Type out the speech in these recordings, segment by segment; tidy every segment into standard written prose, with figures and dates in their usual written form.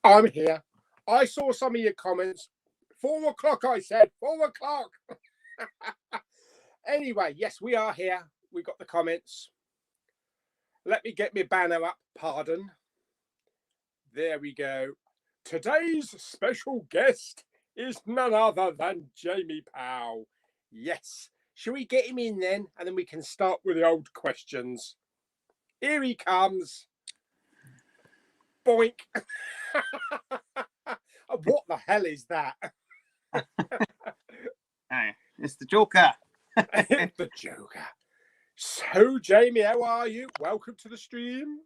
I'm here. I saw some of your comments. 4 o'clock, I said. 4 o'clock. Anyway, yes, we are here. We got the comments. Let me get my banner up. Pardon. There we go. Today's special guest is none other than Jamie Powell. Yes. Shall we get him in then? And then we can start with the old questions. Here he comes. Boink. What the hell is that? Hey, it's the Joker. The Joker. So, Jamie, how are you? Welcome to the stream.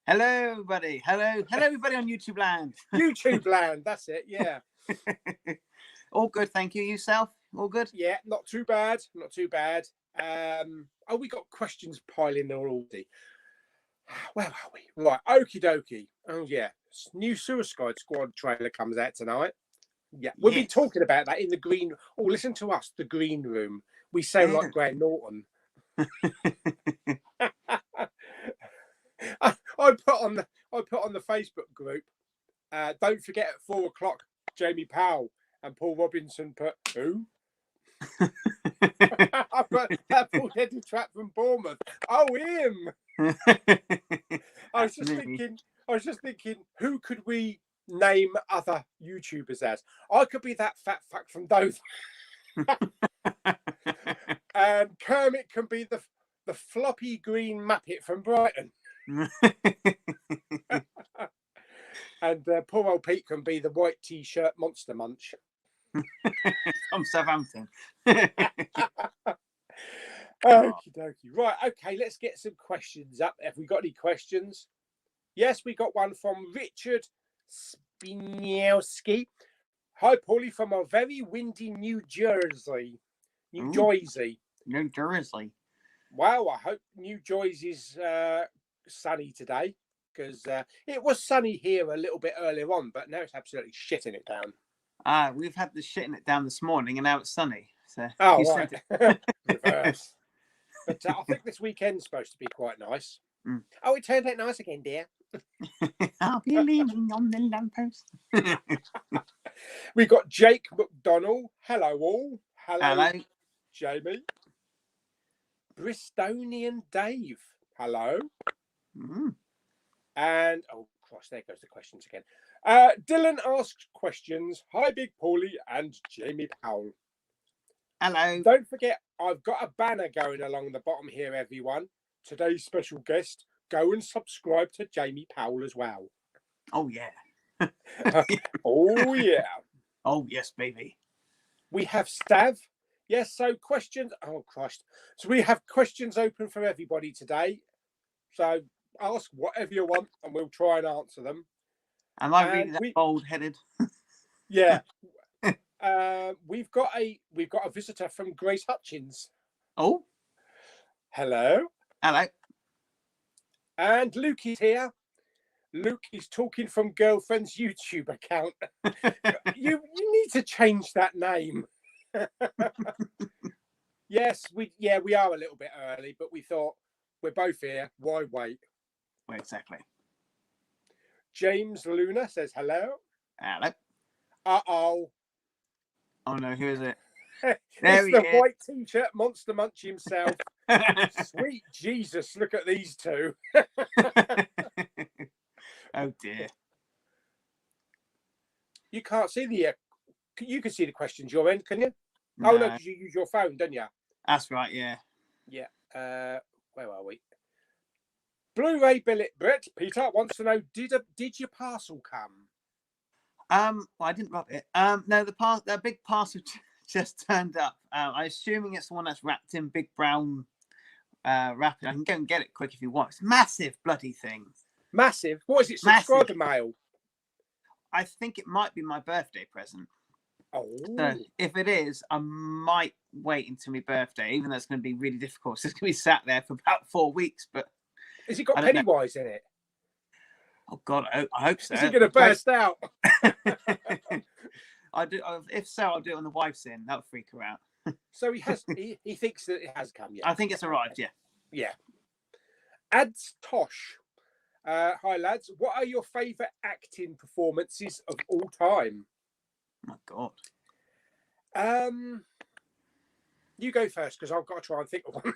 Hello, everybody. Hello, everybody on YouTube land. YouTube land, that's it, yeah. All good, thank you. Yourself? All good? Yeah, not too bad. Not too bad. Oh, we got questions piling in already. Where are we? Right, okie dokie. Oh, yeah. New Suicide Squad trailer comes out tonight. Yeah, we'll be talking about that in the green. Oh, listen to us, the green room. We sound like Graham Norton. I put on the Facebook group. Don't forget at 4 o'clock, Jamie Powell and Paul Robinson put who? I put that bull-headed trap from Bournemouth. Oh, him. I was just thinking, who could we name other YouTubers as? I could be that fat fuck from Dover. And Kermit can be the floppy green Muppet from Brighton. And poor old Pete can be the white t-shirt Monster Munch. From Southampton. Okie dokie. Right, okay, let's get some questions up. Have we got any questions? Yes, we got one from Richard Spinielski. Hi, Paulie, from a very windy New Jersey. New Jersey. Wow, I hope New Jersey's sunny today, because it was sunny here a little bit earlier on, but now it's absolutely shitting it down. We've had the shitting it down this morning, and now it's sunny. So right. Reverse. But I think this weekend's supposed to be quite nice. Oh, it turned out nice again, dear. I'll be leaning on the lamppost. We got Jake McDonald. Hello, all. Hello. Jamie. Bristonian Dave. Hello. And, oh, gosh, there goes the questions again. Dylan asks questions. Hi, Big Pauly and Jamie Powell. Hello. Don't forget, I've got a banner going along the bottom here, everyone. Today's special guest. Go and subscribe to Jamie Powell as well. Oh, yeah. Oh, yeah. Oh, yes, baby. We have Stav. Yes, so questions. Oh, Christ. So we have questions open for everybody today. So ask whatever you want and we'll try and answer them. Am I really that bold-headed? Yeah. We've got a visitor from Grace Hutchins. Oh. Hello. Hello. And Luke is here. Luke is talking from girlfriend's YouTube account. You need to change that name. Yes, we are a little bit early, but we thought we're both here. Why wait? Well, exactly. James Luna says hello. Hello. Uh-oh. Oh no, who is it? It's the white t-shirt Monster Munch himself. Sweet Jesus, look at these two. Oh dear. You can't see you can see the questions your end, can you? No. Oh no, because you use your phone, don't you? That's right, yeah. Yeah. Where are we? Blu-ray billet Brett Peter wants to know, did your parcel come? Well, I didn't wrap it. No, the big parcel just turned up. I'm assuming it's the one that's wrapped in big brown wrapping. I can go and get it quick if you want. It's massive bloody thing. Massive? What is it? Subscriber mail? I think it might be my birthday present. Oh. So if it is, I might wait until my birthday, even though it's going to be really difficult. So it's going to be sat there for about 4 weeks. But has it got Pennywise in it? Oh God, I hope so. Is it going to burst out? I do. If so, I'll do it on the wife's in. That'll freak her out. So he thinks that it has come. Yeah, I think it's arrived. Yeah. Yeah. Ads Tosh Hi lads, what are your favourite acting performances of all time? Oh my God. You go first because I've got to try and think of one.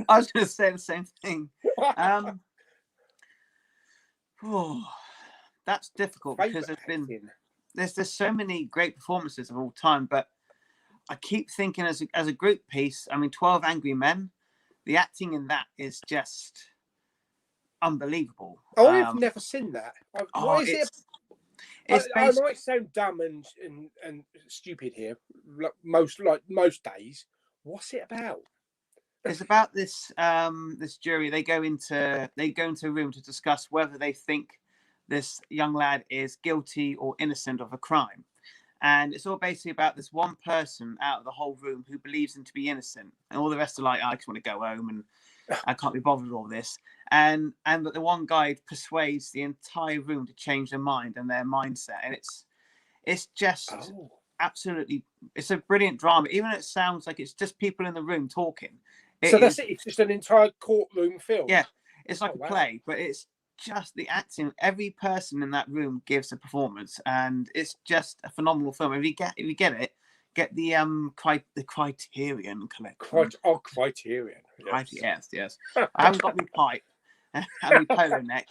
I was going to say the same thing. Oh, that's difficult because there's so many great performances of all time, but I keep thinking as a group piece. I mean, 12 Angry Men, the acting in that is just unbelievable. I've never seen that. What is it? I might sound dumb and stupid here, like most days. What's it about? It's about this this jury. They go into a room to discuss whether they think this young lad is guilty or innocent of a crime. And it's all basically about this one person out of the whole room who believes him to be innocent, and all the rest are like, I just want to go home and I can't be bothered with all this. But the one guy persuades the entire room to change their mind and their mindset, and it's just absolutely, it's a brilliant drama. Even though it sounds like it's just people in the room talking. That's it. It's just an entire courtroom film. Yeah, it's like a play, but it's just the acting. Every person in that room gives a performance, and it's just a phenomenal film. If you get it, get the Criterion collection. Criterion. Yes. I haven't got my pipe and my polo neck.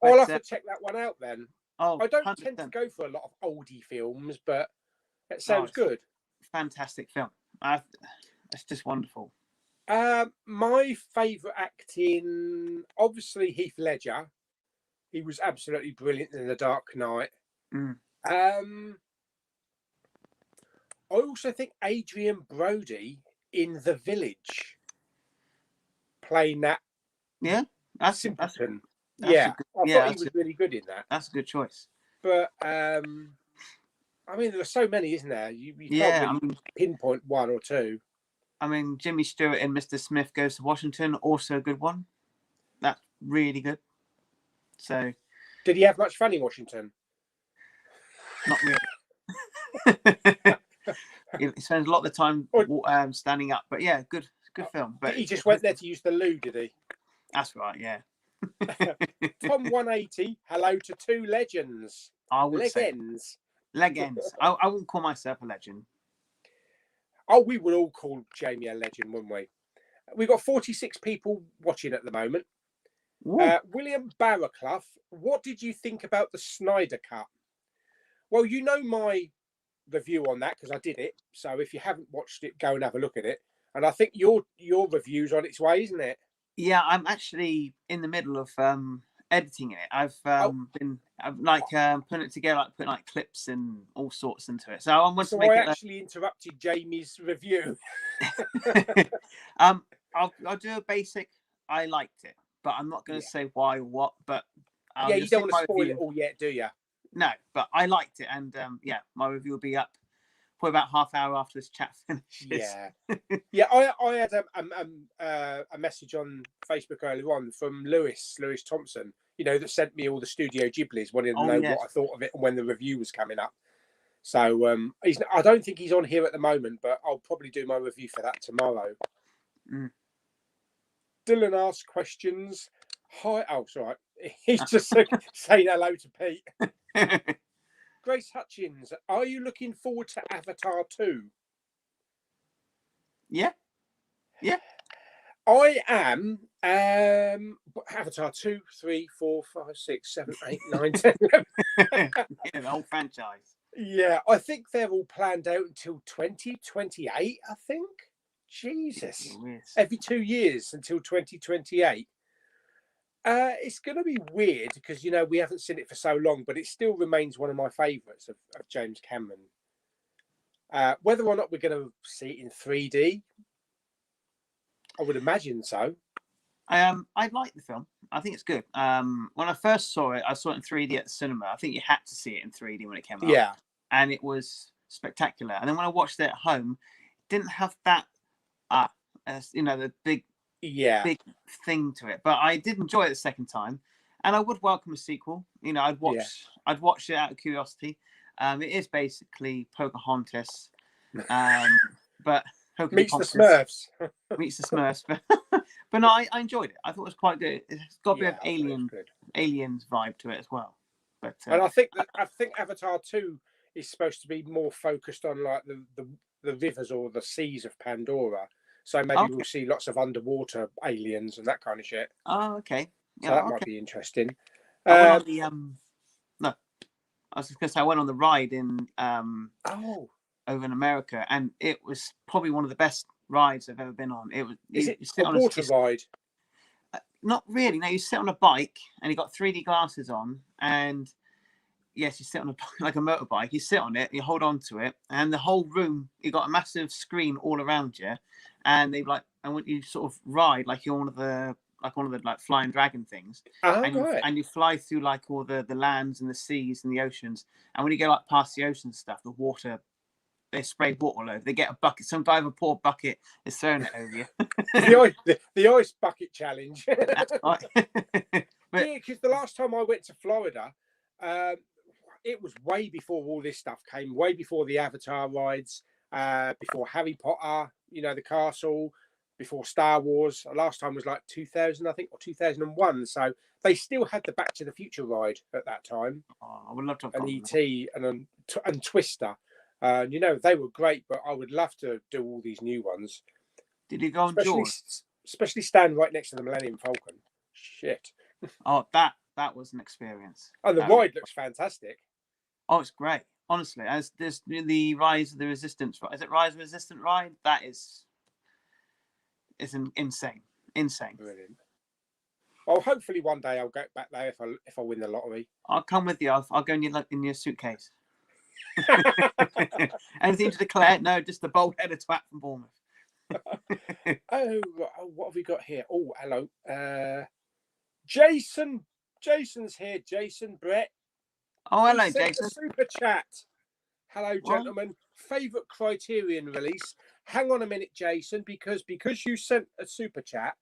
I'll have to check that one out then. Oh, I don't 100%. tend to go for a lot of oldie films, but it sounds good. Fantastic film. It's just wonderful. My favourite acting, obviously Heath Ledger. He was absolutely brilliant in The Dark Knight. I also think Adrian Brody in The Village, playing that. Yeah, that's simpleton. I thought he was really good in that. That's a good choice. But I mean, there are so many, isn't there? You can't really pinpoint one or two. I mean, Jimmy Stewart in Mr. Smith Goes to Washington, also a good one. That's really good. So, did he have much fun in Washington? Not really. He spends a lot of the time standing up, but yeah, good film. But he just went there to use the loo, did he? That's right, yeah. Tom 180, hello to two legends. I would legends. Legends. I wouldn't call myself a legend. Oh, we would all call Jamie a legend, wouldn't we? We've got 46 people watching at the moment. William Barraclough, what did you think about the Snyder Cut? Well, you know my review on that because I did it. So if you haven't watched it, go and have a look at it. And I think your review's on its way, isn't it? Yeah, I'm actually in the middle of editing it. I've been putting it together, putting clips and all sorts into it. So I want to make it. Actually interrupted Jamie's review. I'll do a basic. I liked it, but I'm not going to say why or what. But you don't want to spoil it all yet, do you? No, but I liked it, and my review will be up probably about half hour after this chat finishes. Yeah. I had a message on Facebook earlier on from Lewis Thompson, that sent me all the Studio Ghiblis, wanting to know what I thought of it and when the review was coming up. So I don't think he's on here at the moment, but I'll probably do my review for that tomorrow. Dylan asks questions. Hi. Oh, sorry. He's just saying hello to Pete. Grace Hutchins, are you looking forward to Avatar 2? Yeah. I am. Avatar 2, 3, 4, 5, 6, 7, 8, 9, 10, 11. The whole franchise. Yeah, I think they're all planned out until 2028, I think. Jesus. Every 2 years until 2028. It's going to be weird because, we haven't seen it for so long, but it still remains one of my favourites of James Cameron. Whether or not we're going to see it in 3D, I would imagine so. I like the film. I think it's good. When I first saw it, I saw it in 3D at the cinema. I think you had to see it in 3D when it came out. Yeah. And it was spectacular. And then when I watched it at home, it didn't have that, the big thing to it. But I did enjoy it the second time, and I would welcome a sequel. I'd watch it out of curiosity. It is basically Pocahontas, but Meets the Smurfs. Meets the Smurfs. But no, I enjoyed it. I thought it was quite good. It's got a bit of aliens vibe to it as well. But and I think Avatar 2 is supposed to be more focused on like the rivers or the seas of Pandora. So maybe we'll see lots of underwater aliens and that kind of shit. Oh, okay. So that might be interesting. I went on the no, I was just gonna say I went on the ride in over in America, and it was probably one of the best rides I've ever been on. It was. Is it a water ride? Not really. No, you sit on a bike and you got 3D glasses on, and yes, you sit on like a motorbike. You sit on it, you hold on to it, and the whole room you got a massive screen all around you, and they and when you sort of ride like you're one of the flying dragon things, and you fly through like all the lands and the seas and the oceans, and when you go like past the ocean stuff, the water. They spray water all over. They get a bucket. Some guy with a poor bucket is throwing it over you. the ice bucket challenge. That's right. Yeah, because the last time I went to Florida, it was way before all this stuff came. Way before the Avatar rides, before Harry Potter. You know, the castle. Before Star Wars. Last time was like 2000, I think, or 2001. So they still had the Back to the Future ride at that time. Oh, I would love to have an ET and Twister. You know, they were great, but I would love to do all these new ones. Did you go on Jaws? Especially stand right next to the Millennium Falcon. Shit. Oh, that was an experience. And the ride looks fantastic. Oh, it's great. Honestly, as this the Rise of the Resistance, is it Rise of the Resistance ride? That is insane. Brilliant. Well, hopefully one day I'll get back there if I win the lottery. I'll come with you. I'll go in your suitcase. Anything to declare? No, just the bald-headed twat from Bournemouth. Oh, what have we got here? Oh, hello. Jason's here. Jason Brett. Oh, hello, Jason. Super chat. Hello, gentlemen. Favorite Criterion release. Hang on a minute, Jason, because you sent a super chat,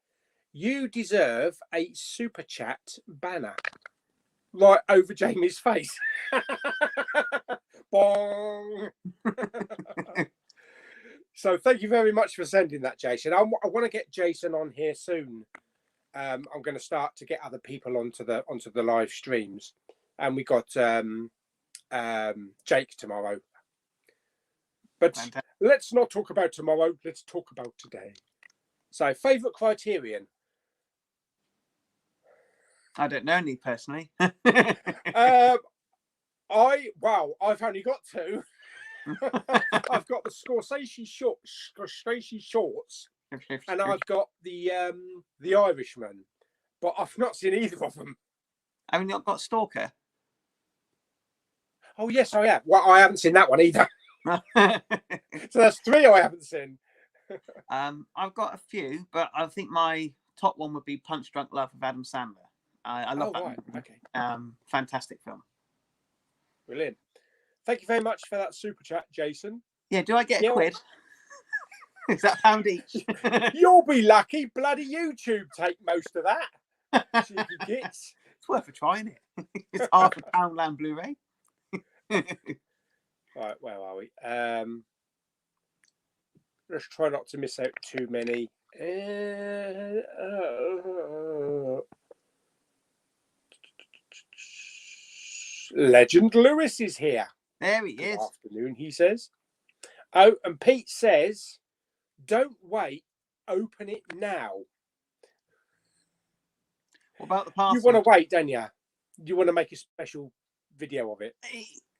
you deserve a super chat banner right over Jamie's face. Bong. So thank you very much for sending that, Jason. I want to get Jason on here soon. I'm going to start to get other people onto the live streams, and we got Jake tomorrow. But let's not talk about tomorrow. Let's talk about today. So, favorite Criterion. I don't know any personally. I've only got two. I've got the Scorsese shorts, and I've got the Irishman, but I've not seen either of them. Have you not got Stalker? Oh yes, I have. Well, I haven't seen that one either. So that's three I haven't seen. I've got a few, but I think my top one would be Punch Drunk Love of Adam Sandler. I love that. Right. Okay. Fantastic film. Brilliant. Thank you very much for that super chat, Jason. Yeah, do I get a quid? Is that £1 each? You'll be lucky. Bloody YouTube take most of that. It's worth a try, isn't it? It's half a Poundland Blu-ray. Right, where are we? Let's try not to miss out too many. Legend Lewis is here. There he is. Good afternoon, he says. Oh, and Pete says, don't wait, open it now. What about the parcel? You want to wait, don't you? You want to make a special video of it?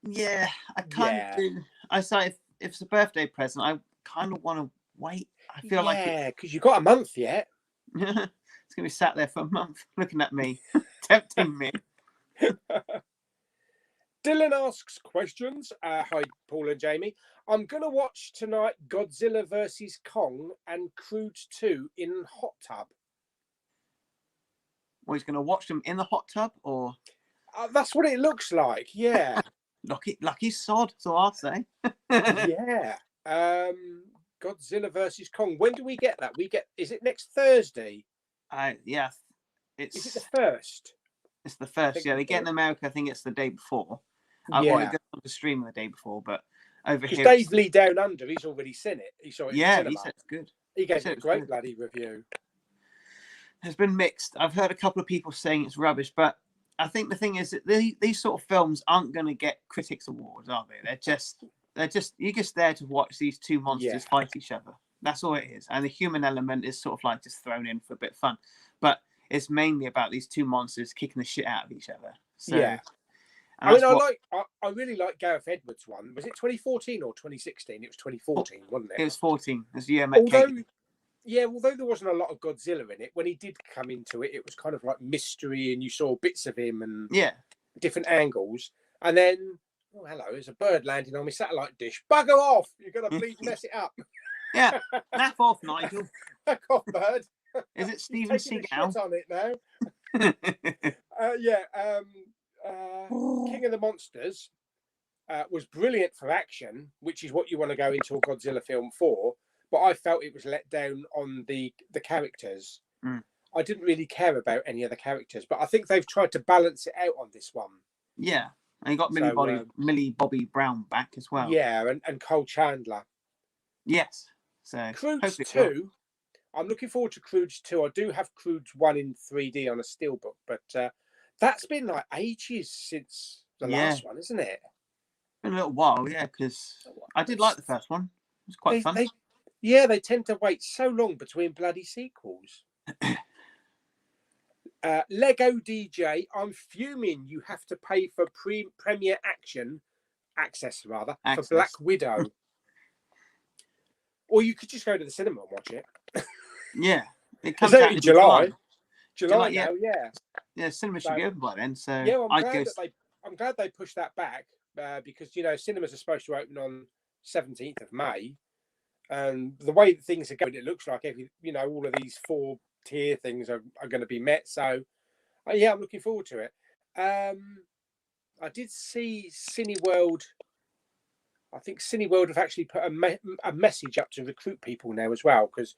Yeah, I kind of do. I say if it's a birthday present, I kind of want to wait. I feel like because you've got a month yet. It's going to be sat there for a month looking at me, tempting me. Dylan asks questions. Hi, Paul and Jamie. I'm going to watch tonight Godzilla vs. Kong and Croods 2 in hot tub. Well, he's going to watch them in the hot tub, or? That's what it looks like, yeah. Lucky sod, so I'll say. Yeah. Godzilla versus Kong. When do we get that? Is it next Thursday? Yeah. Is it the first? It's the first. Yeah, they get in America. I think it's the day before. I want to go on the stream the day before, but over Because here. Dave Lee Down Under, he's already seen it. He saw it in the Yeah, cinema. he said it's good. He gave said it a it was great good. bloody review. Has been mixed. I've heard a couple of people saying it's rubbish, but I think the thing is that these sort of films aren't going to get critics awards, are they? They're just you're just there to watch these two monsters fight each other. That's all it is. And the human element is sort of like just thrown in for a bit of fun. But it's mainly about these two monsters kicking the shit out of each other. So, yeah. I mean, I really like Gareth Edwards' one. Was it 2014 or 2016? It was 2014, wasn't it? It was 14. It was the year I met Katie. Although there wasn't a lot of Godzilla in it, when he did come into it, it was kind of like mystery, and you saw bits of him and different angles. And then, oh hello, there's a bird landing on my satellite dish. Bugger off! You're gonna bleed mess it up. Yeah, naff off, Nigel. Back off, bird. Is it Steven Seagal? On it now. King of the Monsters was brilliant for action, which is what you want to go into a Godzilla film for. But I felt it was let down on the characters. I didn't really care about any of the characters, but I think they've tried to balance it out on this one. Yeah, and you got Millie Bobby Brown back as well. Yeah, and Cole Chandler. Yes. So Croods 2. I'm looking forward to Croods 2. I do have Croods 1 in 3D on a steelbook, but that's been like ages since the last one, isn't it? Been a little while, yeah, because I did like the first one. It was quite fun. They tend to wait so long between bloody sequels. Lego DJ, I'm fuming. You have to pay for premiere access for Black Widow. Or you could just go to the cinema and watch it. Yeah. It comes out in July now, Yeah, cinema should be open by then. So yeah, I'm glad they pushed that back because cinemas are supposed to open on 17th of May, and the way that things are going, it looks like all of these 4-tier things are going to be met. So I'm looking forward to it. I did see Cineworld. I think Cineworld have actually put a message up to recruit people now as well, because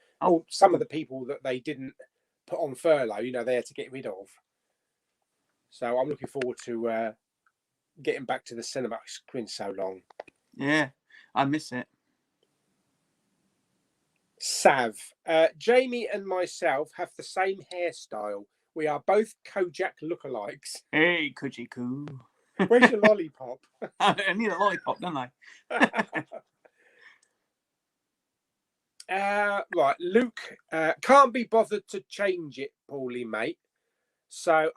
some of the people that they didn't put on furlough, they had to get rid of. So I'm looking forward to getting back to the cinema. It's been so long. Yeah, I miss it. Sav, Jamie and myself have the same hairstyle. We are both Kojak lookalikes. Hey, Kojiku. Where's your lollipop? I need a lollipop, don't I? Right, Luke can't be bothered to change it, Paulie, mate. So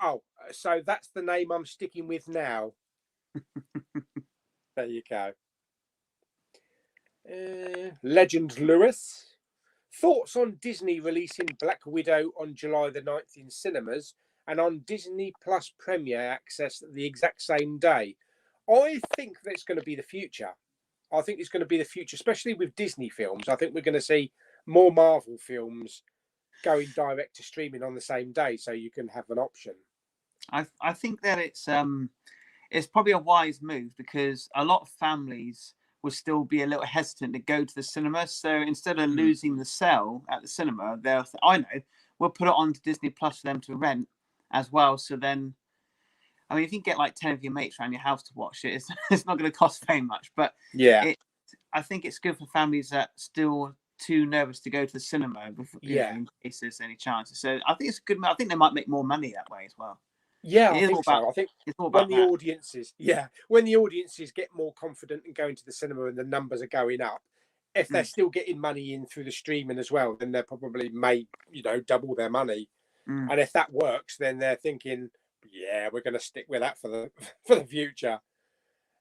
that's the name I'm sticking with now. There you go. Legend Lewis. Thoughts on Disney releasing Black Widow on July the 9th in cinemas and on Disney Plus Premiere access the exact same day? I think that's going to be the future. I think it's going to be the future, especially with Disney films. I think we're going to see more Marvel films going direct to streaming on the same day, so you can have an option. I think that it's probably a wise move, because a lot of families will still be a little hesitant to go to the cinema. So instead of losing the sale at the cinema, they'll say, I know, we'll put it on to Disney Plus for them to rent as well. So then, I mean, if you can get like 10 of your mates around your house to watch it, it's not going to cost very much. But I think it's good for families that still too nervous to go to the cinema before, in case there's any chances. So I think it's a good. I think they might make more money that way as well. Yeah, I think so. I think when the audiences get more confident in going to the cinema and the numbers are going up, if they're still getting money in through the streaming as well, then they're probably double their money. And if that works, then they're thinking, yeah, we're going to stick with that for the future.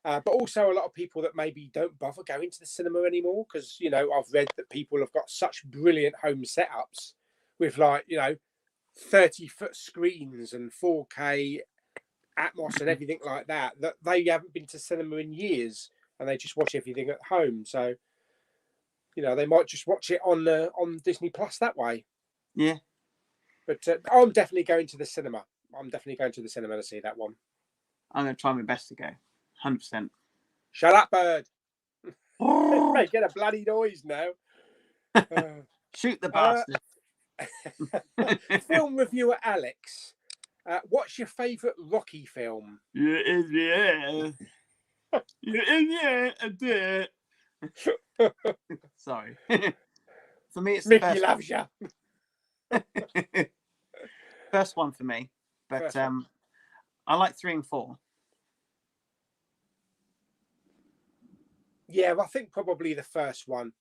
But also a lot of people that maybe don't bother going to the cinema anymore, because I've read that people have got such brilliant home setups with 30-foot screens and 4K Atmos and everything like that they haven't been to cinema in years, and they just watch everything at home. So they might just watch it on Disney Plus that way. Yeah, but I'm definitely going to the cinema. To see that one. I'm going to try my best to go. 100%. Shut up, bird. Get a bloody noise now. Shoot the bastard. Film reviewer Alex, what's your favourite Rocky film? Yeah. Sorry. For me, it's the Mickey first loves you. first one for me. But I like 3 and 4. Yeah, I think probably the first one.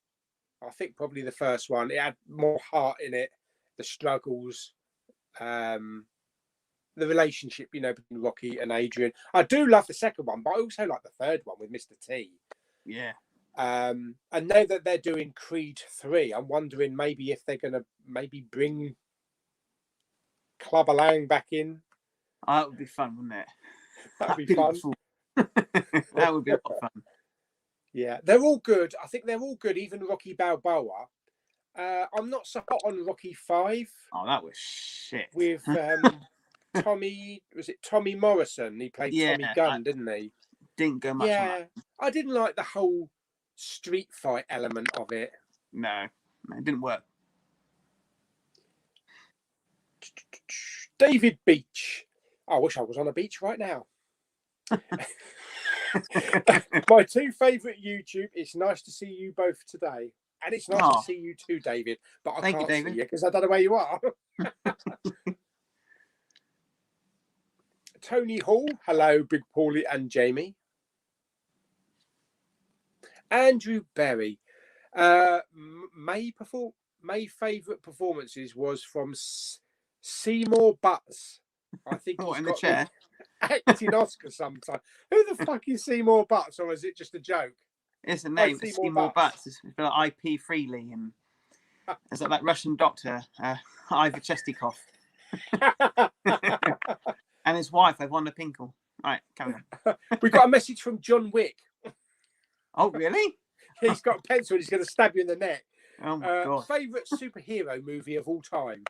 It had more heart in it. The struggles, the relationship, between Rocky and Adrian. I do love the second one, but I also like the third one with Mr. T. Yeah. And now that they're doing Creed 3, I'm wondering maybe if they're going to bring Clubber Lang back in. Oh, that would be fun, wouldn't it? That'd be fun. That would be a lot of fun. Yeah, they're all good. I think they're all good, even Rocky Balboa. I'm not so hot on Rocky 5. Oh, that was shit. With Tommy Morrison? He played Tommy Gunn, didn't he? Didn't go much on that. I didn't like the whole street fight element of it. No, it didn't work. David Beach. I wish I was on a beach right now. My 2 favourite YouTube. It's nice to see you both today. And it's nice to see you too, David. But I can't see you because I don't know where you are. Tony Hall. Hello, Big Pauly and Jamie. Andrew Berry. My favourite performances was from Seymour Butts. I think he's in got the chair. Acting Oscar sometime. Who the fuck is Seymour Butts, or is it just a joke? It's a name. Seymour Butts. It's for IP freely, and it's like that Russian doctor, Ivor Chestikov, and his wife, Ivana Pinkle. Right, carry on. We got a message from John Wick. Oh, really? He's got a pencil and he's going to stab you in the neck. Oh my god! Favorite superhero movie of all time?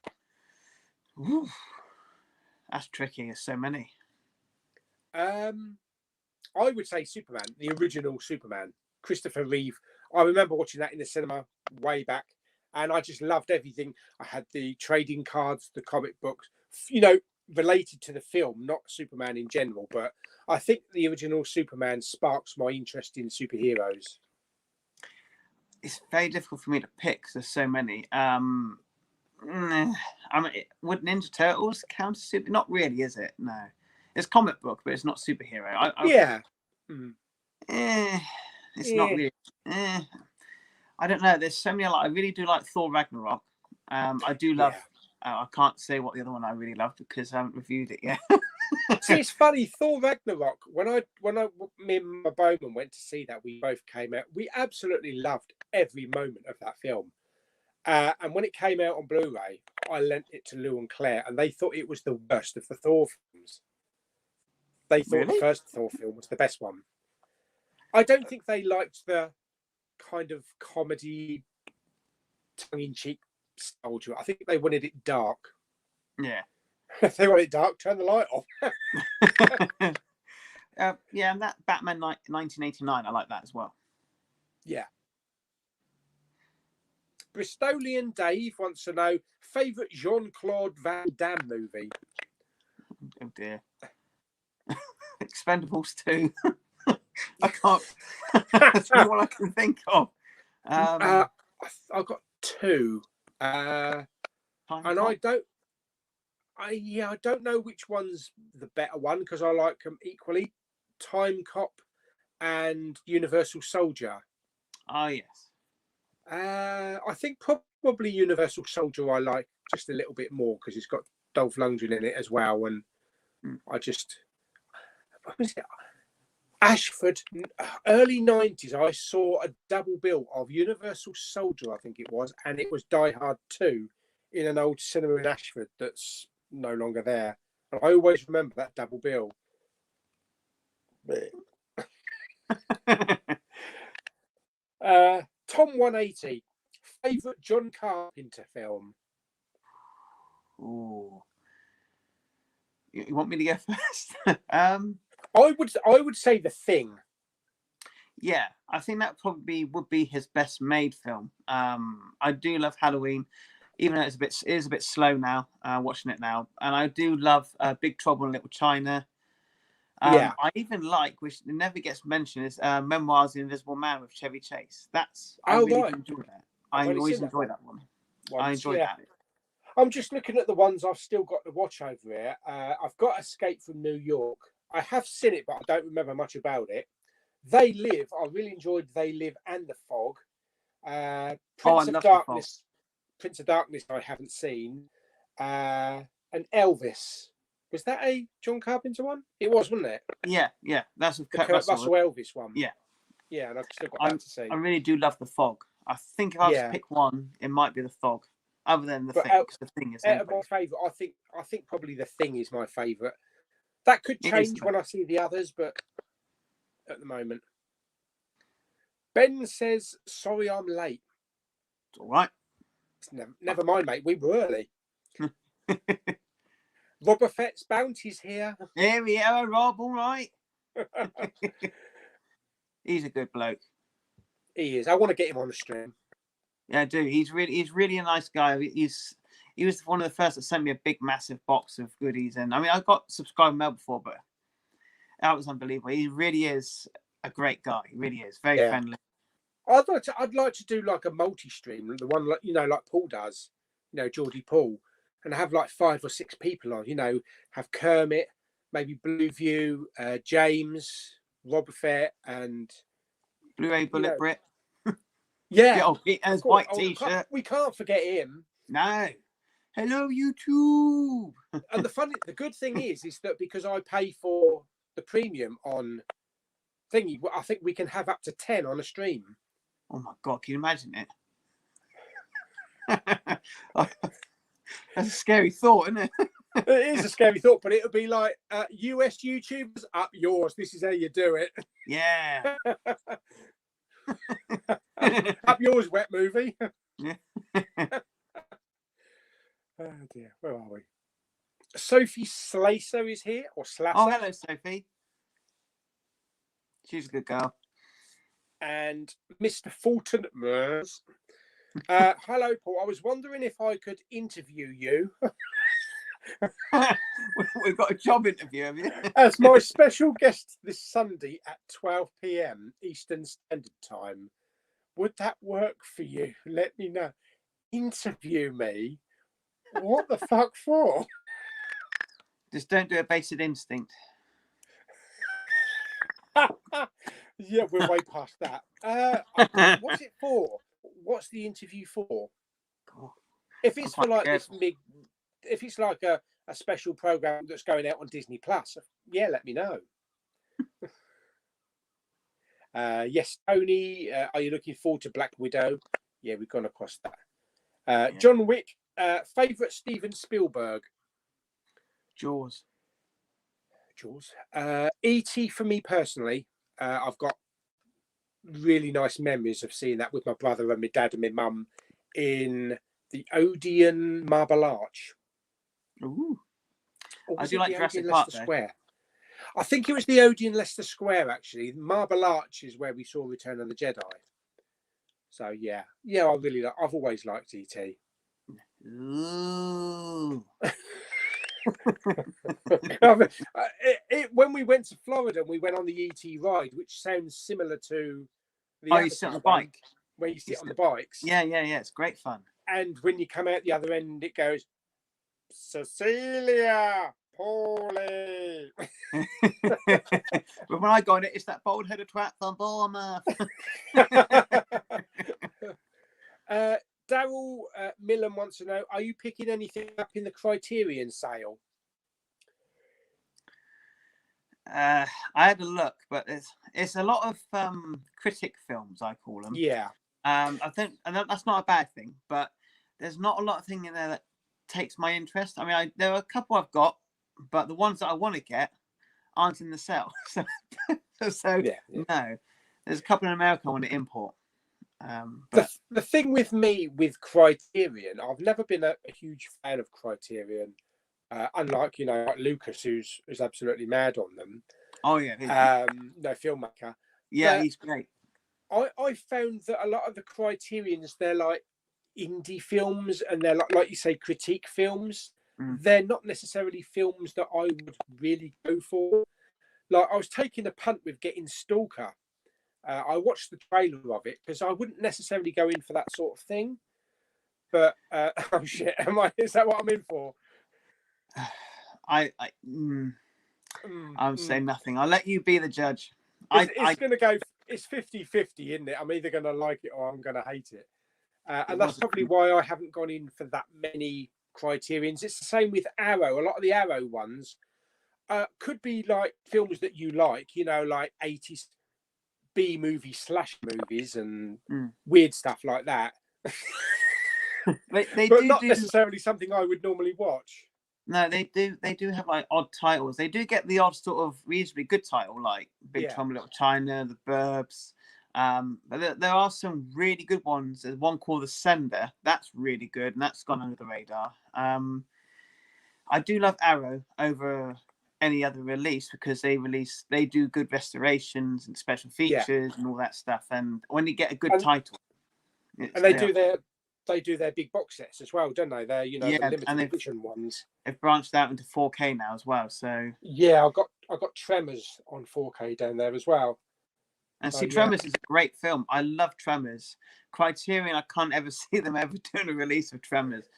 Ooh, that's tricky. There's so many. I would say Superman, the original Superman, Christopher Reeve. I remember watching that in the cinema way back, and I just loved everything. I had the trading cards, the comic books, related to the film, not Superman in general. But I think the original Superman sparks my interest in superheroes. It's very difficult for me to pick. There's so many. Would Ninja Turtles count as super? Not really, is it? No. It's comic book, but it's not superhero. It's not really. I don't know. There's so many. I really do like Thor Ragnarok. I do love. I can't say what the other one I really love because I haven't reviewed it yet. See, it's funny. Thor Ragnarok. Me and my Bowman went to see that, we both came out. We absolutely loved every moment of that film. And when it came out on Blu-ray, I lent it to Lou and Claire, and they thought it was the worst of the Thor films. They thought the first Thor film was the best one. I don't think they liked the kind of comedy, tongue-in-cheek style to it. I think they wanted it dark. Yeah. If they want it dark, turn the light off. And that Batman 1989, I like that as well. Yeah. Bristolian Dave wants to know favourite Jean-Claude Van Damme movie. Oh dear. Expendables 2. I can't. That's the one I can think of. I've got 2, and I don't know which one's the better one because I like them equally. Time Cop and Universal Soldier. Oh yes. I think probably Universal Soldier I like just a little bit more because it's got Dolph Lundgren in it as well, and what was it? Ashford, early 90s, I saw a double bill of Universal Soldier, I think it was, and it was Die Hard 2 in an old cinema in Ashford that's no longer there. And I always remember that double bill. Tom 180, favourite John Carpenter film? Ooh. You want me to go first? I would say The Thing. Yeah, I think that probably would be his best made film. I do love Halloween, even though it is a bit slow now, watching it now. And I do love Big Trouble in Little China. Yeah. I even like, which never gets mentioned, is Memoirs of the Invisible Man with Chevy Chase. I Oh, really right. do enjoy that. I've I only always seen that enjoy that one. once, I enjoy that. I'm just looking at the ones I've still got to watch over here. I've got Escape from New York. I have seen it, but I don't remember much about it. They Live. I really enjoyed They Live and The Fog. Prince of love The Fog. Darkness. Prince of Darkness. I haven't seen. And Elvis. Was that a John Carpenter one? It was, wasn't it? Yeah. That's a The Kurt Russell Elvis one. Yeah. Yeah, and I've still got that to see. I really do love The Fog. I think if I was to pick one, it might be The Fog. Other than The Thing, because The Thing is out of my favourite. I think probably The Thing is my favourite. That could change when I see the others, but at the moment. Ben says, sorry I'm late. It's all right. Never mind, mate. We were early. Robert Fett's Bounty's here. Here we are, Rob. All right. He's a good bloke. He is. I want to get him on the stream. Yeah, I do. He's really a nice guy. He was one of the first that sent me a big, massive box of goodies. And I mean, I got subscribed mail before, but that was unbelievable. He really is a great guy. He really is very friendly. I'd like to do like a multi-stream, the one like Paul does, Geordie Paul, and have like 5 or 6 people on. Have Kermit, maybe Blueview, James, Robert Fett, and Blu-ray Bullet Brit. Yeah, and his white T-shirt. We can't forget him. No. Hello, YouTube. And the good thing is that because I pay for the premium on thingy, I think we can have up to 10 on a stream. Oh my God, can you imagine it? That's a scary thought, isn't it? It is a scary thought, but it'll be like US YouTubers, up yours. This is how you do it. Yeah. Up yours, wet movie. Yeah. Oh dear, where are we? Sophie Slacer is here, or Slasser. Oh, hello, Sophie. She's a good girl. And Mr. Fulton Mers. Hello, Paul. I was wondering if I could interview you. We've got a job interview, have you? As my special guest this Sunday at 12 p.m. Eastern Standard Time. Would that work for you? Let me know. Interview me? What the fuck for? Just don't do a Basic Instinct. Yeah, we're way past that. What's it for? What's the interview for? If it's for like this big, if it's like a special program that's going out on Disney Plus, yeah, let me know. Yes, Tony, are you looking forward to Black Widow? Yeah, we've gone across that. John Wick, favourite Steven Spielberg? Jaws. E.T. for me personally. I've got really nice memories of seeing that with my brother and my dad and my mum in the Odeon Marble Arch. Ooh. I do like Jurassic Park Square. I think it was the Odeon Leicester Square, actually. Marble Arch is where we saw Return of the Jedi. So, yeah, I've always liked E.T. Ooh. When we went to Florida, we went on the ET ride, which sounds similar to the you sit on the bike, where you sit on the bikes. Yeah, it's great fun. And when you come out the other end, it goes, Cecilia, Pauly. But when I go on it, it's that bald-headed twat from Bournemouth. Daryl Millen wants to know, are you picking anything up in the Criterion sale? I had a look, but it's a lot of critic films, I call them. Yeah. I think, and that's not a bad thing, but there's not a lot of thing in there that takes my interest. I mean, there are a couple I've got, but the ones that I want to get aren't in the sale. So no, there's a couple in America I want to import. But the thing with me with Criterion, I've never been a huge fan of Criterion. Unlike like Lucas, who's absolutely mad on them. Oh yeah, no filmmaker. Yeah, but he's great. I found that a lot of the Criterions, they're like indie films, and they're like you say, critique films. They're not necessarily films that I would really go for. like I was taking a punt with getting Stalker. I watched the trailer of it because I wouldn't necessarily go in for that sort of thing. But oh shit, is that what I'm in for? I'm saying nothing. I'll let you be the judge. It's going to go. It's 50-50, isn't it? I'm either going to like it or I'm going to hate it. And that's probably why I haven't gone in for that many Criterions. It's the same with Arrow. A lot of the Arrow ones could be like films that you like, like 80s B movie / movies and weird stuff like that. they but do not necessarily something I would normally watch. No, they do have like odd titles. They do get the odd sort of reasonably good title, like Big Trouble in Little China, The Burbs. But there are some really good ones. There's one called The Sender. That's really good, and that's gone under the radar. I do love Arrow over any other release because they do good restorations and special features and all that stuff. And when you get a good title, and they do their big box sets as well, don't they? They're the limited edition ones. They've branched out into 4K now as well. So yeah, I got Tremors on 4K down there as well. And Tremors is a great film. I love Tremors. Criterion, I can't ever see them ever doing a release of Tremors.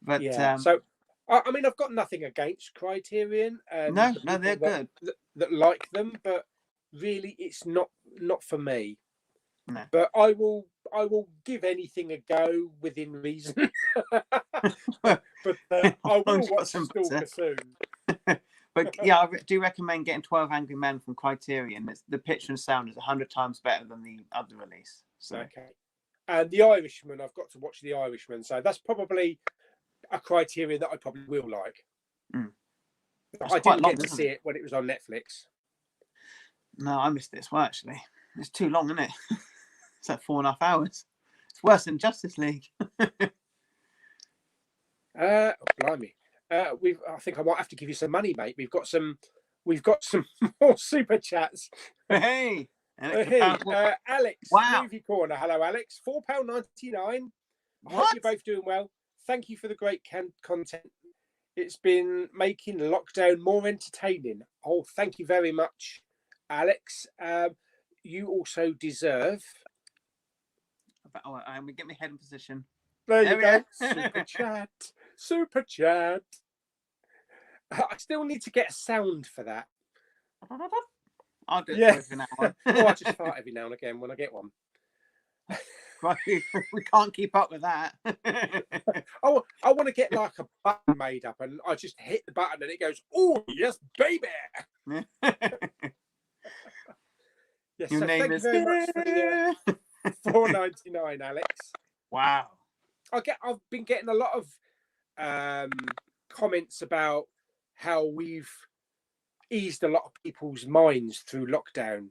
But so I mean, I've got nothing against Criterion. No, they're good. That like them, but really, it's not for me. No. But I will give anything a go within reason. but I will watch Stalker soon. But yeah, I do recommend getting 12 Angry Men from Criterion. The picture and sound is 100 times better than the other release. So. Okay. And The Irishman, I've got to watch The Irishman. So that's probably a Criterion that I probably will like. I didn't get to see it when it was on Netflix. No, I missed it as well, actually. It's too long, isn't it? It's like 4.5 hours. It's worse than Justice League. Blimey. I think I might have to give you some money, mate. We've got some more super chats. Hey, Alex, wow. Movie Corner. Hello, Alex. £4.99. I hope you're both doing well. Thank you for the great content. It's been making lockdown more entertaining. Oh, thank you very much, Alex. You also deserve. I'm gonna get my head in position. There you go. Super chat. I still need to get a sound for that. I'll do it every now and I just fart every now and again when I get one. We can't keep up with that. I want to get like a button made up, and I just hit the button, and it goes, "Oh yes, baby!" Yes, Your name is very much for the $4.99, Alex. Wow. I've been getting a lot of comments about how we've eased a lot of people's minds through lockdown.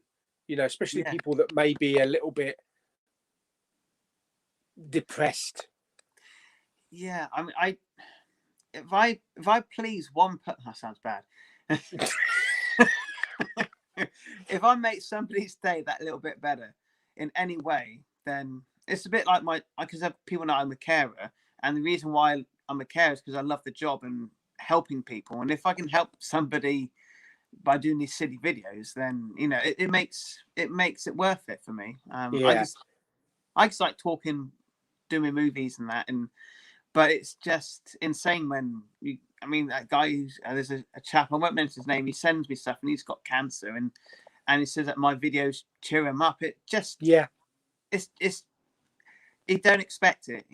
Especially people that may be a little bit depressed. Yeah, I mean, if I please one person, that sounds bad. If I make somebody's day that little bit better in any way, then it's a bit like because people know I'm a carer, and the reason why I'm a carer is because I love the job and helping people. And if I can help somebody by doing these silly videos, then it makes it worth it for me. I just like talking, doing movies and that, but it's just insane when that guy there's a chap, I won't mention his name, he sends me stuff and he's got cancer and he says that my videos cheer him up. It just it's you don't expect it,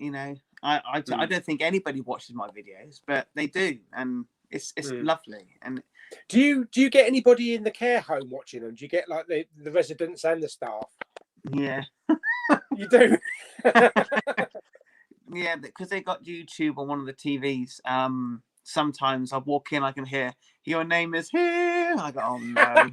I don't think anybody watches my videos, but they do, and it's lovely. And do you get anybody in the care home watching them? Do you get like the residents and the staff? Yeah. You do. Yeah, because they got YouTube on one of the TVs. Sometimes I walk in, I can hear your name is here. I go, oh no.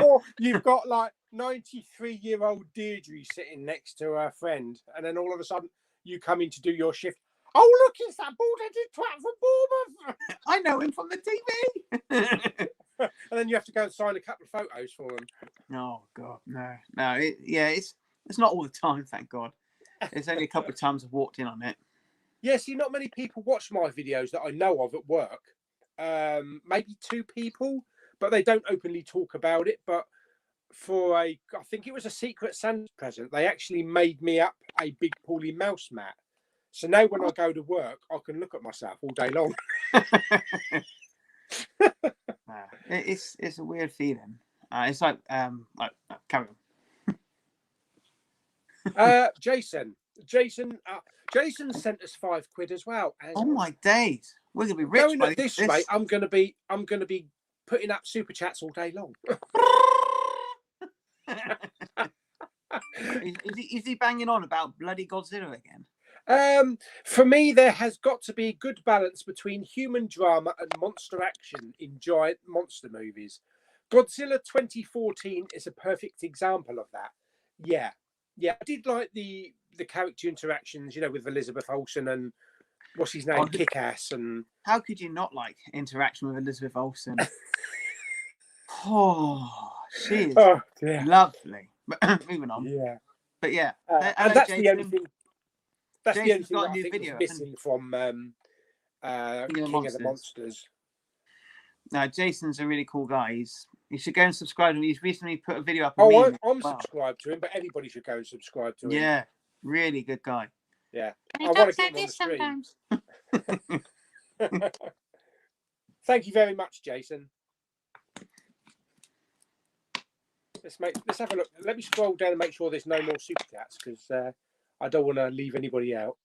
Or you've got like 93-year-old Deirdre sitting next to her friend, and then all of a sudden you come in to do your shift. Oh, look, it's that bald-headed twat from Bournemouth. I know him from the TV. And then you have to go and sign a couple of photos for them. Oh God, no. It's not all the time, thank God. It's only a couple of times I've walked in on it. Yeah, see, not many people watch my videos that I know of at work. Maybe 2 people, but they don't openly talk about it. But for I think it was a Secret Santa present, they actually made me up a Big Pauly mouse mat. So now when I go to work, I can look at myself all day long. It's a weird feeling. It's like carry on. Jason sent us £5 as well. Oh my days, we're gonna be rich. Going at this rate, I'm gonna be putting up super chats all day long. Is he banging on about bloody Godzilla again? For me, there has got to be a good balance between human drama and monster action in giant monster movies. Godzilla 2014 is a perfect example of that. Yeah, I did like the character interactions, with Elizabeth Olsen and what's his name, Kick-Ass. And how could you not like interaction with Elizabeth Olsen? Oh, she is lovely. But moving on. Yeah, but yeah, and that's Jason. the only thing. That's Jason's the only thing got a I new think video, was missing from King of the Monsters. No, Jason's a really cool guy. You should go and subscribe to him. He's recently put a video up. I'm subscribed to him, but anybody should go and subscribe to him. Yeah, really good guy. Yeah, I want to get him on the sometimes. stream. Thank you very much, Jason. Let's have a look. Let me scroll down and make sure there's no more super chats because I don't want to leave anybody out.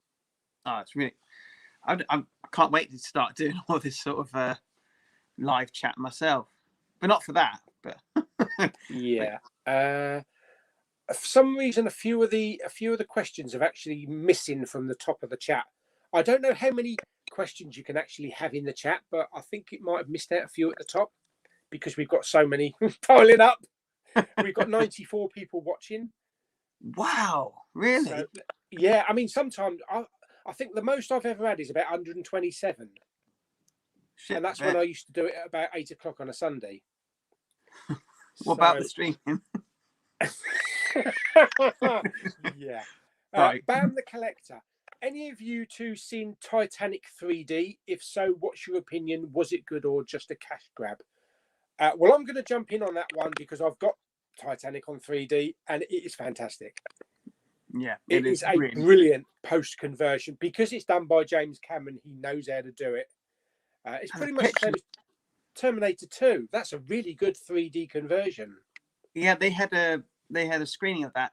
Oh, it's really. I can't wait to start doing all this sort of live chat myself, but not for that. But yeah. For some reason, a few of the questions are actually missing from the top of the chat. I don't know how many questions you can actually have in the chat, but I think it might have missed out a few at the top because we've got so many piling up. We've got 94 people watching. Wow, really? So, yeah, I mean, sometimes I think the most I've ever had is about 127. Shit, and that's when I used to do it at about 8 o'clock on a Sunday. What about the streaming? Yeah. Right. Bam the Collector. Any of you two seen Titanic 3D? If so, what's your opinion? Was it good or just a cash grab? Well, I'm going to jump in on that one because I've got Titanic on 3D and it is fantastic. Yeah, it is a brilliant post-conversion because it's done by James Cameron. He knows how to do it. It's pretty much the same as Terminator 2. That's a really good 3D conversion. Yeah, they had a screening of that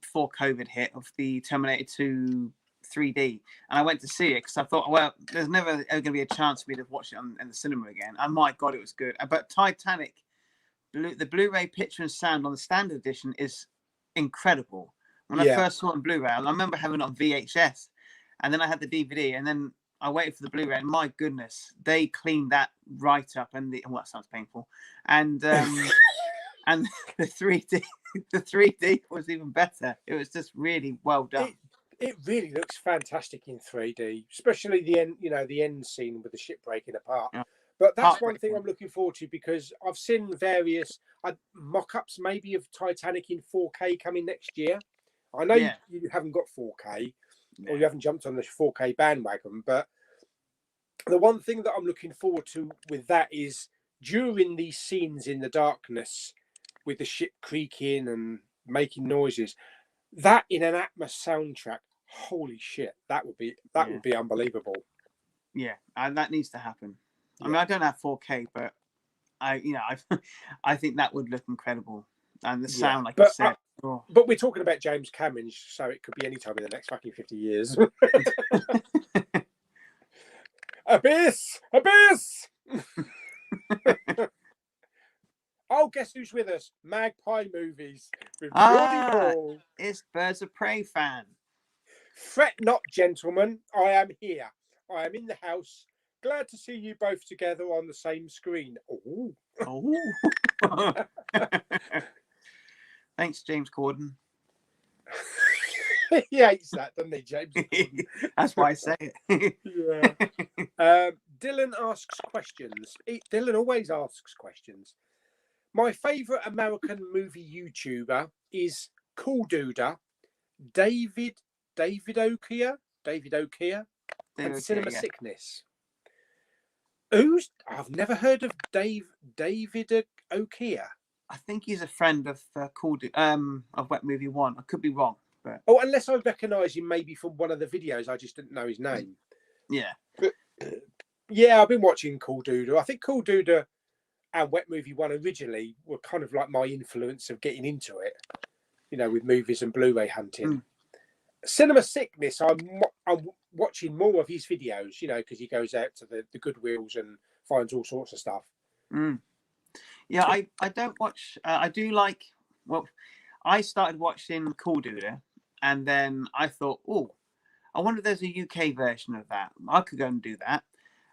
before COVID hit of the Terminator 2 3D, and I went to see it because I thought, well, there's never going to be a chance for me to watch it in the cinema again. And my God, it was good. But Titanic, the Blu-ray picture and sound on the standard edition is incredible. When I first saw it on Blu-ray, I remember having it on VHS, and then I had the DVD, and then I waited for the Blu-ray, and my goodness, they cleaned that right up. And that sounds painful. And and the 3D was even better. It was just really well done. It really looks fantastic in 3D, especially the end, the end scene with the ship breaking apart. Yeah. But that's one thing I'm looking forward to because I've seen various mock-ups maybe of Titanic in 4K coming next year. I know you haven't got 4K or you haven't jumped on the 4K bandwagon, but the one thing that I'm looking forward to with that is during these scenes in the darkness with the ship creaking and making noises, that in an Atmos soundtrack, holy shit, that would be unbelievable. Yeah, and that needs to happen. I mean, I don't have 4K, but I think that would look incredible. And the sound, like I said. But we're talking about James Cameron, so it could be any time in the next fucking 50 years. Abyss! Oh, guess who's with us? Magpie Movies with Geordie Ball. It's Birds of Prey fan. Fret not, gentlemen. I am here. I am in the house. Glad to see you both together on the same screen. Oh. Thanks, James Corden. He hates that, doesn't he, James? That's why I say it. Yeah. Dylan asks questions. Dylan always asks questions. My favourite American movie YouTuber is Cool Duda, David Okia, and Cinema Sickness. I've never heard of David Okia. I think he's a friend of of Wet Movie One. I could be wrong, but Oh, unless I recognise him maybe from one of the videos, I just didn't know his name. yeah. But yeah, I've been watching Cool Doodah. I think Cool Doodah and Wet Movie One originally were kind of like my influence of getting into it, you know, with movies and Blu-ray hunting. Cinema Sickness, I'm watching more of his videos, you know, because he goes out to the Goodwills and finds all sorts of stuff. Yeah, I don't watch. I do like. Well, I started watching Cool Doodah, and then I thought, oh, I wonder if there's a UK version of that. I could go and do that,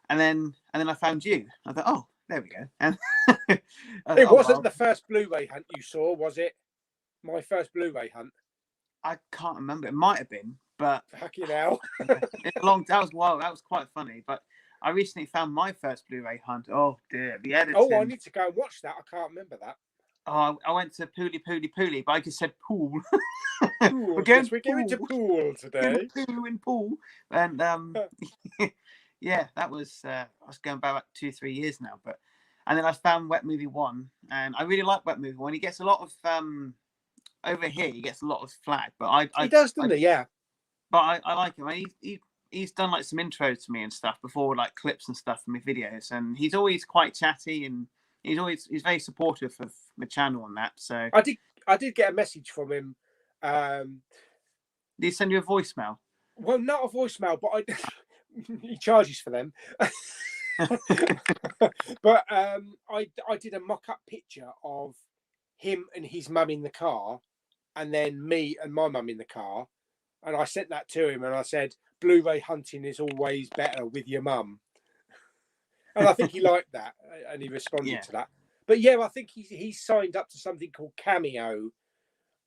and then I found you. I thought, oh, there we go. And it wasn't the first Blu-ray hunt you saw, was it? My first Blu-ray hunt. I can't remember. It might have been, but fucking hell. That was wild. That was quite funny. But I recently found my first Blu-ray hunt. Oh dear, the editing. Oh, I need to go and watch that. I can't remember that. Oh, I went to Pooley, but I just said pool. We're going to pool today. Pool, and yeah, that was I was going back 2-3 years now, and then I found Wet Movie One, and I really like Wet Movie One. He gets a lot of over here. He gets a lot of flack, but he does, doesn't he? Yeah. But I like him. He's done like some intros to me and stuff before, like clips and stuff from my videos, and he's always quite chatty, and he's very supportive of my channel on that. So I did get a message from him. Did he send you a voicemail? Well, not a voicemail, but he charges for them. But I did a mock-up picture of him and his mum in the car, and then me and my mum in the car, and I sent that to him, and I said, Blu-ray hunting is always better with your mum. And I think he liked that, and he responded to that. But yeah, I think he's signed up to something called Cameo,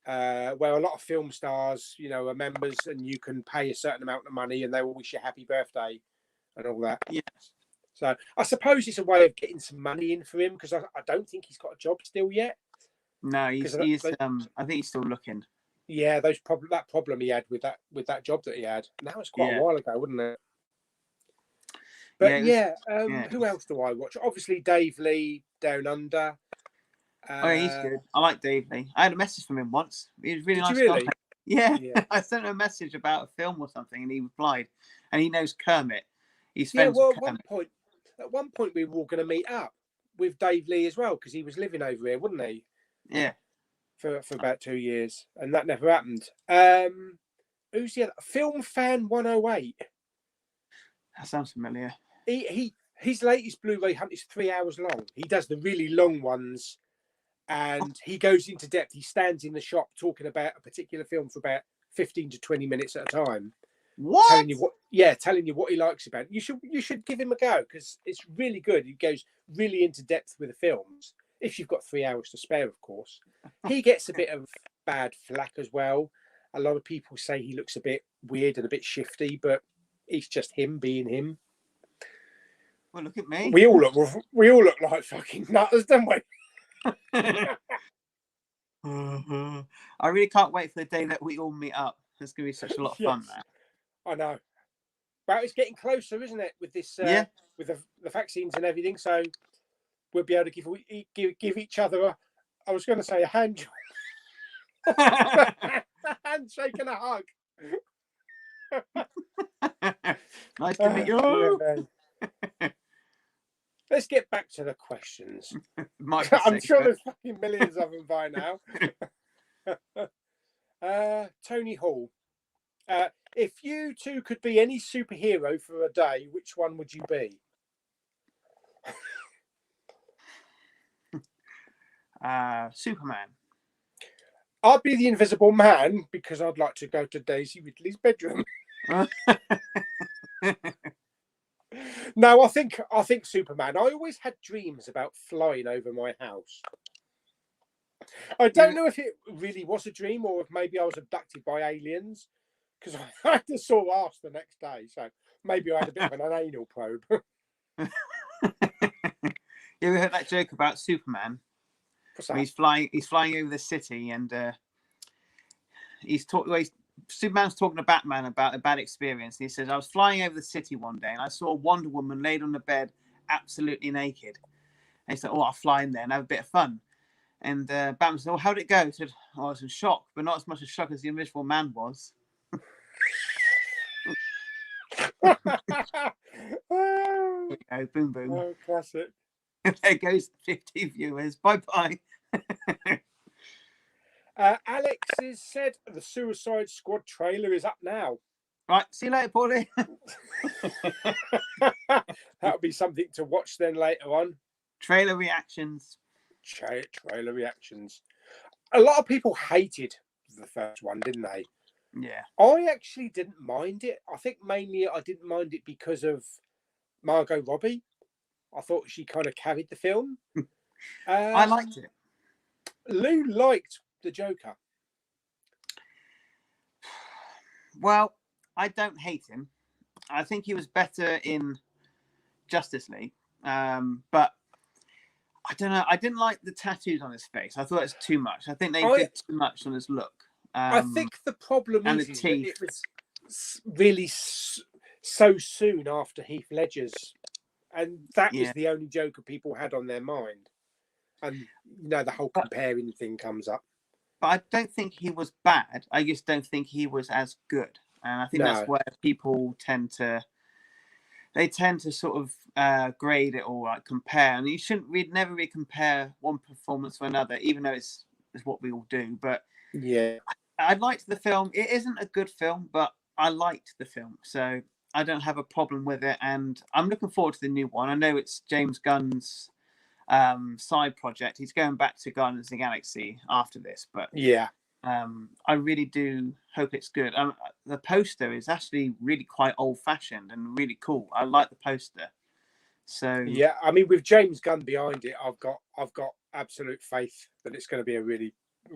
where a lot of film stars, you know, are members, and you can pay a certain amount of money, and they will wish you happy birthday and all that. Yeah. So I suppose it's a way of getting some money in for him, because I don't think he's got a job still yet. No, he's I think he's still looking. Yeah, that problem he had with that job that he had. And that was quite a while ago, wasn't it? But who else do I watch? Obviously, Dave Lee, Down Under. Oh, yeah, he's good. I like Dave Lee. I had a message from him once. He was really nice. Really? Yeah. I sent him a message about a film or something, and he replied. And he knows Kermit. He's friends with Kermit. At one point, we were all going to meet up with Dave Lee as well, because he was living over here, wasn't he? Yeah. For about 2 years, and that never happened. Who's the other? Film Fan 108. That sounds familiar. His latest Blu-ray hunt is 3 hours long. He does the really long ones, and he goes into depth. He stands in the shop talking about a particular film for about 15 to 20 minutes at a time. What? Telling you what he likes about it. You should give him a go, because it's really good. He goes really into depth with the films. If you've got 3 hours to spare, of course. He gets a bit of bad flack as well. A lot of people say he looks a bit weird and a bit shifty, but it's just him being him. Well, look at me. We all look like fucking nutters, don't we? I really can't wait for the day that we all meet up. It's going to be such a lot of fun, that. I know. But it's getting closer, isn't it, with this with the vaccines and everything, so we'll be able to give each other I was going to say a hand a handshake and a hug. Nice to meet you. Let's get back to the questions. I'm sure there's fucking millions of them by now. Tony Hall. If you two could be any superhero for a day, which one would you be? Superman. I'd be the Invisible Man, because I'd like to go to Daisy Ridley's bedroom. No, I think Superman. I always had dreams about flying over my house. I don't know if it really was a dream, or if maybe I was abducted by aliens, because I had to sore arse the next day. So maybe I had a bit of an anal probe. You ever heard that joke about Superman? He's flying over the city, and Superman's talking to Batman about a bad experience. And he says, I was flying over the city one day, and I saw Wonder Woman laid on the bed absolutely naked. And he said, "Oh, I'll fly in there and have a bit of fun." And Bam said, "Oh, how'd it go?" He said, "Oh, I was in shock, but not as much a shock as the Invisible Man was." Oh, Oh, boom, boom. oh, classic. There goes 50 viewers. Bye-bye. Alex has said the Suicide Squad trailer is up now. Right, see you later, Paulie. That'll be something to watch then later on. Trailer reactions. Trailer reactions. A lot of people hated the first one, didn't they? Yeah. I actually didn't mind it. I think mainly I didn't mind it because of Margot Robbie. I thought she kind of carried the film. I liked it. Lou liked the Joker. Well, I don't hate him. I think he was better in Justice League. But I don't know. I didn't like the tattoos on his face. I thought it was too much. I think they did too much on his look. I think the problem and is the that teeth. it was really so soon after Heath Ledger's, and that was the only Joker people had on their mind. And you know, the whole comparing thing comes up. But I don't think he was bad. I just don't think he was as good. And I think that's where people tend to sort of grade it or like compare. And you shouldn't never really compare one performance to another, even though it's what we all do. But yeah, I liked the film. It isn't a good film, but I liked the film. So I don't have a problem with it. And I'm looking forward to the new one. I know it's James Gunn's side project. He's going back to Guardians of the Galaxy after this. But yeah. I really do hope it's good. The poster is actually really quite old-fashioned and really cool. I like the poster. So yeah, I mean, with James Gunn behind it, I've got absolute faith that it's going to be a really,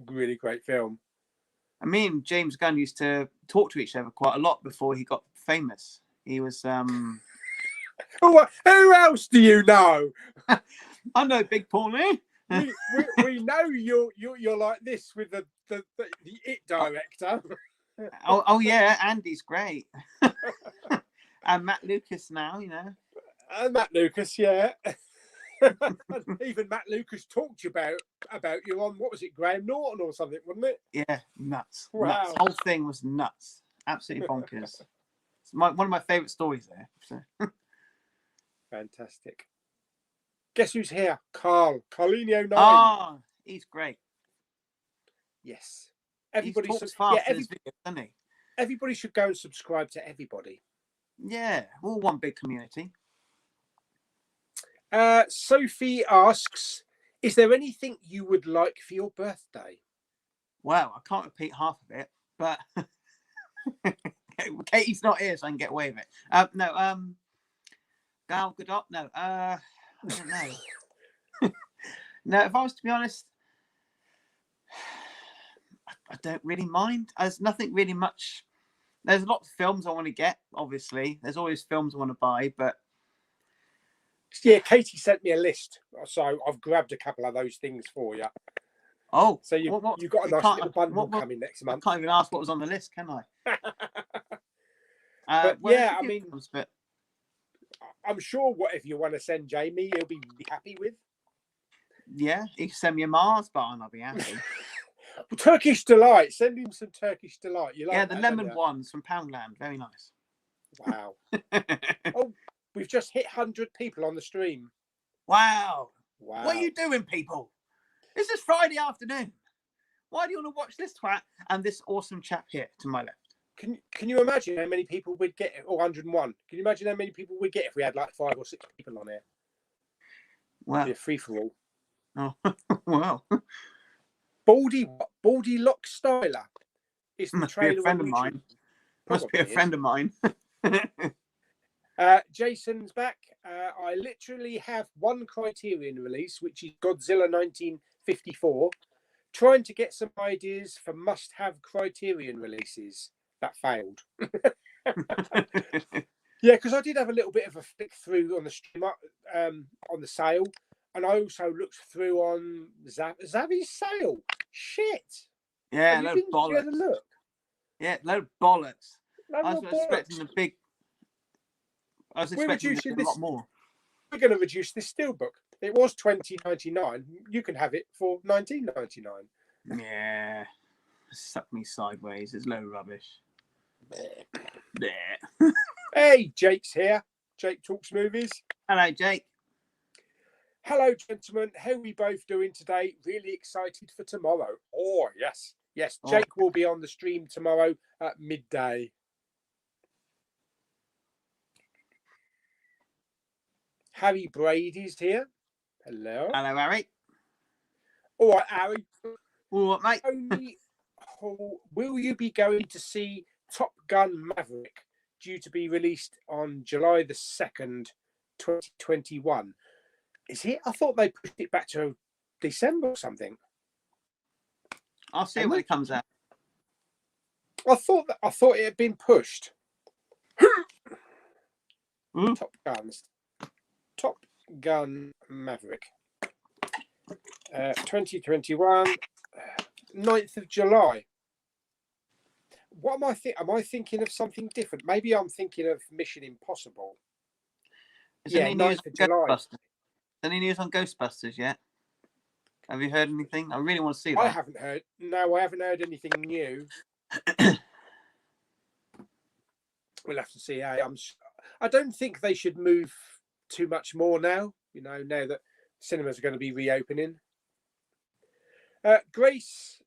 really great film. I mean, James Gunn used to talk to each other quite a lot before he got famous. He was Who else do you know? I know Big Pauly. we know you're like this with the It director. Oh yeah, Andy's great. And Matt Lucas now, you know. And Matt Lucas, yeah. Even Matt Lucas talked to you about you on, what was it, Graham Norton or something, wasn't it? Yeah, nuts. Wow. Nuts. The whole thing was nuts. Absolutely bonkers. It's one of my favourite stories there. So. Fantastic. Guess who's here? Carlinho 9. Oh, he's great. Yes. Everybody talks fast in his videos, doesn't he? Everybody should go and subscribe to everybody. Yeah, we're all one big community. Sophie asks, is there anything you would like for your birthday? Well, I can't repeat half of it, but Katie's not here, so I can get away with it. Gal Gadot? No, I don't know. No, if I was to be honest, I don't really mind. There's nothing really much. There's a lot of films I want to get, obviously. There's always films I want to buy, but yeah, Katie sent me a list, so I've grabbed a couple of those things for you. Oh, so you've got a nice little bundle coming next month. I can't even ask what was on the list, can I? But yeah, I mean, films, but I'm sure whatever you want to send Jamie, he'll be really happy with. Yeah, he can send me a Mars bar and I'll be happy. Well, Turkish Delight. Send him some Turkish Delight. You like the lemon ones from Poundland. Very nice. Wow. Oh, we've just hit 100 people on the stream. Wow. Wow. What are you doing, people? This is Friday afternoon. Why do you want to watch this twat and this awesome chap here to my left? Can you imagine how many people we'd get? Or 101. Can you imagine how many people we'd get if we had like 5 or 6 people on here? Wow. It'd be a free for all. Oh, wow. Baldy Lock Styler is the Must be a friend of mine. Must be a friend of mine. Jason's back. I literally have one Criterion release, which is Godzilla 1954. Trying to get some ideas for must-have Criterion releases that failed. Yeah, because I did have a little bit of a flick through on the stream, on the sale, and I also looked through on Zavi's sale. Shit. Yeah, load of bollocks. Look. Yeah, load of bollocks. I was expecting a big. I was expecting a lot more. we're going to reduce this steelbook. It was $20.99. You can have it for $19.99. Yeah. Suck me sideways. It's low rubbish. There. Hey, Jake's here. Jake Talks Movies. Hello, Jake. Hello, gentlemen. How are we both doing today? Really excited for tomorrow. Oh, yes. Yes, Jake will be on the stream tomorrow at midday. Harry Brady's here. Hello. Hello, Harry. All right, Harry. All right, mate. Only, will you be going to see Top Gun Maverick, due to be released on July the 2nd, 2021? Is it? I thought they pushed it back to December or something. I'll see it when it comes out. I thought it had been pushed. Top Gun Maverick, 2021, 9th of July. What am I thinking? Am I thinking of something different? Maybe I'm thinking of Mission Impossible. Yeah, 9th of July. Any news on Ghostbusters yet? Have you heard anything? I really want to see that. I haven't heard. No, I haven't heard anything new. We'll have to see. I don't think they should move too much more now. You know, now that cinemas are going to be reopening. Grace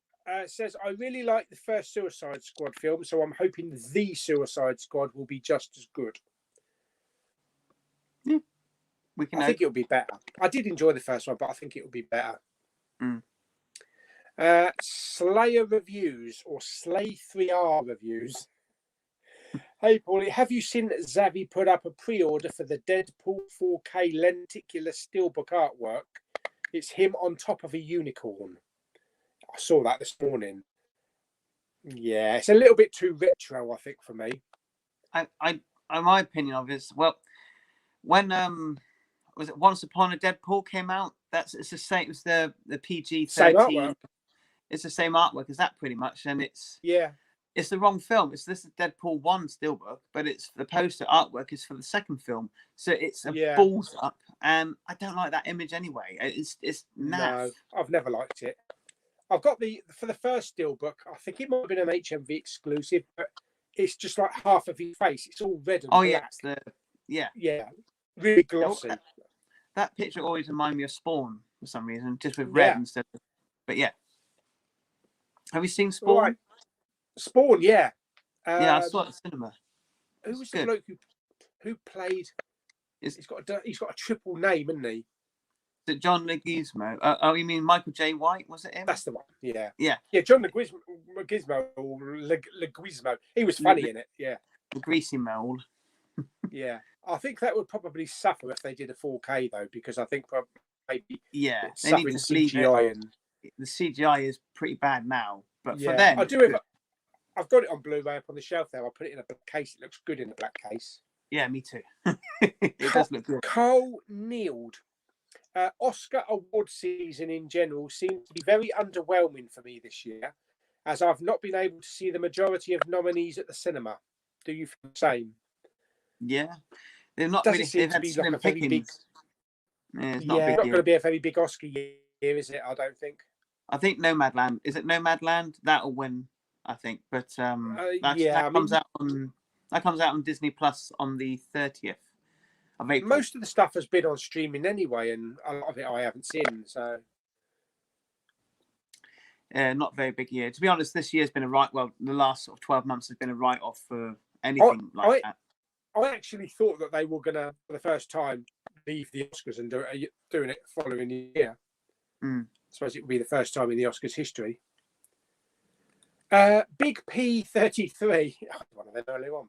says, I really like the first Suicide Squad film, so I'm hoping the Suicide Squad will be just as good. Yeah. I think it'll be better. I did enjoy the first one, but I think it'll be better. Slayer reviews or Slay 3R reviews. Hey, Paulie, have you seen that Zavi put up a pre-order for the Deadpool 4K lenticular steelbook artwork? It's him on top of a unicorn. I saw that this morning. Yeah, it's a little bit too retro, I think, for me. My opinion of it is, well, when was it Once Upon a Deadpool came out? It's the same. It's the PG-13. It's the same artwork as that, pretty much, and it's the wrong film. This is Deadpool 1 steelbook, but it's the poster artwork is for the second film, so it's a balls up, and I don't like that image anyway. It's naff. No, I've never liked it. I've got for the first steelbook. I think it might have been an HMV exclusive, but it's just like half of his face. It's all red and black. Yeah, really glossy. That picture always reminds me of Spawn for some reason, just with red instead of. But yeah, have you seen Spawn? Right. Spawn, yeah. I saw it at the cinema. Who was the bloke who played? He's got a triple name, hasn't he? Is it John Leguizamo? Oh, you mean Michael J. White? Was it him? That's the one. Yeah. Yeah. Yeah, John Leguizamo or Leguizamo. He was funny in it. Yeah. The greasy mole. Yeah. I think that would probably suffer if they did a 4K though, because I think maybe they need to CGI and the CGI is pretty bad now. But for them, I've got it on Blu-ray up on the shelf there. I'll put it in a black case. It looks good in a black case. Yeah, me too. It does look good. Cole Neild. Oscar award season in general seems to be very underwhelming for me this year, as I've not been able to see the majority of nominees at the cinema. Do you feel the same? Yeah, they're not really. They've had slim pickings. It's not going to be a very big Oscar year, is it? I don't think. I think Nomadland. Is it Nomadland? That'll win, I think. But that comes out on Disney Plus on the 30th of April. Most of the stuff has been on streaming anyway, and a lot of it I haven't seen. So, not very big year. To be honest, this year's been the last sort of 12 months has been a write-off for anything like that. I actually thought that they were going to, for the first time, leave the Oscars and doing it following the year. I suppose it would be the first time in the Oscars history. Big P33. One of them early on.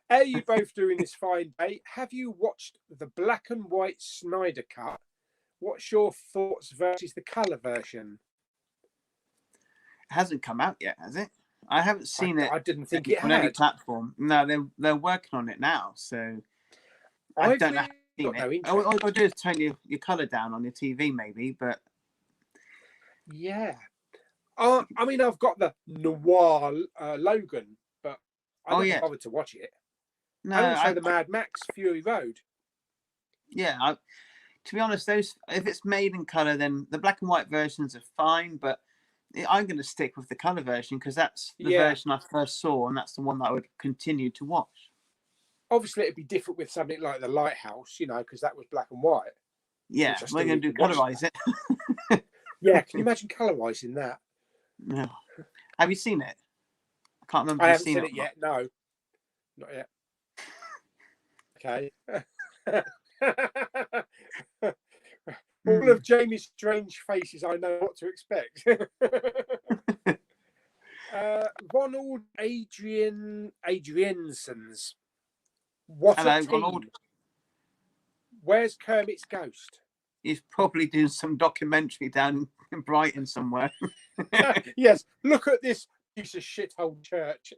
How are you both doing this fine day? Have you watched the black and white Snyder Cut? What's your thoughts versus the colour version? It hasn't come out yet, has it? I haven't seen it. I didn't think it on had. Any platform. No, they're working on it now, so I don't know. All I do is turn your colour down on your TV, maybe, but yeah. I mean, I've got the Noir Logan, but I don't bother to watch it. No, and also the Mad Max Fury Road. Yeah, to be honest, those if it's made in color, then the black and white versions are fine. But I'm going to stick with the color version because that's the version I first saw, and that's the one that I would continue to watch. Obviously, it'd be different with something like The Lighthouse, you know, because that was black and white. Yeah, we're going to do colorize it. Yeah, can you imagine colorizing that? No. Have you seen it? I can't remember. I If haven't you've seen it yet. No, not yet. Okay. All of Jamie's strange faces, I know what to expect. Ronald Adriansons. What Hello, a team. Ronald. Where's Kermit's ghost? He's probably doing some documentary down in Brighton somewhere. Yes, look at this piece of shithole church.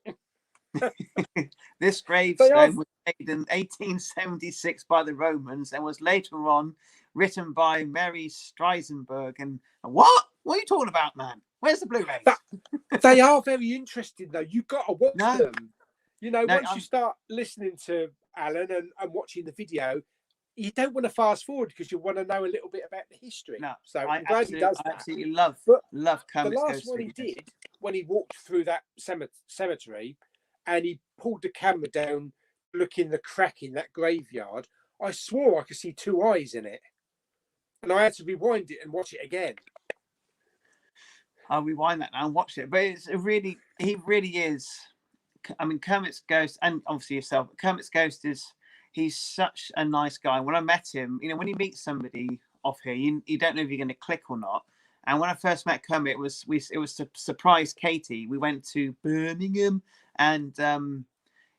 This gravestone was made in 1876 by the Romans and was later on written by Mary Streisenberg. And what? What are you talking about, man? Where's the Blu-rays? They are very interesting, though. You've got to watch them. You know, once you start listening to Alan and watching the video, you don't want to fast forward because you want to know a little bit about the history. No, so I'm glad he does that. I absolutely love Kermit's the last one he did when he walked through that cemetery and he pulled the camera down, looking the crack in that graveyard. I swore I could see two eyes in it, and I had to rewind it and watch it again. I'll rewind that now and watch it. But it's he really is. I mean, Kermit's ghost, and obviously yourself. Kermit's ghost he's such a nice guy. When I met him, you know, when you meet somebody off here, you don't know if you're going to click or not. And when I first met Kermit, it was to surprise Katie. We went to Birmingham, and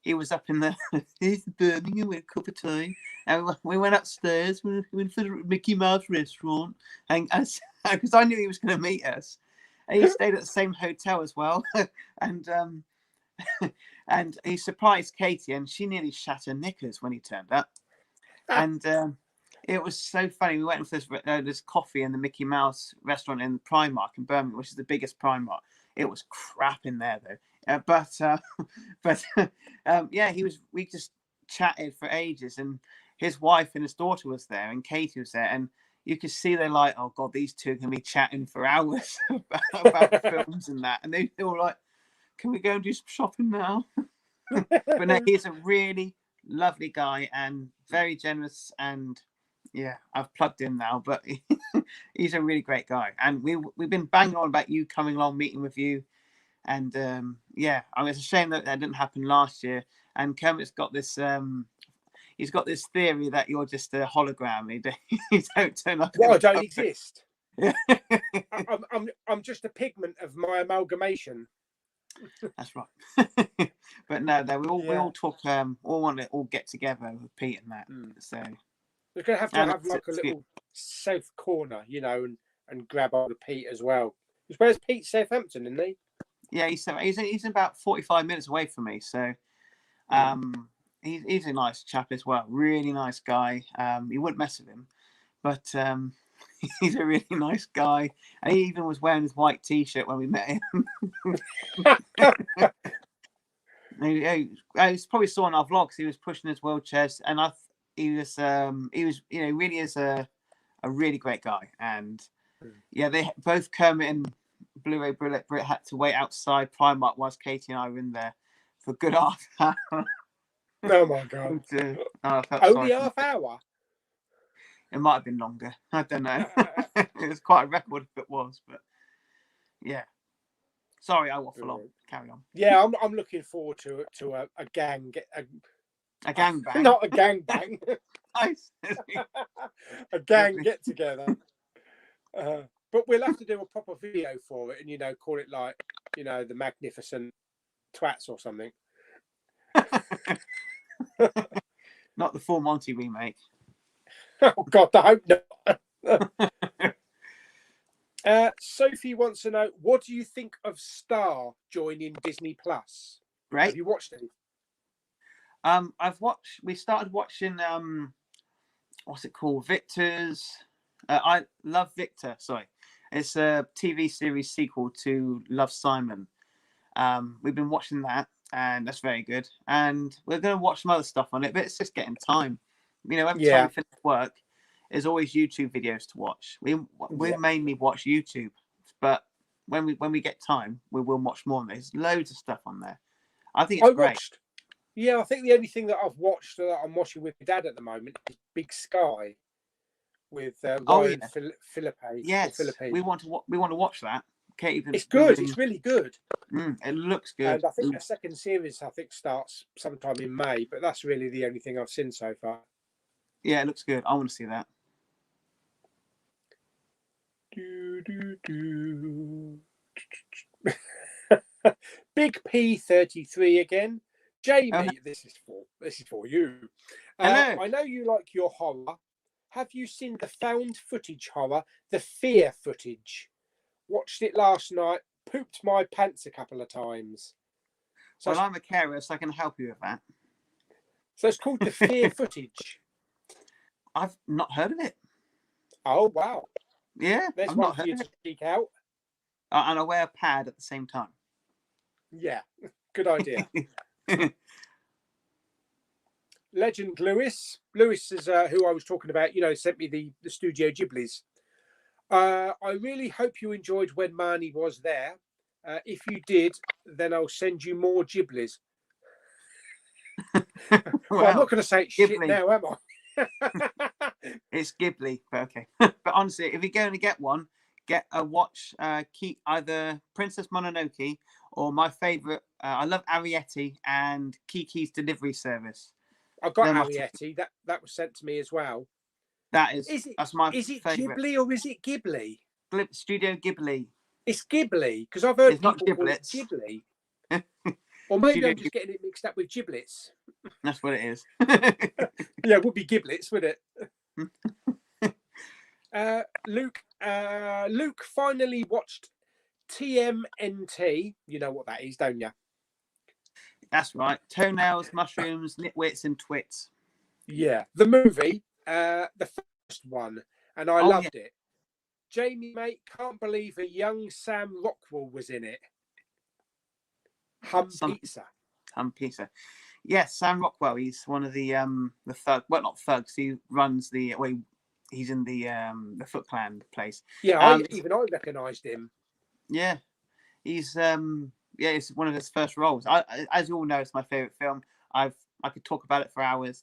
he was up in the here's Birmingham with a cup of tea, and we went upstairs. We went for the Mickey Mouse restaurant, and because I knew he was going to meet us, and he stayed at the same hotel as well, and and he surprised Katie, and she nearly shat her knickers when he turned up, and. It was so funny. We went for this coffee in the Mickey Mouse restaurant in Primark in Birmingham, which is the biggest Primark. It was crap in there though. Yeah, we just chatted for ages, and his wife and his daughter was there, and Katie was there, and you could see they're like, oh God, these two can be chatting for hours about films and that. And they were like, can we go and do some shopping now? But no, he's a really lovely guy and very generous, and yeah, I've plugged in now, but he's a really great guy. And we've been banging on about you coming along, meeting with you. And yeah, I mean, it's a shame that didn't happen last year. And Kermit's got this he's got this theory that you're just a hologram. You don't turn up. Well, I don't exist. I'm just a pigment of my amalgamation. That's right. But no, we all talk, all want to all get together with Pete and that. So we're gonna have like a little safe corner, you know, and grab hold of Pete as well. Where's Pete? Southampton, isn't he? Yeah, he's about 45 minutes away from me. So he's a nice chap as well. Really nice guy. You wouldn't mess with him, but he's a really nice guy. And he even was wearing his white T-shirt when we met him. I probably saw in our vlogs. He was pushing his wheelchairs, and he was you know, really is a really great guy. And yeah, they both Kermit and Blu-ray Brit had to wait outside Primark whilst Katie and I were in there for a good half hour. Oh my God! Only half hour. It might have been longer. I don't know. It was quite a record if it was, but yeah. Sorry, I waffle on. Carry on. Yeah, I'm looking forward to a gang a gang bang, not a gang bang. A gang get together. But we'll have to do a proper video for it, and you know, call it like, you know, the Magnificent Twats or something. Not the Full Monty remake. Oh God, I hope not. Sophie wants to know, what do you think of Star joining Disney Plus? Right. Have you watched it? We started watching what's it called? Victor's I Love Victor, sorry. It's a TV series sequel to Love, Simon. We've been watching that, and that's very good. And we're going to watch some other stuff on it, but it's just getting time. You know, every Yeah. time we finish work, there's always YouTube videos to watch. We Yeah. mainly watch YouTube, but when we get time, we will watch more. There's loads of stuff on there. I think it's I great. watched. Yeah, I think the only thing that I've watched that I'm watching with my dad at the moment is Big Sky with Ryan Philippe. Yes, Philippe. we want to watch that. Katie, It's good. It's really good. it looks good. And I think the second series starts sometime in May, but that's really the only thing I've seen so far. Yeah, it looks good. I want to see that. Big P33 again. Jamie, this is for you. Hello. I know you like your horror. Have you seen the found footage horror, the fear footage? Watched it last night. Pooped my pants a couple of times. So Well, I'm a carer, so I can help you with that. So it's called the fear footage. I've not heard of it. Oh wow! Yeah, there's I've one not for heard you of to it. check out. And I wear a pad at the same time. Yeah, good idea. Legend Lewis. Lewis is who I was talking about. You know, sent me the Studio Ghiblis. I really hope you enjoyed when Marnie was there. If you did, then I'll send you more Ghiblis. Well, I'm not going to say shit Ghibli. now, am I? It's Ghibli, but okay. But honestly, if you're going to get one, get a watch. Keep either Princess Mononoke or my favorite. I love Arrietty and Kiki's Delivery Service. I've got Arrietty. That was sent to me as well. That's my Is it favorite. Ghibli or is it Ghibli? Studio Ghibli. It's Ghibli because I've heard It's not people call it giblets. Ghibli. Or maybe Studio I'm just getting it mixed up with giblets. That's what it is. Yeah, it would be giblets, wouldn't it? Luke finally watched TMNT. You know what that is, don't you? That's right. Toenails, mushrooms, nitwits, and twits. Yeah, the movie, the first one, and I loved it. Jamie, mate, can't believe a young Sam Rockwell was in it. Hum Pizza. Yes, Sam Rockwell. He's one of the thug. Well, not thugs. He runs the. Well, he's in the Foot Clan place. Yeah, even I recognised him. Yeah, he's it's one of his first roles. As you all know, it's my favourite film. I could talk about it for hours,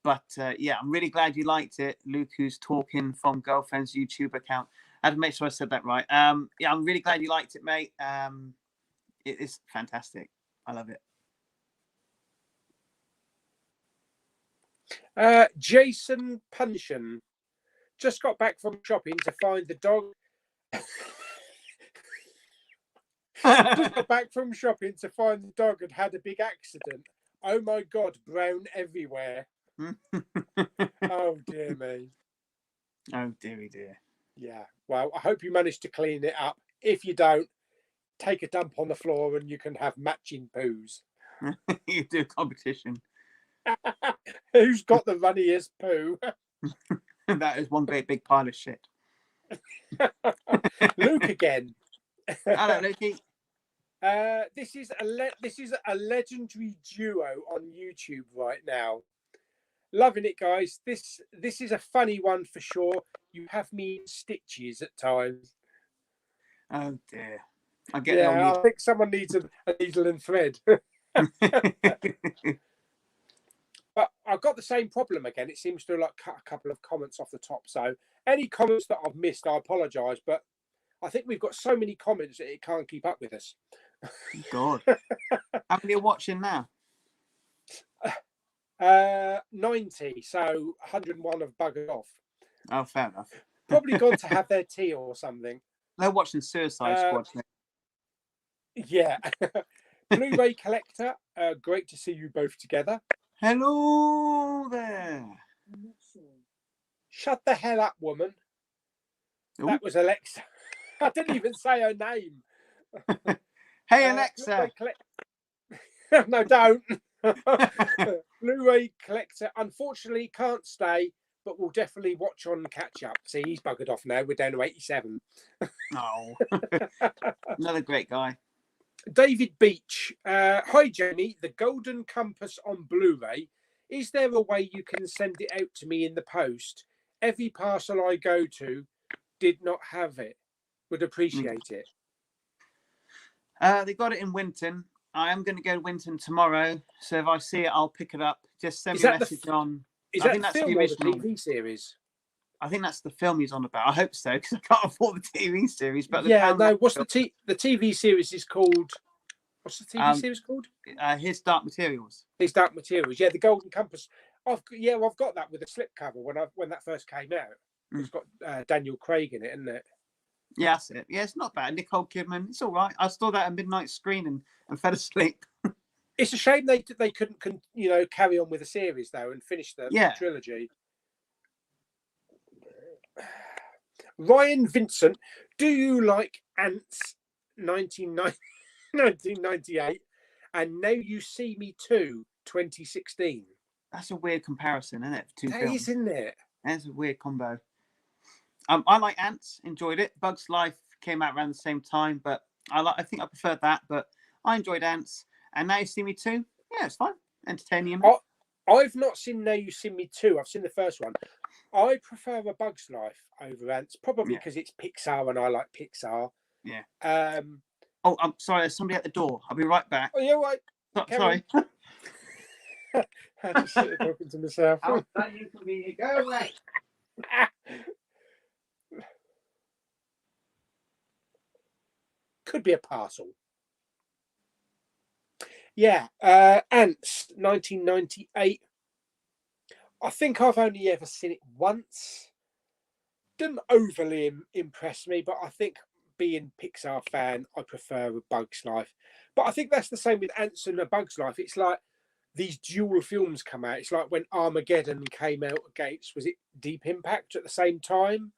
but yeah, I'm really glad you liked it, Luke, who's talking from Girlfriend's YouTube account. I had to make sure I said that right. Yeah, I'm really glad you liked it, mate. It is fantastic. I love it. Jason Punshin just got back from shopping to find the dog. Just got back from shopping to find the dog had a big accident. Oh my God, brown everywhere. Oh dear me. Oh dearie dear. Yeah. Well, I hope you managed to clean it up. If you don't, take a dump on the floor and you can have matching poos. You do a competition. Who's got the runniest poo? That is one great big pile of shit. Luke again. Hello, Lukey. This is a legendary duo on YouTube right now. Loving it, guys. This is a funny one for sure. You have me in stitches at times. Oh dear. I get it. I think someone needs a needle and thread. But I've got the same problem again. It seems to cut a couple of comments off the top. So any comments that I've missed, I apologise. But I think we've got so many comments that it can't keep up with us. God. How many are watching now? 90. So 101 have buggered off. Oh, fair enough. Probably gone to have their tea or something. They're watching Suicide Squad. Yeah. Blu-ray collector. Great to see you both together. Hello there. Shut the hell up, woman. Ooh. That was Alexa. I didn't even say her name. Hey, Alexa. No, don't. Blu-ray collector. Unfortunately, can't stay, but we'll definitely watch on catch up. See, he's buggered off now. We're down to 87. Oh, another great guy. David Beach. Hi, Jamie. The Golden Compass on Blu-ray Is there a way you can send it out to me in the post? Every parcel I go to did not have it. Would appreciate it. They got it in Winton. I am going to go to Winton tomorrow, so if I see it, I'll pick it up. Just send me a message on. Is I that think the that's film the or the original TV series? I think that's the film he's on about. I hope so, because I can't afford the TV series. But Yeah, no. What's the TV series is called? What's the TV series called? His Dark Materials. His Dark Materials. Yeah, the Golden Compass. I've got that with a slipcover when that first came out. It's got Daniel Craig in it, isn't it? Yeah, that's it. Yeah, it's not bad. Nicole Kidman. It's all right. I saw that at midnight screening and fell asleep. It's a shame they couldn't carry on with the series though and finish the trilogy. Ryan Vincent, do you like Ants 1998 and Now You See Me Too 2016? That's a weird comparison, isn't it? That is, isn't it? That's a weird combo. I like Ants, enjoyed it. Bugs Life came out around the same time, but I think I preferred that. But I enjoyed Ants, and Now You See Me Too. Yeah, it's fine, entertaining. I've not seen Now You See Me Too. I've seen the first one. I prefer A Bug's Life over Ants, probably because it's Pixar and I like Pixar. Yeah. Oh, I'm sorry. There's somebody at the door. I'll be right back. Oh, you're right. Sorry. I just started talking to myself. How inconvenient. Go away. Could be a parcel. Yeah, Ants 1998. I think I've only ever seen it once. Didn't overly impress me, but I think being Pixar fan, I prefer A Bug's Life. But I think that's the same with Ants and A Bug's Life. It's like these dual films come out. It's like when Armageddon came out against, was it Deep Impact at the same time?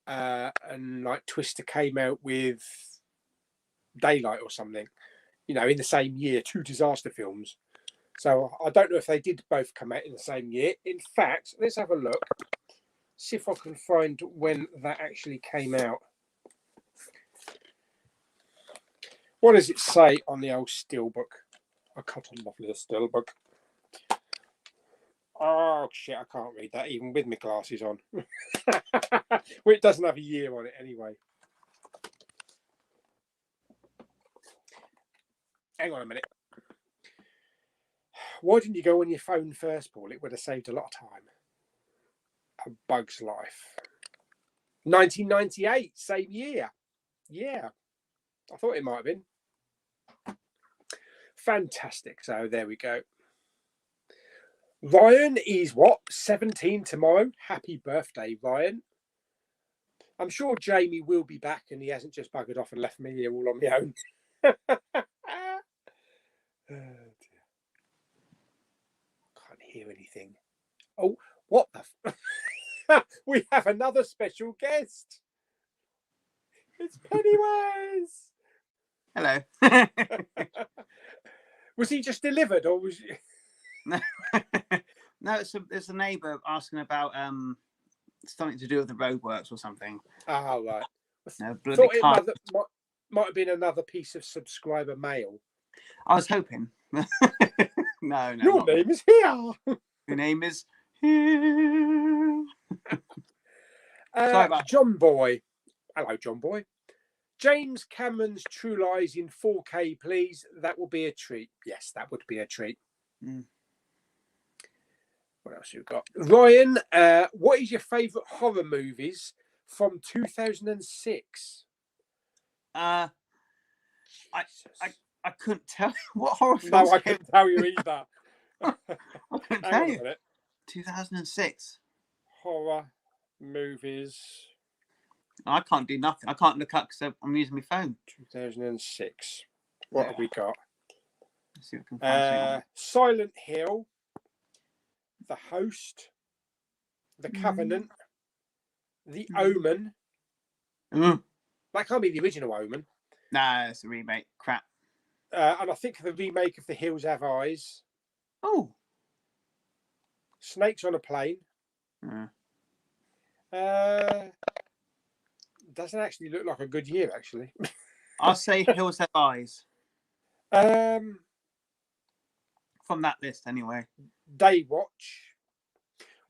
And like Twister came out with Daylight or something, in the same year, two disaster films. So I don't know if they did both come out in the same year. In fact, let's have a look. See if I can find when that actually came out. What does it say on the old steelbook? I cut a lovely steelbook. Oh shit, I can't read that even with my glasses on. Well, it doesn't have a year on it anyway. Hang on a minute. Why didn't you go on your phone first, Paul? It would have saved a lot of time. A Bug's Life. 1998, same year. Yeah. I thought it might have been. Fantastic. So there we go. Ryan is 17 tomorrow. Happy birthday, Ryan. I'm sure Jamie will be back and he hasn't just buggered off and left me here all on my own. Oh, dear. Can't hear anything. Oh, what the? We have another special guest. It's Pennywise. Hello. Was he just delivered, or was? No, it's a neighbour asking about something to do with the roadworks or something. Oh, right. No, thought it might have been another piece of subscriber mail. I was hoping. No. Your name is here. Your name is here. Sorry about John Boy. Hello, John Boy. James Cameron's True Lies in 4K, please. That will be a treat. Yes, that would be a treat. What else you got? Ryan, what is your favourite horror movies from 2006? I couldn't tell you what horror films. No, I couldn't tell you either. I couldn't tell you. 2006 horror movies. I can't do nothing. I can't look up because I'm using my phone. 2006. What have we got? Let's see what I can find. Silent Hill, The Host, The Covenant, The Omen. That can't be the original Omen. Nah, it's a remake. Crap. And I think the remake of The Hills Have Eyes. Oh. Snakes on a Plane. Doesn't actually look like a good year, actually. I'll say Hills Have Eyes. from that list anyway. Day Watch.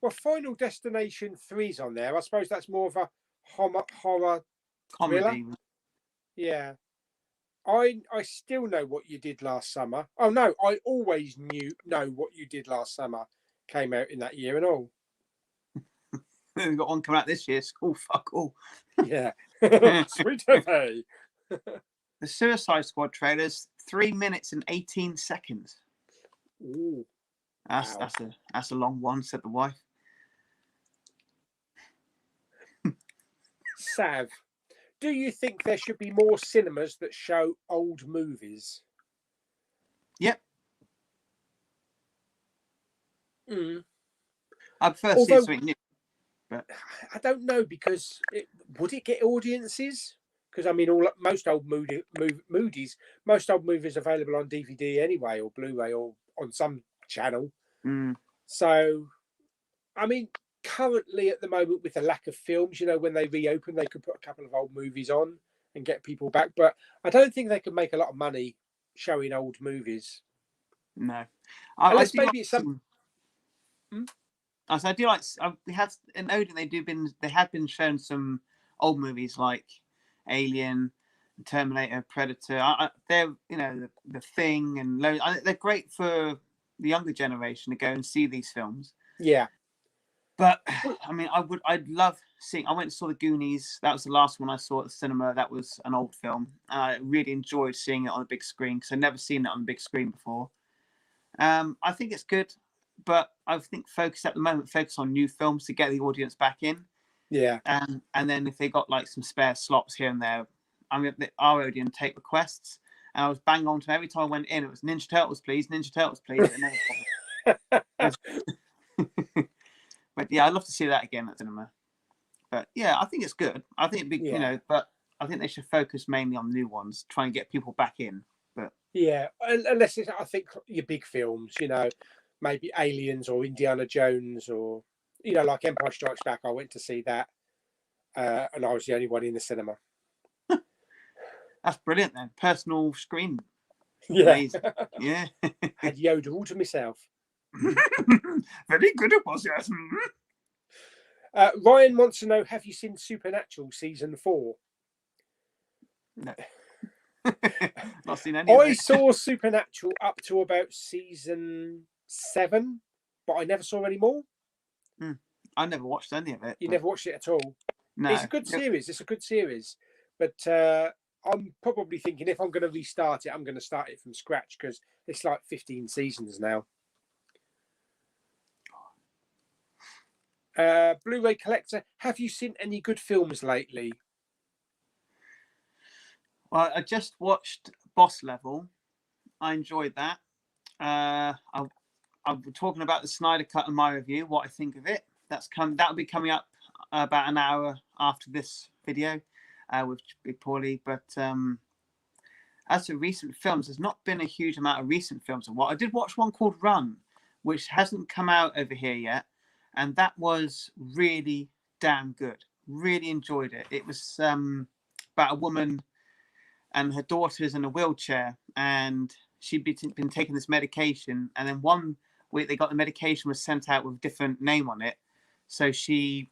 Well, Final Destination 3's on there. I suppose that's more of a horror thriller. Comedy. Yeah. I still know what you did last summer. Oh no, I always know what you did last summer. Came out in that year and all. We've got one coming out this year. School fuck all. Yeah. Sweet FA. The Suicide Squad trailers, 3 minutes and 18 seconds. Ooh. That's Wow. that's a long one, said the wife. Sav, do you think there should be more cinemas that show old movies? Yep. I prefer to see something new. But I don't know, because would it get audiences? Because I mean, most old movies available on DVD anyway, or Blu-ray, or on some channel. So, I mean, currently at the moment, with the lack of films, you know, when they reopen, they could put a couple of old movies on and get people back. But I don't think they could make a lot of money showing old movies. No, Unless maybe it's some. I do like. We had in Odin. They have been shown some old movies like Alien, Terminator, Predator. They're the Thing, and they're great for the younger generation to go and see these films. Yeah. But I mean, I'd love seeing. I went and saw The Goonies. That was the last one I saw at the cinema. That was an old film. I really enjoyed seeing it on a big screen because I'd never seen it on a big screen before. I think it's good, but I think focus on new films to get the audience back in. Yeah. And then if they got like some spare slots here and there, I mean, our Odeon take requests, and I was bang on to every time I went in. It was Ninja Turtles, please. Ninja Turtles, please. But yeah, I'd love to see that again at cinema. But yeah, I think it's good. I think it'd be, but I think they should focus mainly on new ones, try and get people back in. But yeah, unless it's, I think, your big films, maybe Aliens or Indiana Jones, or like Empire Strikes Back. I went to see that, and I was the only one in the cinema. That's brilliant then. Personal screen. Yeah. Amazing. Yeah. Had Yoda all to myself. Very good it was, yes. Ryan wants to know, have you seen Supernatural season 4? No. Not seen any of it. I saw Supernatural up to about season 7, but I never saw any more. I never watched any of it. You never watched it at all? No. It's a good series. It's a good series. But I'm probably thinking, if I'm going to restart it, I'm going to start it from scratch, because it's like 15 seasons now. Blu-ray collector, have you seen any good films lately? Well, I just watched Boss Level. I enjoyed that. I'm talking about the Snyder Cut in my review, what I think of it. That'll be coming up about an hour after this video with Big Pauly. But as for recent films, there's not been a huge amount of recent films. I did watch one called Run, which hasn't come out over here yet. And that was really damn good. Really enjoyed it. It was about a woman and her daughter's in a wheelchair, and she'd been taking this medication. And then one week they got the medication was sent out with a different name on it. So she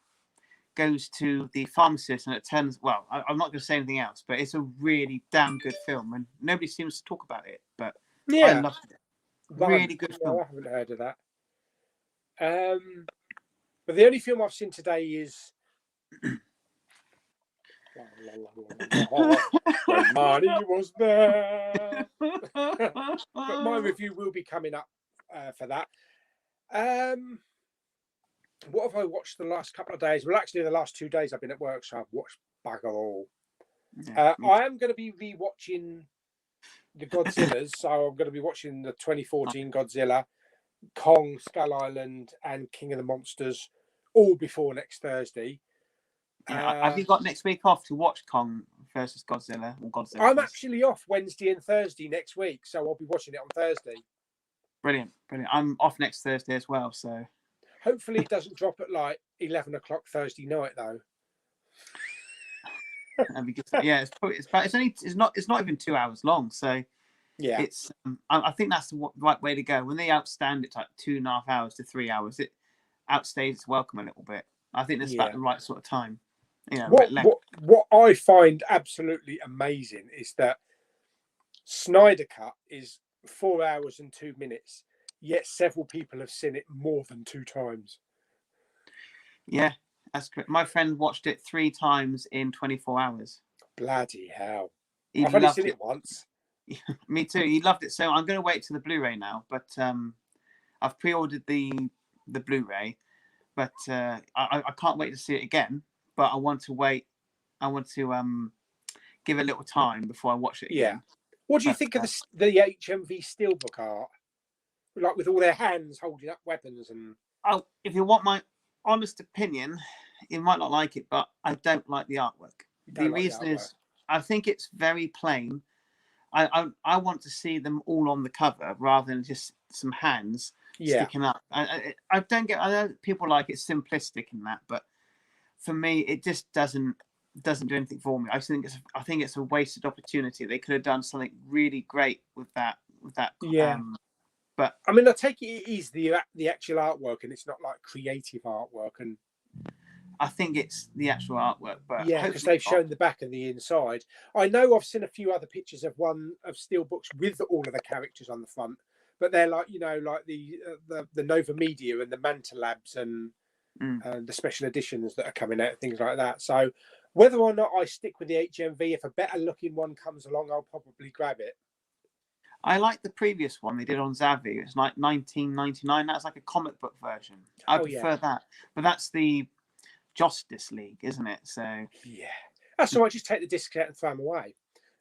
goes to the pharmacist, and it turns, well, I'm not going to say anything else, but it's a really damn good film. And nobody seems to talk about it, but yeah, I loved it. Really good film. I haven't heard of that. But the only film I've seen today is When Money Was There. But my review will be coming up for that. What have I watched the last couple of days? Well, actually, the last 2 days I've been at work, so I've watched bugger all. I am going to be rewatching the Godzillas, so I'm going to be watching the 2014 Godzilla, Kong, Skull Island, and King of the Monsters, all before next Thursday. Have you got next week off to watch Kong versus Godzilla? Or Godzilla? I'm actually off Wednesday and Thursday next week, so I'll be watching it on Thursday. Brilliant. I'm off next Thursday as well, so hopefully it doesn't drop at like 11 o'clock Thursday night, though. Yeah, it's not even 2 hours long, so Yeah. It's I think that's the right way to go. When they outstand it to like 2.5 hours to 3 hours, it outstays its welcome a little bit. I think that's about the right sort of time. You know, what I find absolutely amazing is that Snyder Cut is 4 hours and 2 minutes, yet several people have seen it more than 2 times. Yeah, that's correct. My friend watched it 3 times in 24 hours. Bloody hell! I've only seen it once. Me too. He loved it. So I'm going to wait to the Blu-ray now, but I've pre-ordered the Blu-ray, but I can't wait to see it again. But I want to wait. I want to give it a little time before I watch it again. Yeah. What do you think of the HMV steelbook art, like with all their hands holding up weapons and? Oh, if you want my honest opinion, you might not like it, but I don't like the artwork. The reason is I think it's very plain. I want to see them all on the cover rather than just some hands sticking up. I don't get. I know people like it simplistic in that, but for me, it just doesn't do anything for me. I think it's a wasted opportunity. They could have done something really great with that. Yeah. But I mean, I take it is the actual artwork, and it's not like creative artwork. And I think it's the actual artwork. But yeah, because they've shown the back and the inside. I know I've seen a few other pictures of steelbooks with all of the characters on the front, but they're like like the Nova Media and the Manta Labs and the special editions that are coming out, things like that. So whether or not I stick with the HMV, if a better looking one comes along, I'll probably grab it. I like the previous one they did on Zavvi. It's like 1999. That's like a comic book version. I prefer that. But that's the Justice League, isn't it? So yeah, that's all right. Just take the discs out and throw them away.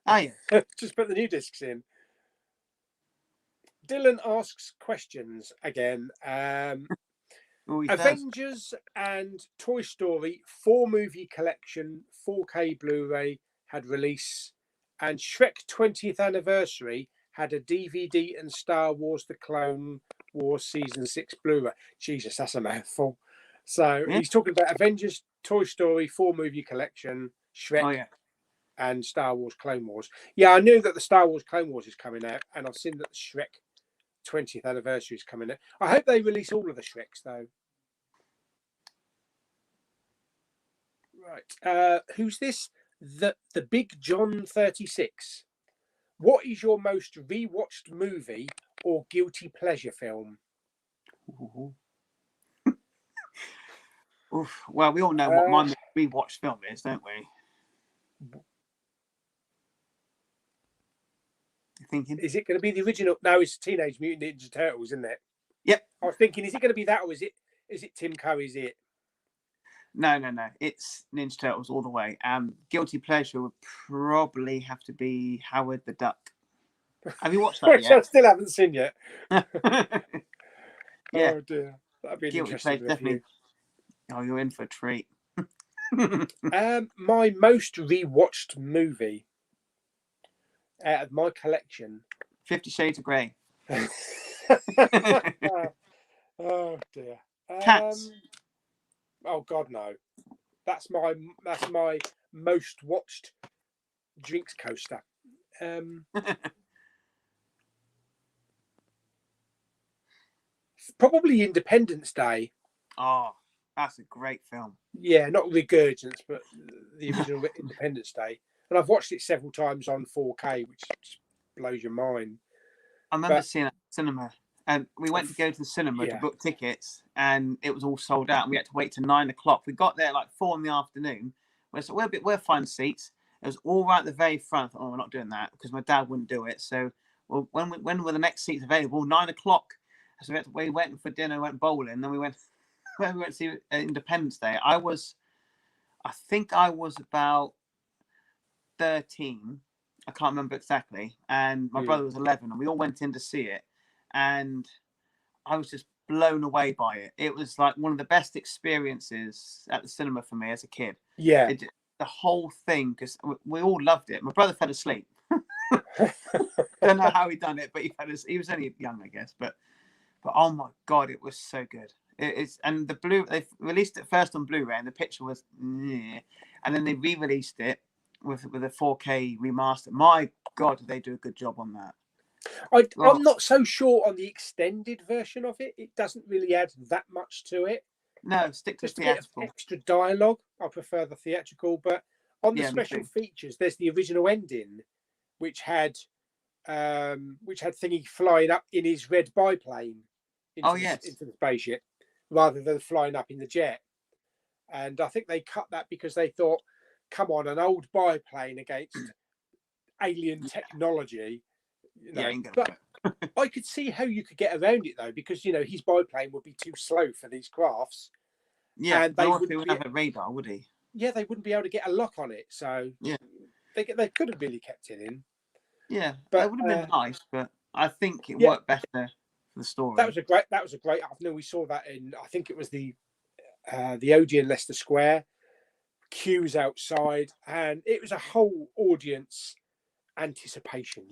Oh yeah. Just put the new discs in. Dylan asks questions again. Avengers and Toy Story 4-movie collection 4K Blu-ray had release, and Shrek 20th anniversary had a DVD and Star Wars The Clone Wars Season 6 Blu-ray. Jesus, that's a mouthful. So he's talking about Avengers, Toy Story 4-movie collection, Shrek, and Star Wars Clone Wars. Yeah, I knew that the Star Wars Clone Wars is coming out, and I've seen that the Shrek 20th anniversary is coming out. I hope they release all of the Shreks, though. Right. Who's this? The Big John 36. What is your most rewatched movie or guilty pleasure film? Oof. Well, we all know what my rewatched film is, don't we? You thinking? Is it going to be the original? No, it's Teenage Mutant Ninja Turtles, isn't it? Yep. I was thinking, is it going to be that, or is it Tim Curry's It? No. It's Ninja Turtles all the way. Guilty pleasure would probably have to be Howard the Duck. Have you watched that Which yet? I still haven't seen yet. Yeah. Oh dear, that'd be an Guilty interesting pleasure, definitely. Oh, you're in for a treat. My most rewatched movie out of my collection. 50 Shades of Grey. Oh dear. Cats. Oh God, no. That's my most watched drinks coaster. Probably Independence Day. Oh, that's a great film. Yeah, not Regurgence, but the original Independence Day. And I've watched it several times on 4K, which just blows your mind. I remember seeing it at the cinema, and we went to go to the cinema to book tickets, and it was all sold out, and we had to wait till 9 o'clock. We got there at like 4 in the afternoon. So we'll find seats. It was all right at the very front. Oh, we're not doing that because my dad wouldn't do it. So, well, when were the next seats available? 9 o'clock. So we went for dinner, went bowling, then we went to see Independence Day. I think I was about 13. I can't remember exactly. And my brother was 11, and we all went in to see it. And I was just blown away by it. It was like one of the best experiences at the cinema for me as a kid. Yeah. The whole thing, because we all loved it. My brother fell asleep. Don't know how he done it, but he was only young, I guess. But oh my God, it was so good. And they released it first on Blu-ray, and the picture was, and then they re-released it with a 4K remaster. My God, did they do a good job on that? I'm not so sure on the extended version of it. It doesn't really add that much to it. No, stick to Just a bit of theatrical. extra dialogue. I prefer the theatrical, but on the Yeah, me special too. features, there's the original ending, which had Thingy flying up in his red biplane into the spaceship, rather than flying up in the jet. And I think they cut that because they thought, come on, an old biplane against alien technology. You know, but I could see how you could get around it though, because his biplane would be too slow for these crafts. Yeah, and they wouldn't have a radar, would he? Yeah, they wouldn't be able to get a lock on it. So yeah, they could have really kept it in. Yeah, but it would have been nice, but I think it yeah, worked better for the story. That was a great afternoon. We saw that in, I think it was the Odeon Leicester Square, queues outside, and it was a whole audience anticipation.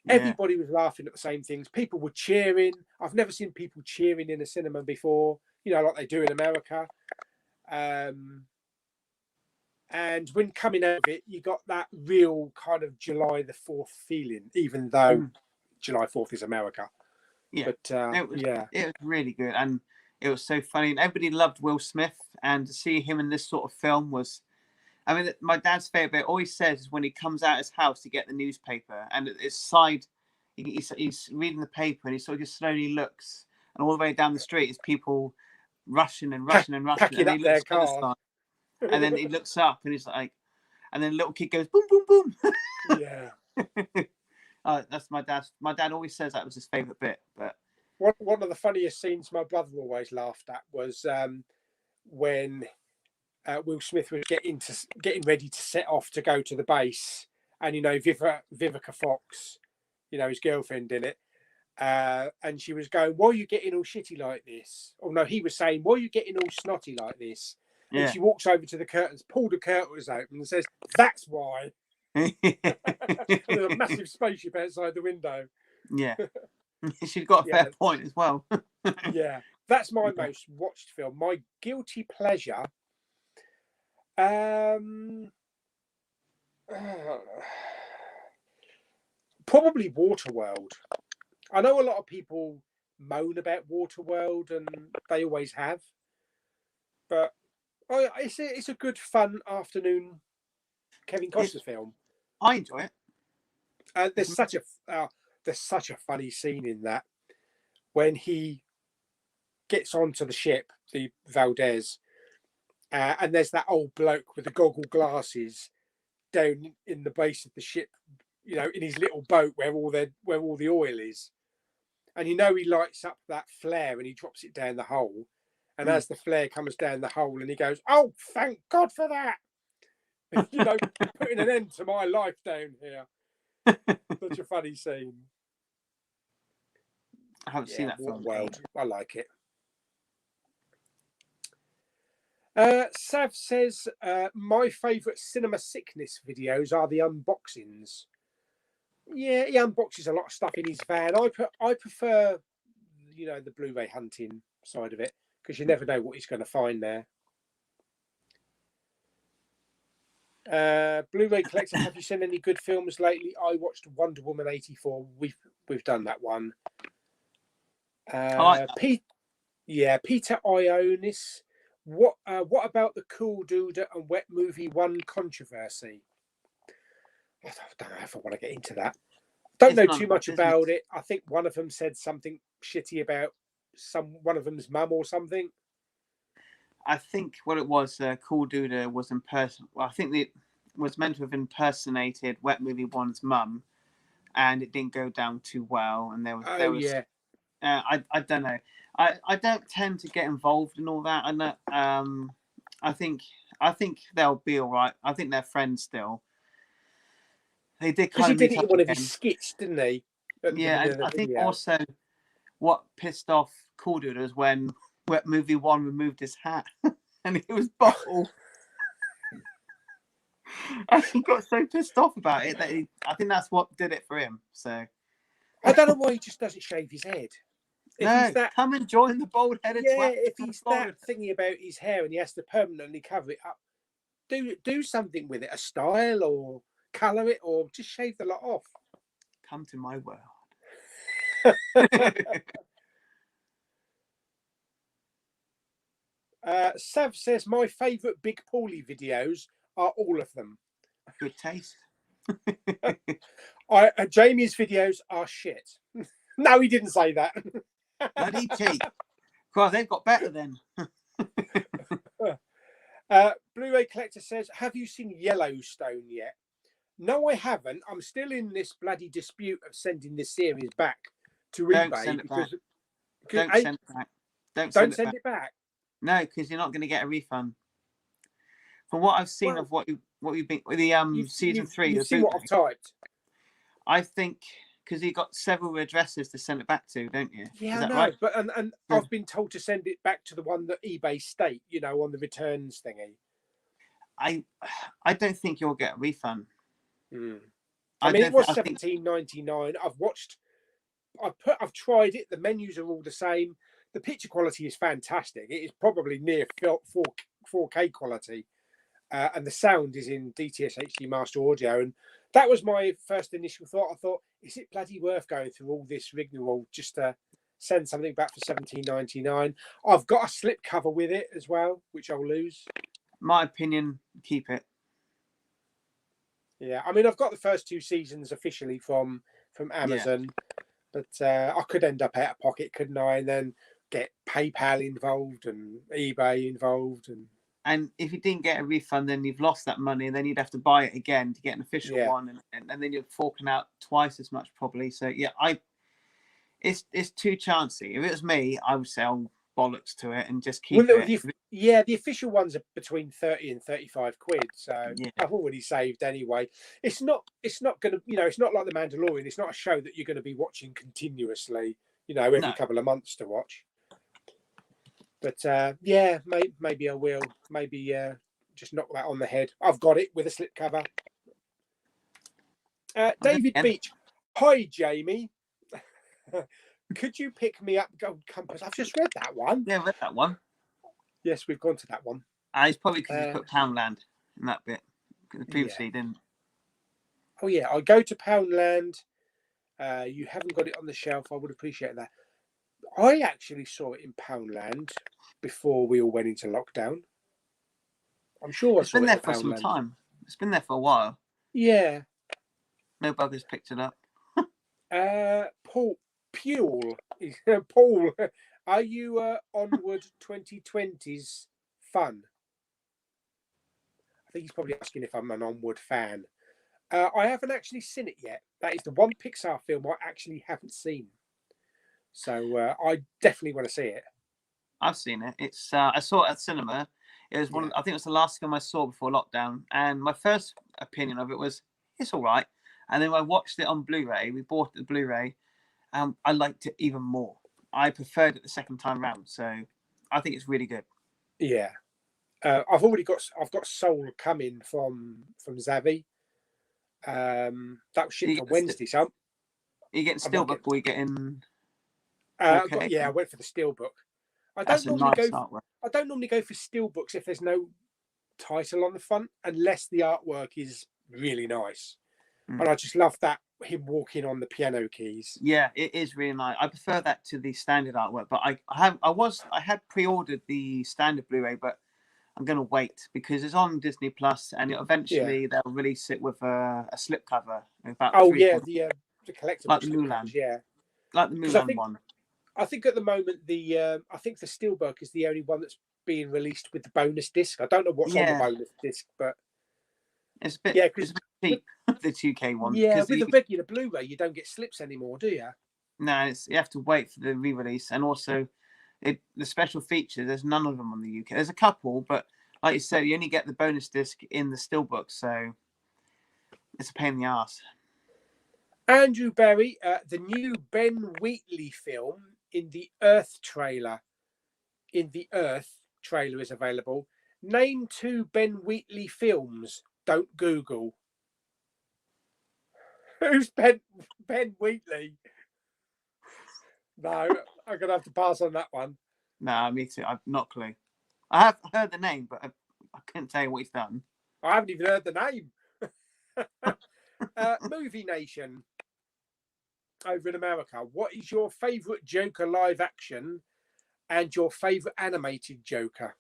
Everybody was laughing at the same things. People were cheering. I've never seen people cheering in a cinema before, like they do in America. And when coming out of it, you got that real kind of July the 4th feeling, even though July 4th is America. Yeah, but it was really good, and it was so funny. And everybody loved Will Smith, and to see him in this sort of film was, I mean, my dad's favorite bit always says is when he comes out of his house to get the newspaper, and it's side, he's reading the paper, and he sort of just slowly looks, and all the way down the street is people rushing and rushing and rushing, packing and up their cars. And then he looks up, and he's like, and then the little kid goes boom, boom, boom. Yeah. That's my dad. My dad always says that was his favorite bit. But one of the funniest scenes my brother always laughed at was when Will Smith was getting ready to set off to go to the base, and Vivica Fox, his girlfriend in it, and she was going, "Why are you getting all shitty like this?" Oh no, he was saying, "Why are you getting all snotty like this?" And she walks over to the curtains, pulled the curtains open, and says, "That's why." There's a massive spaceship outside the window. Yeah, she's got a fair point as well. Yeah, that's my most watched film. My guilty pleasure. Probably Waterworld. I know a lot of people moan about Waterworld, and they always have, but it's a good fun afternoon Kevin Costner film. I enjoy it. There's such a funny scene in that when he gets onto the ship, the Valdez, and there's that old bloke with the goggle glasses down in the base of the ship, in his little boat where all the oil is, and he lights up that flare and he drops it down the hole, and as the flare comes down the hole, and he goes, "Oh, thank God for that!" Putting an end to my life down here. Such a funny scene. I haven't seen that film. World. I like it. Sav says, my favourite cinema sickness videos are the unboxings. Yeah, he unboxes a lot of stuff in his van. I prefer, the Blu-ray hunting side of it, because you never know what he's going to find there. Blu-ray collector, have you seen any good films lately? I watched Wonder Woman 84. We've done that one. Peter Ionis. What about the Cool Dude and Wet Movie 1 controversy? I don't know if I want to get into that. Don't know too much about it. I think one of them said something shitty about one of them's mum or something. I think what it was, Cool Dude was I think it was meant to have impersonated Wet Movie 1's mum, and it didn't go down too well. And there was I don't know. I don't tend to get involved in all that. And I think they'll be all right. I think they're friends still. They did kind of did it in one of his skits, didn't they? Yeah, and I think also what pissed off Cool Dude was when Wet Movie 1 removed his hat and it was bottle. And he got so pissed off about it that I think that's what did it for him. So I don't know why he just doesn't shave his head. Come and join the bald-headed. Yeah, if he's that thingy about his hair and he has to permanently cover it up, do something with it, a style or colour it, or just shave the lot off. Come to my world. Sav says my favourite Big Pauly videos are all of them. Good taste. Jamie's videos are shit. No, he didn't say that. Bloody cheap. God, they've got better then. Blu-ray Collector says, have you seen Yellowstone yet? No, I haven't. I'm still in this bloody dispute of sending this series back to Don't eBay send it back. because Don't send it back. don't send it back. No, because you're not going to get a refund. From what I've seen of what you've been with the season 3, You've seen what I've typed. I think because you've got several addresses to send it back to, don't you? Yeah, is that no, right? but and I've been told to send it back to the one that eBay state, you know, on the returns thingy. I don't think you'll get a refund. I mean, it was $17.99. I've tried it. The menus are all the same. The picture quality is fantastic. It is probably near 4K quality, and the sound is in DTS HD Master Audio. And that was my first initial thought. I thought, is it bloody worth going through all this rigmarole just to send something back for $17.99? I've got a slip cover with it as well, which I'll lose. My opinion, keep it. Yeah, I mean, I've got the first 2 seasons officially from Amazon, but I could end up out of pocket, couldn't I? And then get PayPal involved and eBay involved. And if you didn't get a refund, then you've lost that money, and then you'd have to buy it again to get an official one, and then you're forking out twice as much probably. So yeah, it's too chancy. If it was me, I would say, oh, bollocks to it and just keep it. The official ones are between 30 and 35 quid, so I've already saved anyway. It's not going to, you know, it's not like The Mandalorian. It's not a show that you're going to be watching continuously, you know, every couple of months to watch. But yeah, maybe I will. Maybe just knock that on the head. I've got it with a slip cover. David Beach. Hi, Jamie. Could you pick me up Gold Compass? I've just read that one. Yeah, I read that one. Yes, we've gone to that one. It's probably because you put Poundland in that bit. Previously didn't. Oh, yeah. I go to Poundland. You haven't got it on the shelf. I would appreciate that. I actually saw it in Poundland before we all went into lockdown. I'm sure it's been there for some time. It's been there for a while. Yeah. No buggers picked it up. Paul, are you Onward 2020's fun? I think he's probably asking if I'm an Onward fan. I haven't actually seen it yet. That is the one Pixar film I actually haven't seen. So I definitely want to see it. I've seen it. It's I saw it at cinema. It was one. I think it was the last film I saw before lockdown. And my first opinion of it was it's all right. And then I watched it on Blu-ray. We bought the Blu-ray. I liked it even more. I preferred it the second time round. So I think it's really good. Yeah, I've got Soul coming from Zavi. That was shipped on Wednesday. So are you getting Steelbook or are you getting? I went for the Steelbook. I don't normally go for Steelbooks if there's no title on the front, unless the artwork is really nice. And I just love that, him walking on the piano keys. Yeah, it is really nice. I prefer that to the standard artwork, but I had pre-ordered the standard Blu-ray, but I'm going to wait because it's on Disney Plus, and eventually they'll release it with a slipcover. The collectible like the Mulan, like the Mulan one. I think at the moment the Steelbook is the only one that's being released with the bonus disc. I don't know what's on the bonus disc, but it's a bit cheap. The 2K one. Yeah, with the regular Blu-ray, you don't get slips anymore, do you? No, you have to wait for the re-release, and also the special features. There's none of them on the UK. There's a couple, but like you said, you only get the bonus disc in the Steelbook, so it's a pain in the ass. Andrew Berry, the new Ben Wheatley film in the Earth trailer is available. Name 2 Ben Wheatley films. Don't Google. Who's Ben Wheatley? No, I'm gonna have to pass on that one. No, me too. I've not a clue. I have heard the name, but I couldn't tell you what he's done. I haven't even heard the name. Movie Nation. over in America. What is your favourite Joker live action and your favourite animated Joker?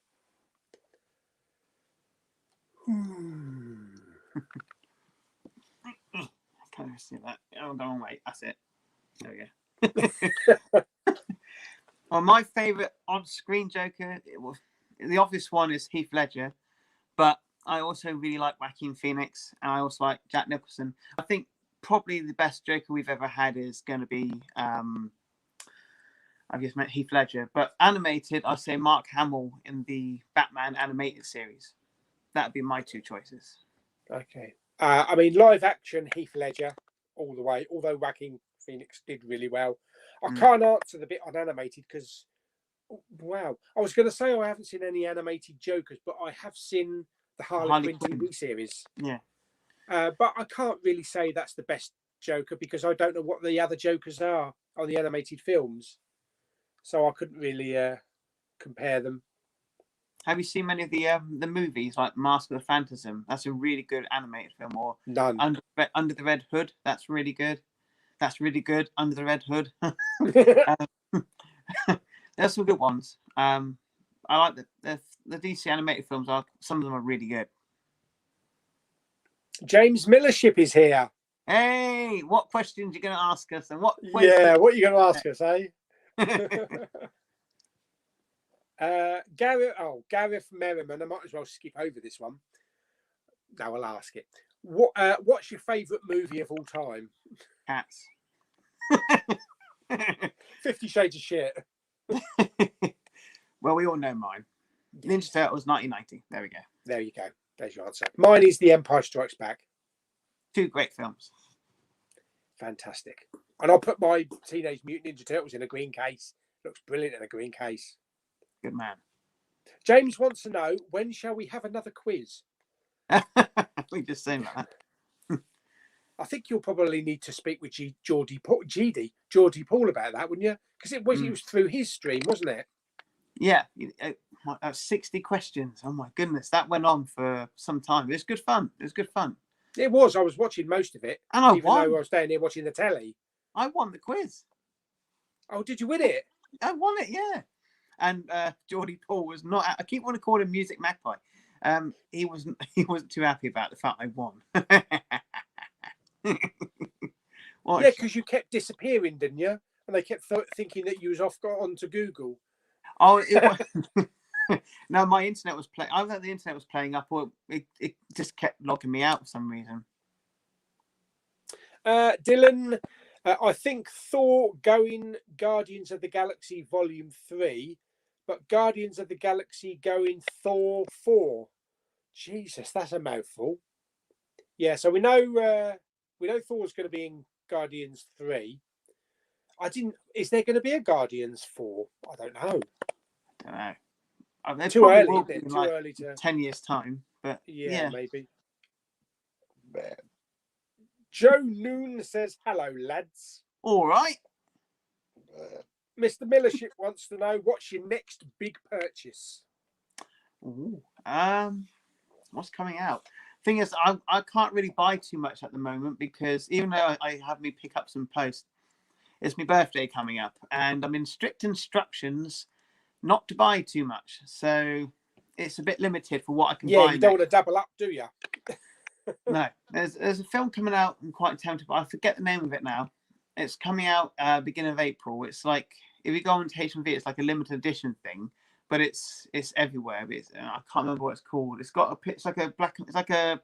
Can I see that? Oh, go on, wait. That's it. There we go. Well, my favourite on-screen Joker, the obvious one is Heath Ledger, but I also really like Joaquin Phoenix, and I also like Jack Nicholson. I think probably the best Joker we've ever had is going to be, I've just met Heath Ledger, but animated, I say Mark Hamill in the Batman animated series. That would be my two choices. Okay. I mean, live action, Heath Ledger, all the way, although Joaquin Phoenix did really well. I can't answer the bit on animated because, wow. I was going to say I haven't seen any animated Jokers, but I have seen the Harley Quinn TV series. Yeah. But I can't really say that's the best Joker because I don't know what the other Jokers are on the animated films. So I couldn't really compare them. Have you seen many of the movies like Mask of the Phantasm? That's a really good animated film. Or None. Under the Red Hood. That's really good. That's really good. Under the Red Hood. There's some good ones. I like the DC animated films. Some of them are really good. James Millership is here. Hey, what questions are you going to ask us? And what? Yeah, what are you going to ask us, eh? Gareth Merriman. I might as well skip over this one. No, I'll ask it. What's your favourite movie of all time? Cats. 50 Shades of Shit. Well, we all know mine. Ninja Turtles 1990. There we go. There you go. There's your answer. Mine is The Empire Strikes Back. Two great films. Fantastic. And I'll put my Teenage Mutant Ninja Turtles in a green case. Looks brilliant in a green case. Good man. James wants to know, when shall we have another quiz? We just saying that. I think you'll probably need to speak with Geordie Paul about that, wouldn't you? Because it was through his stream, wasn't it? Yeah, 60 questions. Oh my goodness, that went on for some time. It was good fun. It was. I was watching most of it, and I even won. though I was staying here watching the telly. I won the quiz. Oh, did you win it? I won it, yeah. And Geordie Paul was not. I keep wanting to call him Music Magpie. He wasn't too happy about the fact I won. Yeah, because you kept disappearing, didn't you? And they kept thinking that you was off on to Google. Oh, it was. No, my internet was playing. I thought the internet was playing up, or it just kept logging me out for some reason. Dylan, I think Thor going Guardians of the Galaxy Volume 3, but Guardians of the Galaxy going Thor 4. Jesus, that's a mouthful. Yeah, so we know Thor's going to be in Guardians 3. Is there going to be a Guardians 4? I don't know. Too early, isn't it? Too early to 10 years time, but yeah, maybe. Joe Noon says, "Hello, lads." All right. Mr. Millership wants to know, what's your next big purchase? Ooh, what's coming out? Thing is, I can't really buy too much at the moment because even though I have me pick up some posts, it's my birthday coming up, and I'm in strict instructions not to buy too much. So it's a bit limited for what I can buy. Yeah, you don't want to double up, do you? No, there's a film coming out. I'm quite tempted, but I forget the name of it now. It's coming out beginning of April. It's like, if you go on HMV, it's like a limited edition thing, but it's everywhere. But I can't remember what it's called. It's got it's like a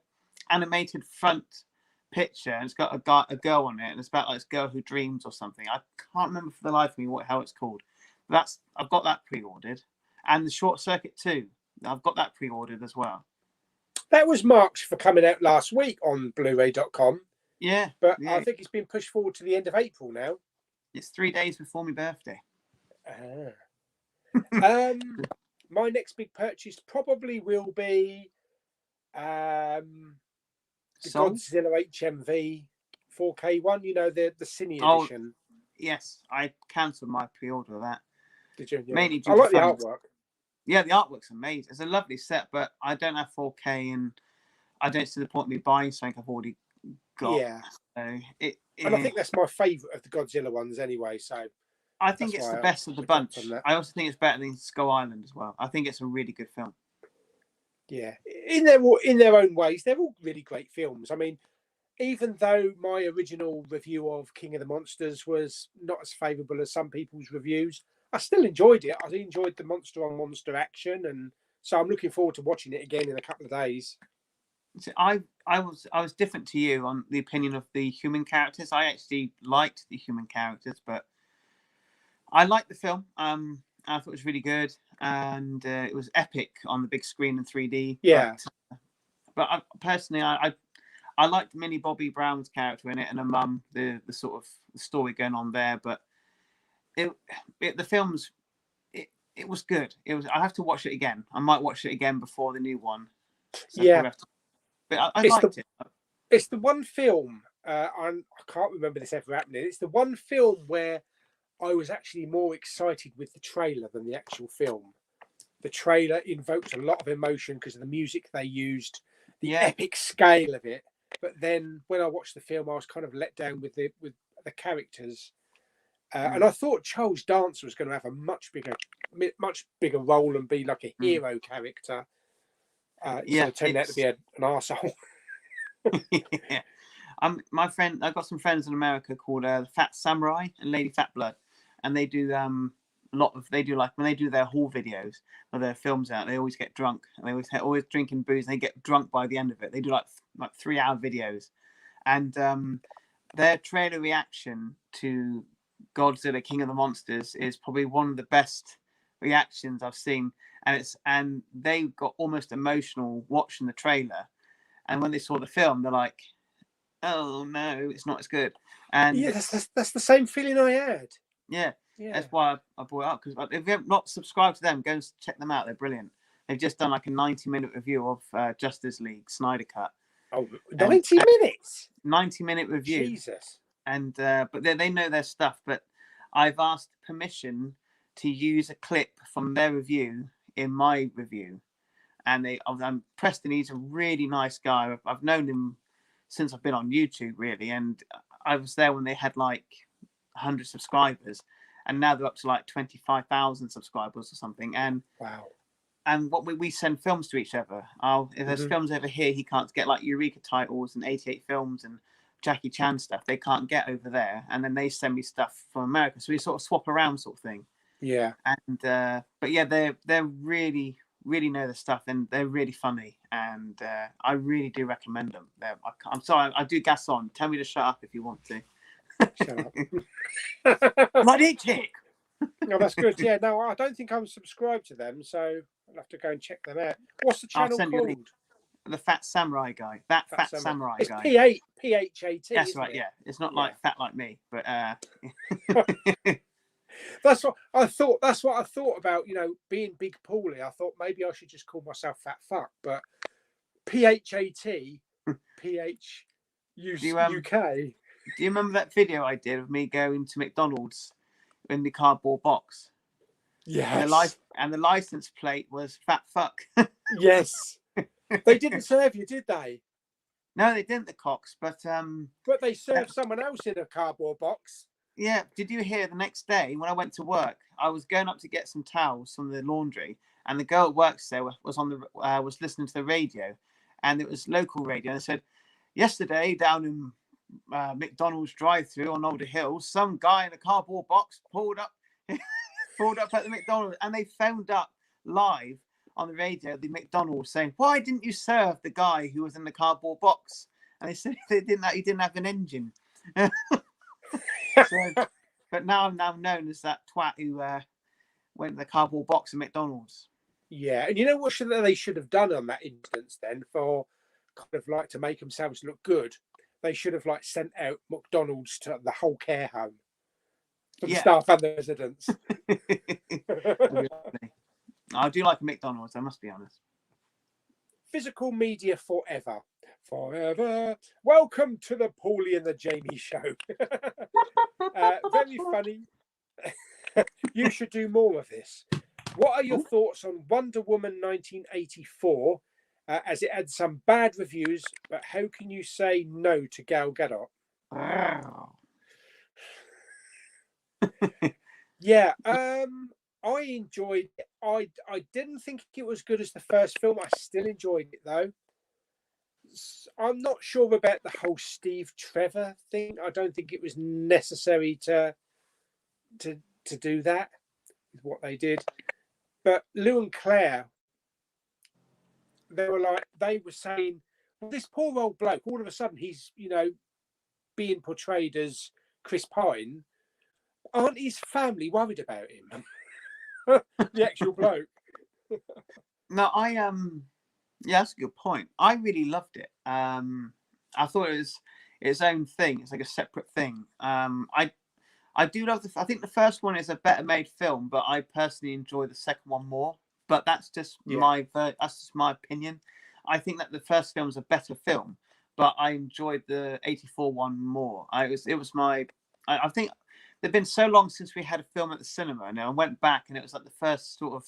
animated front picture, and it's got a girl on it, and it's about like this girl who dreams or something. I can't remember for the life of me how it's called. But I've got that pre-ordered, and the Short Circuit 2. I've got that pre-ordered as well. That was marked for coming out last week on Blu-ray.com. Yeah, but yeah. I think it's been pushed forward to the end of April now. It's 3 days before my birthday. My next big purchase probably will be the Godzilla HMV 4K one. You know, the Cine edition. Yes, I cancelled my pre-order of that. Did you? Yeah. Mainly due I like to the funds. artwork. Yeah, the artwork's amazing. It's a lovely set, but I don't have 4K, and I don't see the point of me buying something I've already got. Yeah. So And I think that's my favourite of the Godzilla ones anyway. So I think that's it's the why best of the I jumped bunch. on that. I also think it's better than Skull Island as well. I think it's a really good film. Yeah, in their own ways, they're all really great films. I mean, even though my original review of King of the Monsters was not as favourable as some people's reviews, I still enjoyed it. I enjoyed the monster on monster action, and so I'm looking forward to watching it again in a couple of days. So I was different to you on the opinion of the human characters. I actually liked the human characters, but I liked the film. I thought it was really good, and it was epic on the big screen in 3D. Yeah. But personally, I liked Millie Bobby Brown's character in it, and her mum, the sort of story going on there. But the film's it was good. It was. I have to watch it again. I might watch it again before the new one. So Yeah. But I liked it. It's the one film, I can't remember this ever happening. It's the one film where I was actually more excited with the trailer than the actual film. The trailer invoked a lot of emotion because of the music they used, the epic scale of it. But then when I watched the film, I was kind of let down with the characters. And I thought Charles Dance was going to have a much bigger role and be like a hero character. Instead of turning out to be an arsehole. Yeah. My friend, I've got some friends in America called Fat Samurai and Lady Fat Blood, and they do like when they do their haul videos or their films out, they always get drunk and they always drinking booze and they get drunk by the end of it. They do like 3-hour videos, and their trailer reaction to Godzilla King of the Monsters is probably one of the best reactions I've seen, and they got almost emotional watching the trailer, and when they saw the film they're like, oh no, it's not as good. And yeah, that's the same feeling I had. Yeah. That's why I brought it up, because if you have not subscribed to them, go and check them out. They're brilliant. They've just done like a 90-minute review of Justice League Snyder Cut. Oh, 90 minutes? 90-minute review. Jesus. And but they know their stuff. But I've asked permission to use a clip from their review in my review. And Preston, he's a really nice guy. I've known him since I've been on YouTube, really. And I was there when they had like 100 subscribers. And now they're up to like 25,000 subscribers or something. And wow. And what we send films to each other. If there's films over here, he can't get like Eureka titles and 88 films and Jackie Chan stuff. They can't get over there. And then they send me stuff from America. So we sort of swap around, sort of thing. Yeah. And but yeah, they're really know their stuff, and they're really funny. And I really do recommend them. I'm sorry, I do gas on. Tell me to shut up if you want to. Shut up. Bloody tick. No, that's good. Yeah, no, I don't think I'm subscribed to them, so I'll have to go and check them out. What's the channel called? The Fat Samurai Guy. Fat Samurai it's Guy. PHAT. That's right. Yeah, it's not like fat like me, but that's what I thought. That's what I thought about. Being Big Pauly. I thought maybe I should just call myself Fat Fuck, but PHAT, PH UK. Do you remember that video I did of me going to McDonald's in the cardboard box? Yes. And the license plate was Fat Fuck. Yes. They didn't serve you, did they? No, they didn't, the cocks. But they served someone else in a cardboard box. Yeah. Did you hear the next day when I went to work? I was going up to get some towels from the laundry, and the girl that works there was listening to the radio, and it was local radio. And it said, yesterday down in McDonald's drive-through on Alder Hill, some guy in a cardboard box pulled up at the McDonald's, and they phoned up live on the radio the McDonald's saying, why didn't you serve the guy who was in the cardboard box? And they said he didn't have an engine. But now I'm known as that twat who went to the cardboard box at McDonald's. Yeah, and you know what they should have done on that instance then, for kind of like to make themselves look good? They should have like sent out McDonald's to the whole care home, from staff and the residents. I do like McDonald's, I must be honest. Physical media forever. Forever. Welcome to the Pauly and the Jamie show. Very funny. You should do more of this. What are your thoughts on Wonder Woman 1984? As it had some bad reviews, but how can you say no to Gal Gadot? Yeah, I enjoyed it. I didn't think it was good as the first film. I still enjoyed it though. I'm not sure about the whole Steve Trevor thing. I don't think it was necessary to do that with what they did. But Lou and Claire, they were saying, well, this poor old bloke, all of a sudden he's, being portrayed as Chris Pine. Aren't his family worried about him? The actual bloke. No, yeah, that's a good point. I really loved it. I thought it was its own thing. It's like a separate thing. I do love I think the first one is a better made film, but I personally enjoy the second one more. But that's just that's just my opinion. I think that the first film is a better film, but I enjoyed the '84 one more. I think there'd been so long since we had a film at the cinema, and I went back, and it was like the first sort of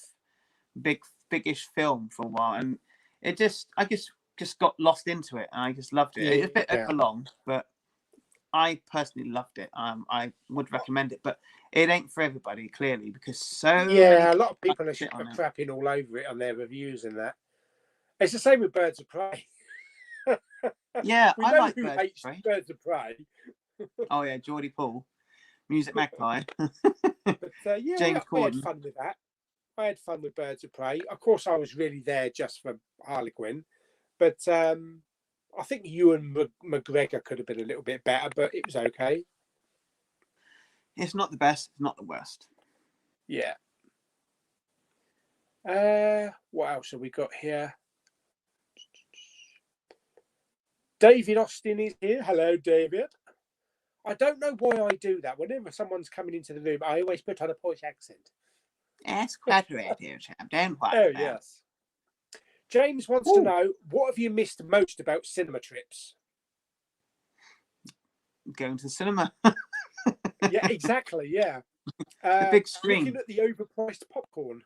big-ish film for a while, and I just got lost into it, and I just loved it. It's a bit over long, but I personally loved it. I would recommend it, but it ain't for everybody, clearly, because a lot of people are crapping all over it on their reviews and that. It's the same with Birds of Prey. Yeah, I like Birds of Prey. Oh yeah, Geordie Paul, Music Magpie. But James I had fun with that. I had fun with Birds of Prey. Of course, I was really there just for Harlequin, but I think Ewan McGregor could have been a little bit better, but it was okay. It's not the best, it's not the worst. Yeah. What else have we got here? David Austin is here. Hello, David. I don't know why I do that. Whenever someone's coming into the room, I always put on a Polish accent. That's quite right here, chap. Don't worry. Oh, yes. James wants to know, what have you missed most about cinema trips? Going to the cinema. Yeah, exactly. Yeah. The big screen. Looking at the overpriced popcorn.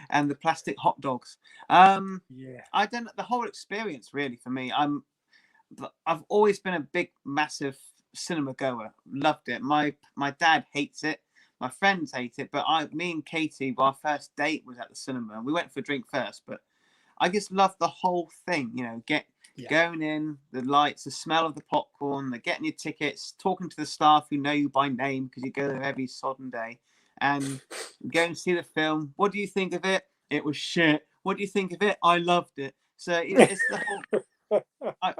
And the plastic hot dogs. Yeah. I don't know, the whole experience really for me. I've always been a big, massive cinema goer. Loved it. My dad hates it. My friends hate it, but me and Katie, our first date was at the cinema. We went for a drink first, but I just loved the whole thing. Going in, the lights, the smell of the popcorn, the getting your tickets, talking to the staff who know you by name because you go there every sodden day, and go and see the film. What do you think of it? It was shit. What do you think of it? I loved it. So it's the whole. I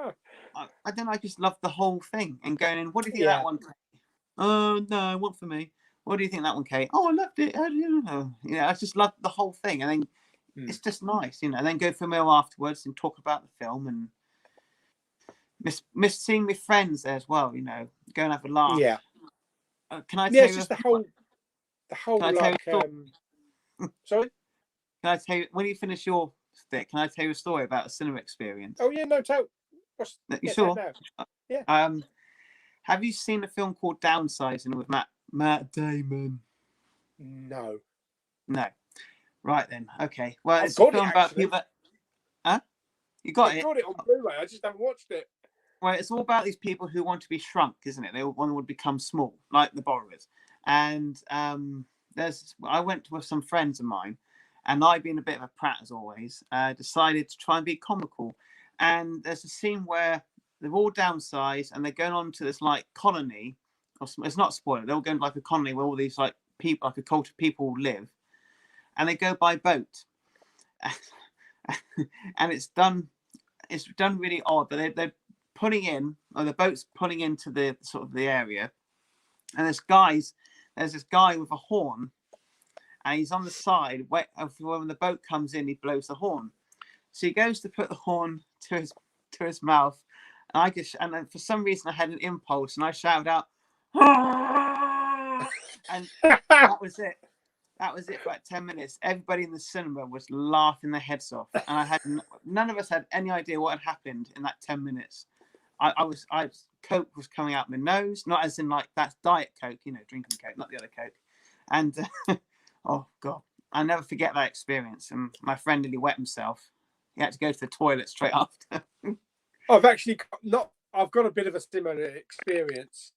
don't know. I just loved the whole thing and going in. What do you think of that one? Oh no, one for me. What do you think of that one, Kate? Oh, I loved it. I just loved the whole thing, and then it's just nice, and then go for a meal afterwards and talk about the film and miss seeing my friends there as well. Go and have a laugh. Yeah. Can I tell you? It's just the whole sorry. Can I tell you when you finish your stick? Can I tell you a story about a cinema experience? Oh yeah, no, tell. You saw? Yeah. Have you seen a film called Downsizing with Matt Damon? No. Right then. Okay. Well, it's a film about people that. Huh? You got it? I got it on Blu-ray. I just haven't watched it. Well, it's all about these people who want to be shrunk, isn't it? They want to become small, like the borrowers. And I went with some friends of mine, and I, being a bit of a prat as always, decided to try and be comical. And there's a scene where they're all downsized and they're going on to this like colony. It's not a spoiler. They're all going to like a colony where all these like people, like a culture of people live, and they go by boat. And it's done really odd. They're pulling in, or the boat's pulling into the sort of the area, and there's this guy with a horn, and he's on the side. When the boat comes in, he blows the horn. So he goes to put the horn to his mouth, and for some reason I had an impulse, and I shouted out, and that was it. That was it for like 10 minutes. Everybody in the cinema was laughing their heads off, and none of us had any idea what had happened in that 10 minutes. Coke was coming out my nose, not as in like that's Diet Coke, drinking Coke, not the other Coke. And oh God, I'll never forget that experience. And my friend nearly wet himself. He had to go to the toilet straight after. I've actually got, not I've got a bit of a similar experience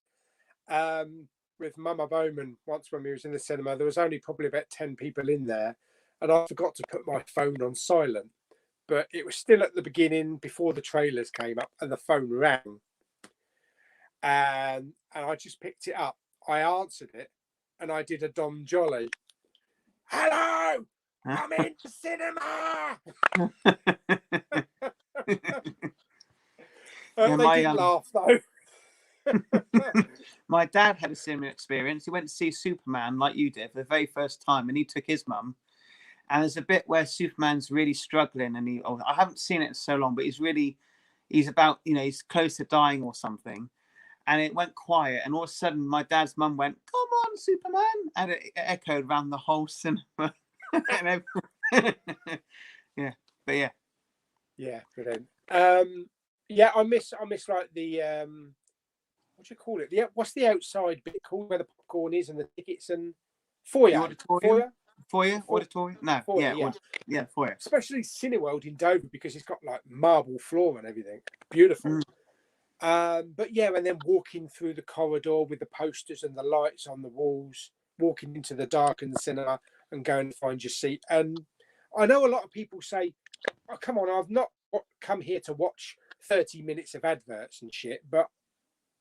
with Mama Bowman. Once when we was in the cinema, there was only probably about 10 people in there, and I forgot to put my phone on silent. But it was still at the beginning before the trailers came up, and the phone rang, and I just picked it up. I answered it, and I did a Dom Jolly. Hello, I'm in the cinema. Yeah, They did laugh though. My dad had a similar experience. He went to see Superman like you did for the very first time, and he took his mum. And there's a bit where Superman's really struggling, and I haven't seen it in so long, but he's about, he's close to dying or something. And it went quiet, and all of a sudden my dad's mum went, "Come on, Superman," and it echoed around the whole cinema. Yeah, but yeah, brilliant. Yeah, I miss like the what do you call it? What's the outside bit called where the popcorn is and the tickets and foyer? Auditorium? No, foyer, yeah, foyer. Especially Cineworld in Dover because it's got like marble floor and everything. Beautiful. But yeah, and then walking through the corridor with the posters and the lights on the walls, walking into the darkened cinema and going to find your seat. And I know a lot of people say, "Oh, come on, I've not come here to watch 30 minutes of adverts and shit," but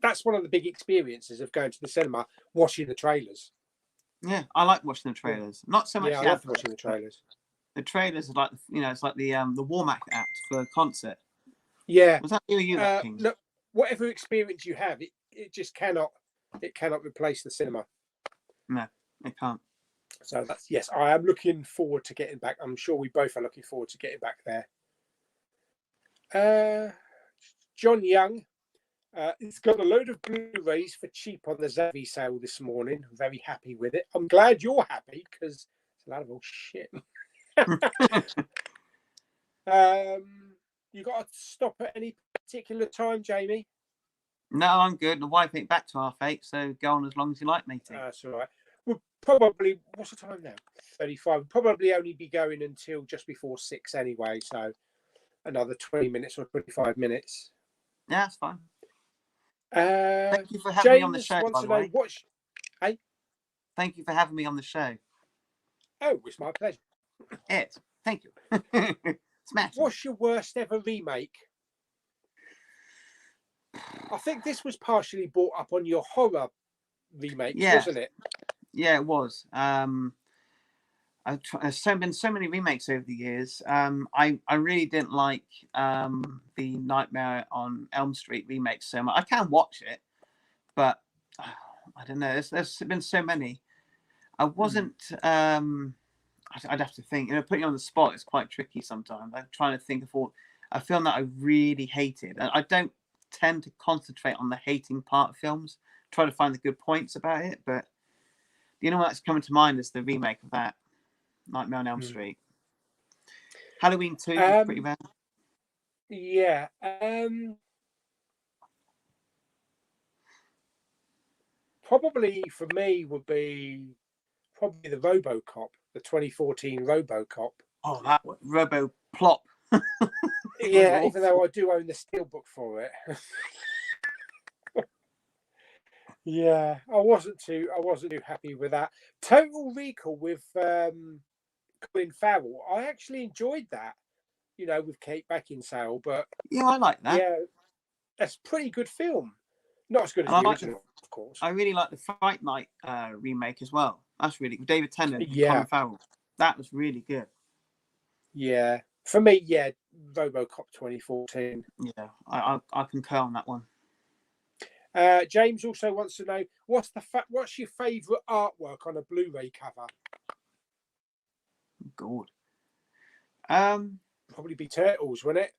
that's one of the big experiences of going to the cinema, watching the trailers. Yeah, I like watching the trailers. Not so much. Yeah, I love watching the trailers. The trailers are like, it's like the warm act for a concert. Yeah. Was that you that King? Look, whatever experience you have, it just cannot replace the cinema. No, it can't. So that's, yes, I am looking forward to getting back. I'm sure we both are looking forward to getting back there. John Young, it's got a load of Blu-rays for cheap on the Zavi sale this morning. I'm very happy with it. I'm glad you're happy because it's a lot of old shit. You got to stop at any particular time, Jamie? No, I'm good. The wife ain't back to 8:30, so go on as long as you like, matey. That's all right. We'll probably, what's the time now? 35. We'll probably only be going until just before 6 anyway, so another 20 minutes or 25 minutes. Yeah, that's fine. Thank you for having me on the show, by the way. Hey? Thank you for having me on the show. Oh, it's my pleasure. Thank you. Smash. What's your worst ever remake? I think this was partially brought up on your horror remake, wasn't it? Yeah, it was. There's been so many remakes over the years. I really didn't like the Nightmare on Elm Street remake so much. I can watch it, but I don't know. There's been so many. I wasn't. I'd have to think. Putting you on the spot is quite tricky sometimes. I'm trying to think of all a film that I really hated. And I don't tend to concentrate on the hating part of films. Try to find the good points about it, but the only one that's coming to mind is the remake of that Nightmare on Elm Street. Halloween 2 is pretty bad. Yeah. Probably for me would be probably the RoboCop, the 2014 RoboCop. Oh, that one. RoboPlop. Yeah, even though I do own the steelbook for it. Yeah, I wasn't too happy with that. Total Recall with Colin Farrell. I actually enjoyed that, with Kate Beckinsale. But yeah, I like that. Yeah, that's a pretty good film. Not as good as the original, of course. I really like the Fright Night remake as well. That's really good. David Tennant, Colin Farrell. That was really good. Yeah, for me, RoboCop 2014. Yeah, I concur on that one. James also wants to know what's your favourite artwork on a Blu-ray cover? Good. Probably be Turtles, wouldn't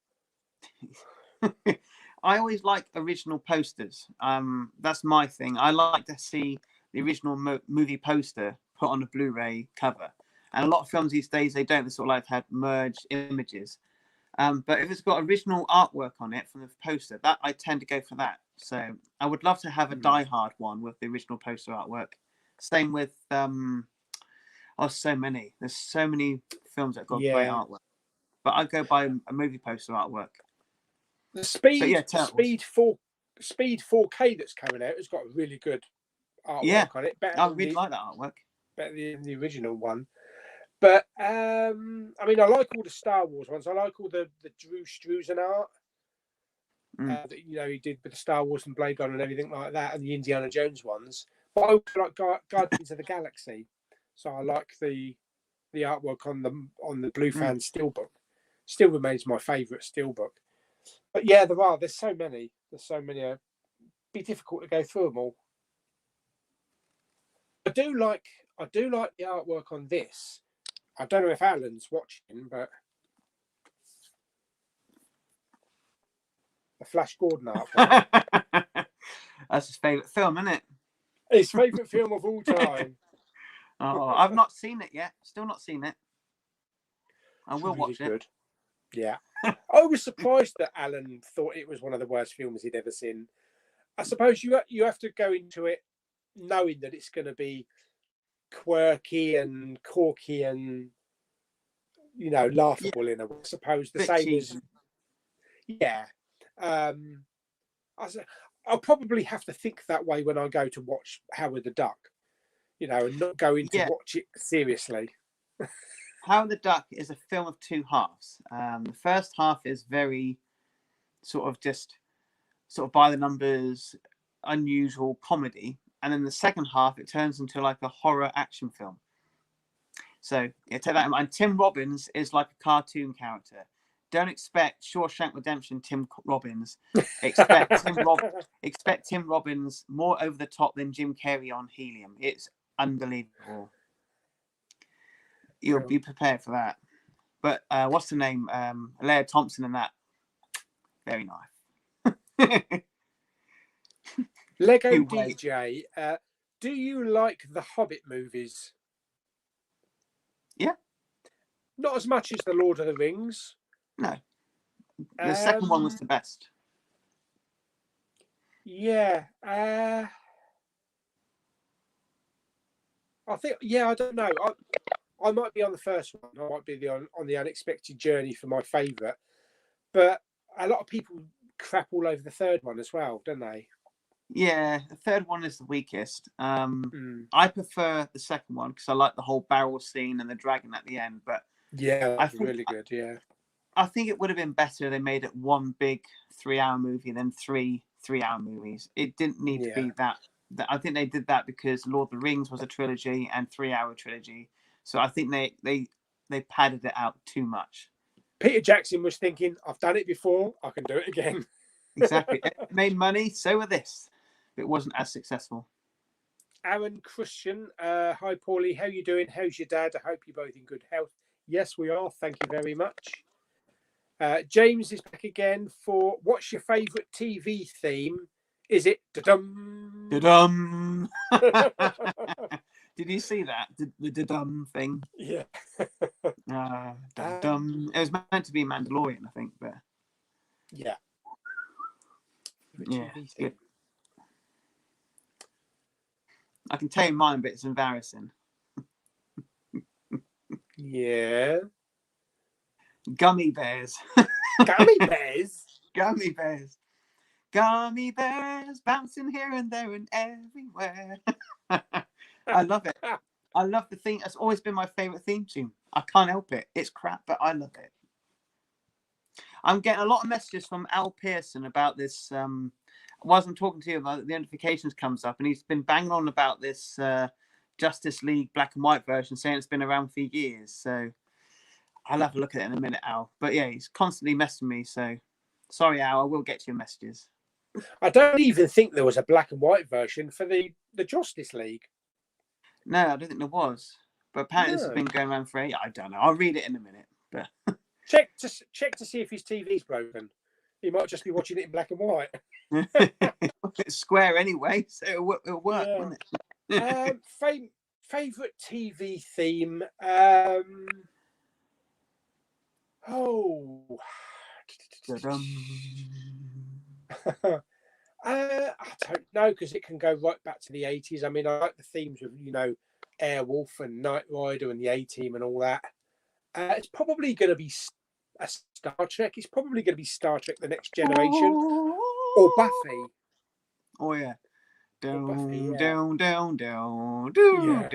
it? I always like original posters. That's my thing. I like to see the original movie poster put on a Blu-ray cover. And a lot of films these days, they don't. They sort of like have merged images. But if it's got original artwork on it from the poster, that I tend to go for that. So I would love to have a Die Hard one with the original poster artwork. Same with so many. There's so many films that got great artwork. But I go by a movie poster artwork. The Speed Speed 4K that's coming out has got a really good artwork on it. Better I than really like that artwork. better than the original one. But I mean, I like all the Star Wars ones. I like all the Drew Struzan art that he did with the Star Wars and Blade Runner and everything like that, and the Indiana Jones ones. But I also like Guardians of the Galaxy, so I like the artwork on the Blue Fan Steelbook. Still remains my favourite Steelbook. But yeah, there's so many. It'd be difficult to go through them all. I do like the artwork on this. I don't know if Alan's watching, but the Flash Gordon artwork. That's his favourite film, isn't it? His favourite film of all time. Oh, I've not seen it yet. Still not seen it. I will watch it. Yeah. I was surprised that Alan thought it was one of the worst films he'd ever seen. I suppose you have to go into it knowing that it's going to be quirky and corky and laughable in a way. I suppose the same cheesy. I'll probably have to think that way when I go to watch Howard the Duck, and not go in to watch it seriously. Howard the Duck is a film of two halves. The first half is very sort of by the numbers, unusual comedy. And then the second half, it turns into like a horror action film. So take that in mind. Tim Robbins is like a cartoon character. Don't expect Shawshank Redemption Tim Robbins. Expect Tim Robbins more over the top than Jim Carrey on Helium. It's unbelievable. You'll be prepared for that. But what's the name? Leah Thompson and that. Very nice. Lego DJ, do you like the Hobbit movies? Yeah. Not as much as the Lord of the Rings. No. The second one was the best. Yeah. I think, I don't know. I might be on the first one. I might be on the Unexpected Journey for my favourite. But a lot of people crap all over the third one as well, don't they? Yeah, the third one is the weakest. I prefer the second one because I like the whole barrel scene and the dragon at the end. But yeah, that's really good. Yeah, I think it would have been better if they made it one big 3-hour movie than three 3-hour movies. It didn't need to be that. I think they did that because Lord of the Rings was a trilogy and 3-hour trilogy. So I think they padded it out too much. Peter Jackson was thinking, I've done it before, I can do it again. Exactly. It made money, so with this. It wasn't as successful. Aaron Christian, hi Paulie, how you doing? How's your dad? I hope you're both in good health. Yes, we are. Thank you very much. James is back again for what's your favourite TV theme? Is it da-dum? Da-dum. Did you see that? The da-dum thing? Yeah. Da-dum. It was meant to be Mandalorian, I think, but yeah. Yeah, it's good. I can tell you mine, but it's embarrassing. Yeah. Gummy bears. Gummy bears? Gummy bears. Gummy bears bouncing here and there and everywhere. I love it. I love the theme. It's always been my favourite theme tune. I can't help it. It's crap, but I love it. I'm getting a lot of messages from Al Pearson about this. Whilst I'm talking to you about it, the notifications comes up, and he's been banging on about this Justice League black and white version, saying it's been around for years. So I'll have a look at it in a minute, Al. But yeah, he's constantly messaging me. So sorry, Al. I will get to your messages. I don't even think there was a black and white version for the Justice League. No, I don't think there was. But apparently this has been going around for I don't know. I'll read it in a minute. But check to see if his TV's broken. He might just be watching it in black and white. It's square anyway, so it'll work, won't it? Favorite TV theme? I don't know, because it can go right back to the 80s. I mean, I like the themes of Airwolf and Knight Rider and the A-Team and all that. It's probably going to be a Star Trek. It's probably going to be Star Trek: The Next Generation or Buffy. Oh yeah. Buffy, Down, yeah. down, down, down, Yeah.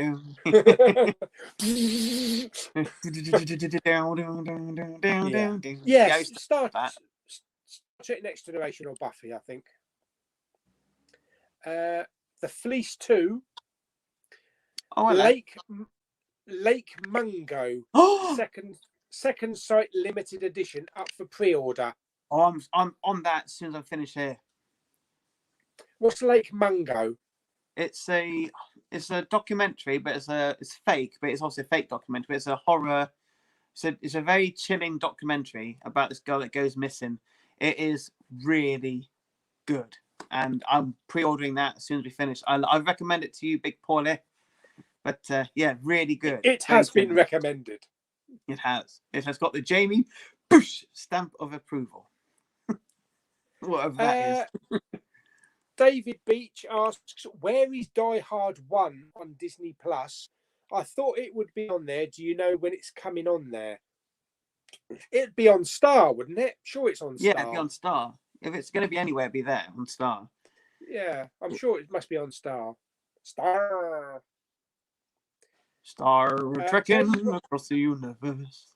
down, down. Yeah. I Yes, used to Star that. Trek Next Generation or Buffy, I think. The Fleece 2, Oh, hello. Lake Mungo, Oh, second sight limited edition up for pre-order. I'm on that as soon as I finish here. What's Lake Mungo? It's a documentary, but it's fake, but it's also a fake documentary. It's a horror. It's a very chilling documentary about this girl that goes missing. It is really good, and I'm pre-ordering that as soon as we finish. I recommend it to you, Big Pauly. But yeah, really good. It Very has been chilling. recommended. It has. It has got the Jamie stamp of approval. Whatever that is. David Beach asks, where is Die Hard 1 on Disney Plus? I thought it would be on there. Do you know when it's coming on there? It'd be on Star, wouldn't it? Sure, it's on Star. Yeah, it'd be on Star. If it's going to be anywhere, it'd be there on Star. Yeah, I'm sure it must be on Star. Star. Star trekking across the universe.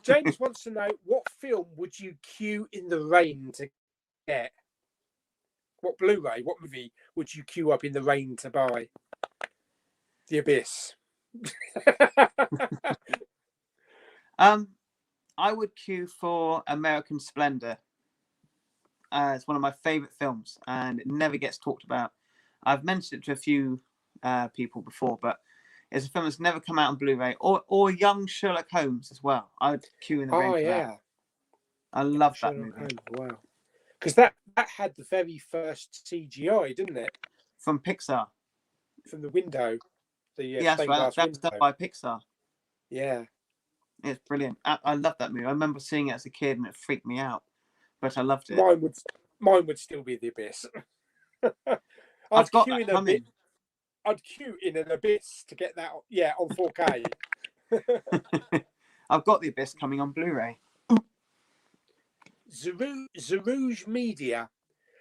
James wants to know, what film would you queue in the rain to get? What Blu-ray, what movie would you queue up in the rain to buy? The Abyss. I would queue for American Splendor. It's one of my favourite films, and it never gets talked about. I've mentioned it to a few people before, but it's a film that's never come out on Blu-ray. Or Young Sherlock Holmes as well. I would queue in the rain for that. I love that movie. Holmes, wow. Because that had the very first CGI, didn't it? From Pixar. From the window. Yeah, that's right. That's done by Pixar. Yeah. It's brilliant. I love that movie. I remember seeing it as a kid and it freaked me out. But I loved it. Mine would still be The Abyss. I've got that coming. I'd queue in an Abyss to get that, yeah, on 4K. I've got The Abyss coming on Blu-ray. Zerouge Media.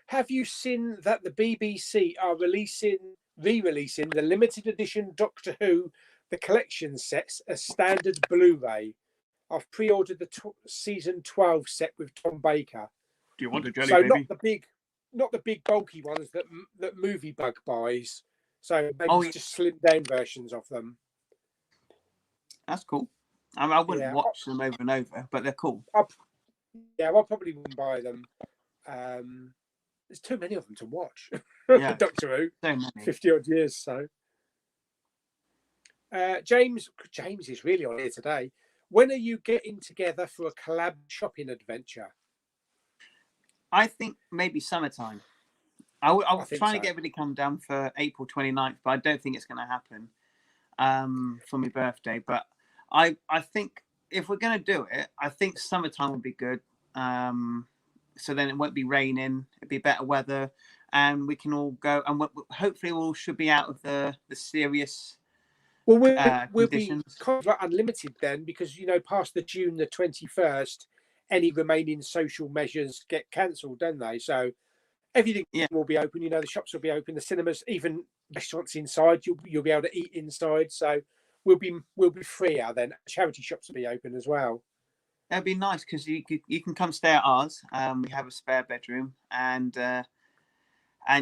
Have you seen that the BBC are re-releasing the limited edition Doctor Who, the collection sets, as standard Blu-ray? I've pre-ordered the season 12 set with Tom Baker. Do you want a jelly, so baby? not the big bulky ones that Movie Bug buys. So maybe just slim down versions of them. That's cool. I wouldn't watch them over and over, but they're cool. I probably wouldn't buy them. There's too many of them to watch. Yeah. Doctor Who, so many. 50 odd years. So, James is really on here today. When are you getting together for a collab shopping adventure? I think maybe summertime. I was trying to get everybody come down for April 29th, but I don't think it's going to happen for my birthday. But I think if we're going to do it, I think summertime would be good. So then it won't be raining. It'd be better weather, and we can all go. And hopefully, we all should be out of the serious. Well, we'll be kind of like unlimited then, because past the June the 21st, any remaining social measures get cancelled, don't they? So everything will be open. The shops will be open, the cinemas, even restaurants inside. You'll be able to eat inside. So we'll be freer then. Charity shops will be open as well. That'd be nice because you can come stay at ours. We have a spare bedroom, and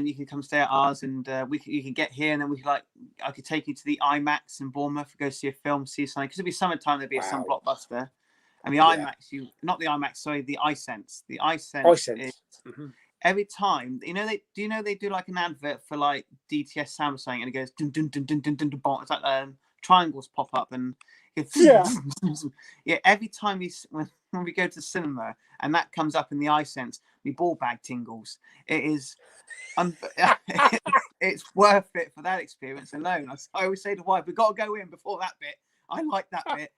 you can come stay at ours, and you can get here, and then I could take you to the IMAX in Bournemouth, go see a film, see something. Because it'll be summertime, there'll be some blockbuster. And the IMAX, not the IMAX, sorry, the Hisense. The Hisense is, every time, they do like an advert for like DTS sound or something, and it goes dun dun dun dun dun dun dun. It's like triangles pop up, and every time when we go to the cinema and that comes up in the iSense, my ball bag tingles. It is it's worth it for that experience alone. I always say to wife, we've got to go in before that bit. I like that bit.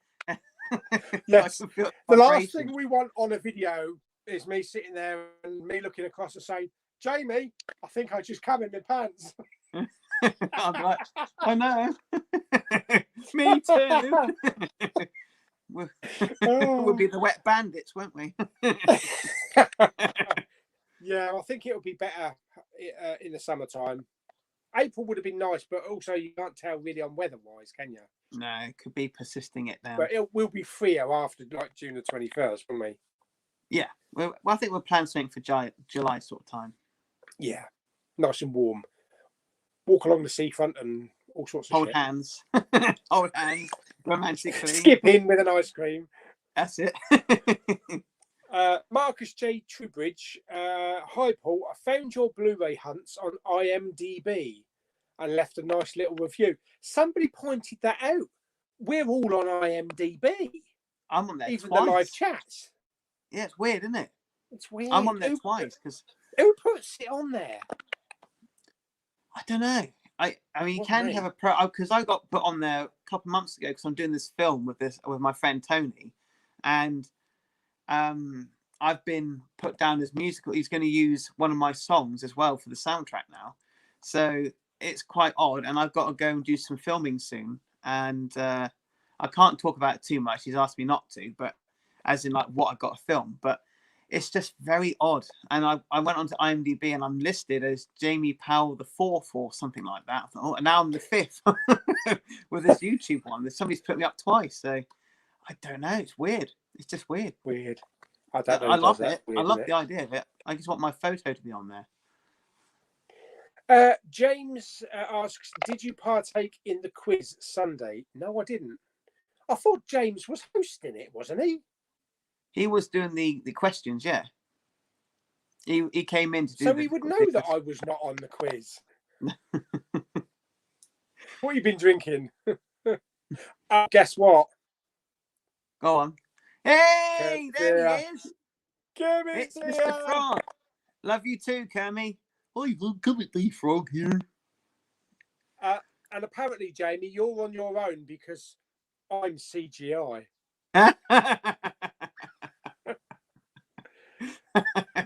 Yes. The last thing we want on a video is me sitting there and me looking across and saying, Jamie, I think I just come in my pants. I'm like, I know. Me too. We'll be the wet bandits, won't we? Yeah, I think it'll be better in the summertime. April would have been nice, but also you can't tell really on weather-wise, can you? No, it could be persisting it down. But it will be freer after like June the 21st, won't we? Yeah, well, I think we're planning something for July sort of time. Yeah, nice and warm. Walk along the seafront and all sorts of Hold shit. hands, hold hands, romantically. Skip in with an ice cream. That's it. Marcus J. Trubridge, hi Paul, I found your Blu-ray hunts on IMDb and left a nice little review. Somebody pointed that out. We're all on IMDb. I'm on there even twice. the live chats. Yeah, it's weird, isn't it? It's weird. I'm on there twice because who puts it on there? I don't know. I mean, you What can name? have a pro because I got put on there a couple of months ago because I'm doing this film with my friend Tony, and I've been put down as musical. He's going to use one of my songs as well for the soundtrack now, so it's quite odd. And I've got to go and do some filming soon, and I can't talk about it too much. He's asked me not to, but as in like what I've got to film, but. It's just very odd. And I went onto IMDb and I'm listed as Jamie Powell the 4th or something like that. I thought, oh, and now I'm the 5th with this YouTube one. Somebody's put me up twice. So I don't know. It's weird. It's just weird. Weird. I don't know. I love it. Weird, I love the idea of it. I just want my photo to be on there. James asks, did you partake in the quiz Sunday? No, I didn't. I thought James was hosting it, wasn't he? He was doing the questions, yeah. He came in to do. So he would know that I was not on the quiz. What have you been drinking? Guess what? Go on. Hey, there he is. Kermit's It's Mr. Frog. Love you too, Kermit. Hi, Kermit the Frog here. And apparently, Jamie, you're on your own because I'm CGI.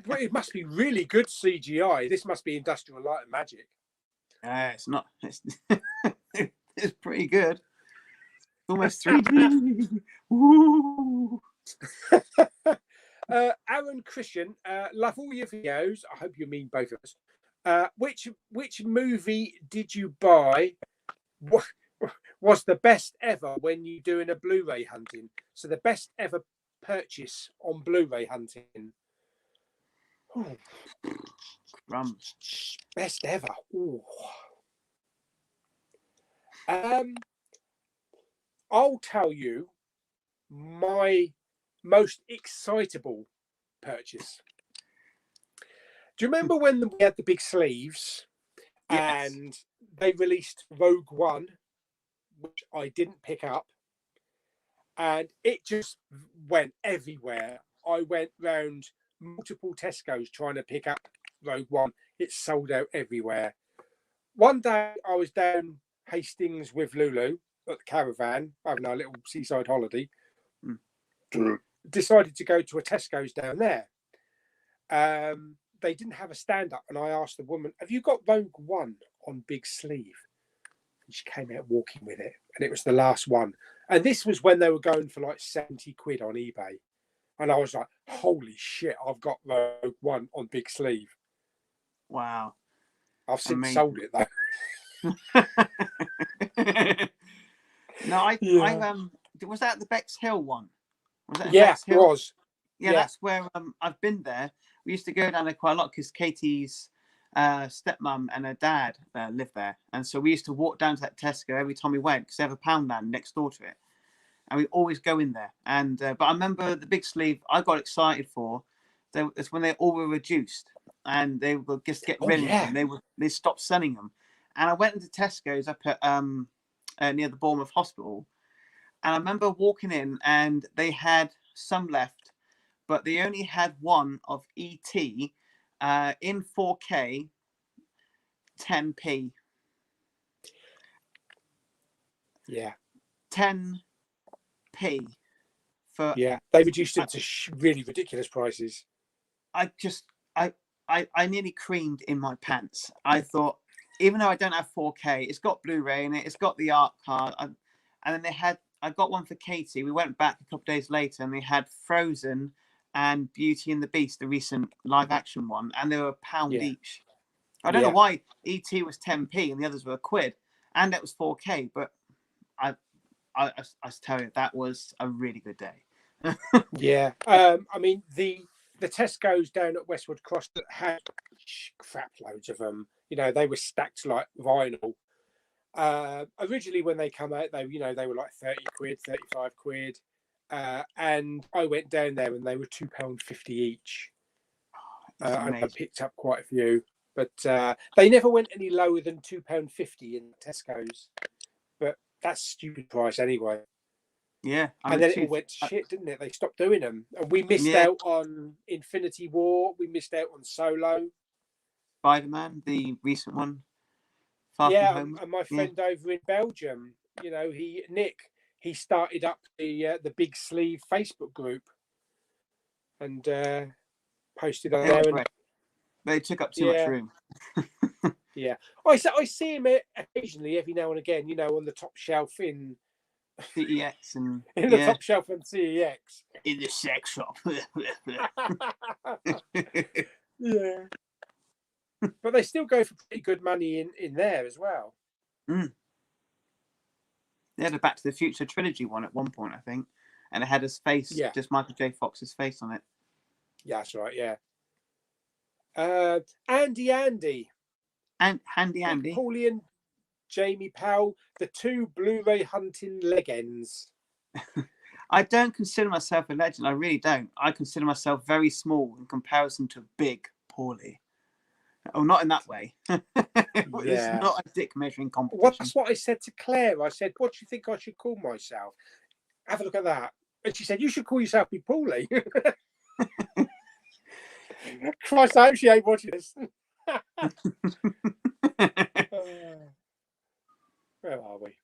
But it must be really good CGI. This must be Industrial Light and Magic. It's not. It's pretty good. Almost 3D. Woo. Aaron Christian, love all your videos. I hope you mean both of us. Which movie did you buy? Was the best ever when you're doing a Blu-ray hunting? So the best ever purchase on Blu-ray hunting. Ooh. Best ever. Ooh. I'll tell you my most excitable purchase. Do you remember when we had the big sleeves? Yes. And they released Rogue One, which I didn't pick up, and it just went everywhere. I went round multiple Tesco's trying to pick up Rogue One. It sold out everywhere. One day I was down Hastings with Lulu at the caravan, having our little seaside holiday. Decided to go to a Tesco's down there. They didn't have a stand-up, and I asked the woman, have you got Rogue One on big sleeve? And she came out walking with it, and it was the last one. And this was when they were going for like 70 quid on eBay. And I was like, holy shit, I've got Rogue One on big sleeve. Wow. I've since sold it though. No, I was that the Bexhill one? Was that Yes, Bexhill? it was. Yeah, that's where I've been there. We used to go down there quite a lot because Katie's stepmom and her dad lived there, and so we used to walk down to that Tesco every time we went because they have a Poundland next door to it, and we always go in there. And but I remember the big sleeve I got excited for. It's when they all were reduced, and they would just get rid of them. They stopped selling them, and I went into Tesco's up at near the Bournemouth Hospital, and I remember walking in, and they had some left, but they only had one of E.T. In 4K, 10p. Yeah. 10p for. Yeah, they reduced it to really ridiculous prices. I nearly creamed in my pants. I thought, even though I don't have 4K, it's got Blu-ray in it, it's got the art card, and then I got one for Katie. We went back a couple of days later, and they had Frozen and Beauty and the Beast, the recent live action one, and they were £1 each. I don't know why ET was 10p and the others were a quid, and it was 4K. But I tell you, that was a really good day. Yeah. I mean, the Tesco's down at Westwood Cross that had crap loads of them. You know, they were stacked like vinyl. Originally, when they come out, they were like 30 quid, 35 quid. And I went down there and they were £2.50 each. And I picked up quite a few, but they never went any lower than £2.50 in Tesco's. But that's a stupid price anyway. Yeah, and then it all went to shit, didn't it? They stopped doing them, and we missed out on Infinity War. We missed out on Solo, Spider-Man, the recent one. And my friend over in Belgium, you know, Nick started up the Big Sleeve Facebook group, and posted on there. And they took up too much room. Yeah, I see him occasionally, every now and again. You know, on the top shelf in CEX and in the top shelf on CEX in the sex shop. Yeah, but they still go for pretty good money in there as well. They had a Back to the Future trilogy one at one point, I think, and it had his face, just Michael J. Fox's face on it. Yeah, that's right. Yeah. Andy and Handy Big Pauly and Jamie Powell, the two Blu-ray hunting legends. I don't consider myself a legend. I really don't. I consider myself very small in comparison to Big Pauly. Oh, not in that way. It's not a dick measuring competition. Well, that's what I said to Claire. I said, "What do you think I should call myself?" Have a look at that. And she said, "You should call yourself Big Pauly." Christ, I hope she ain't watching this. Where are we?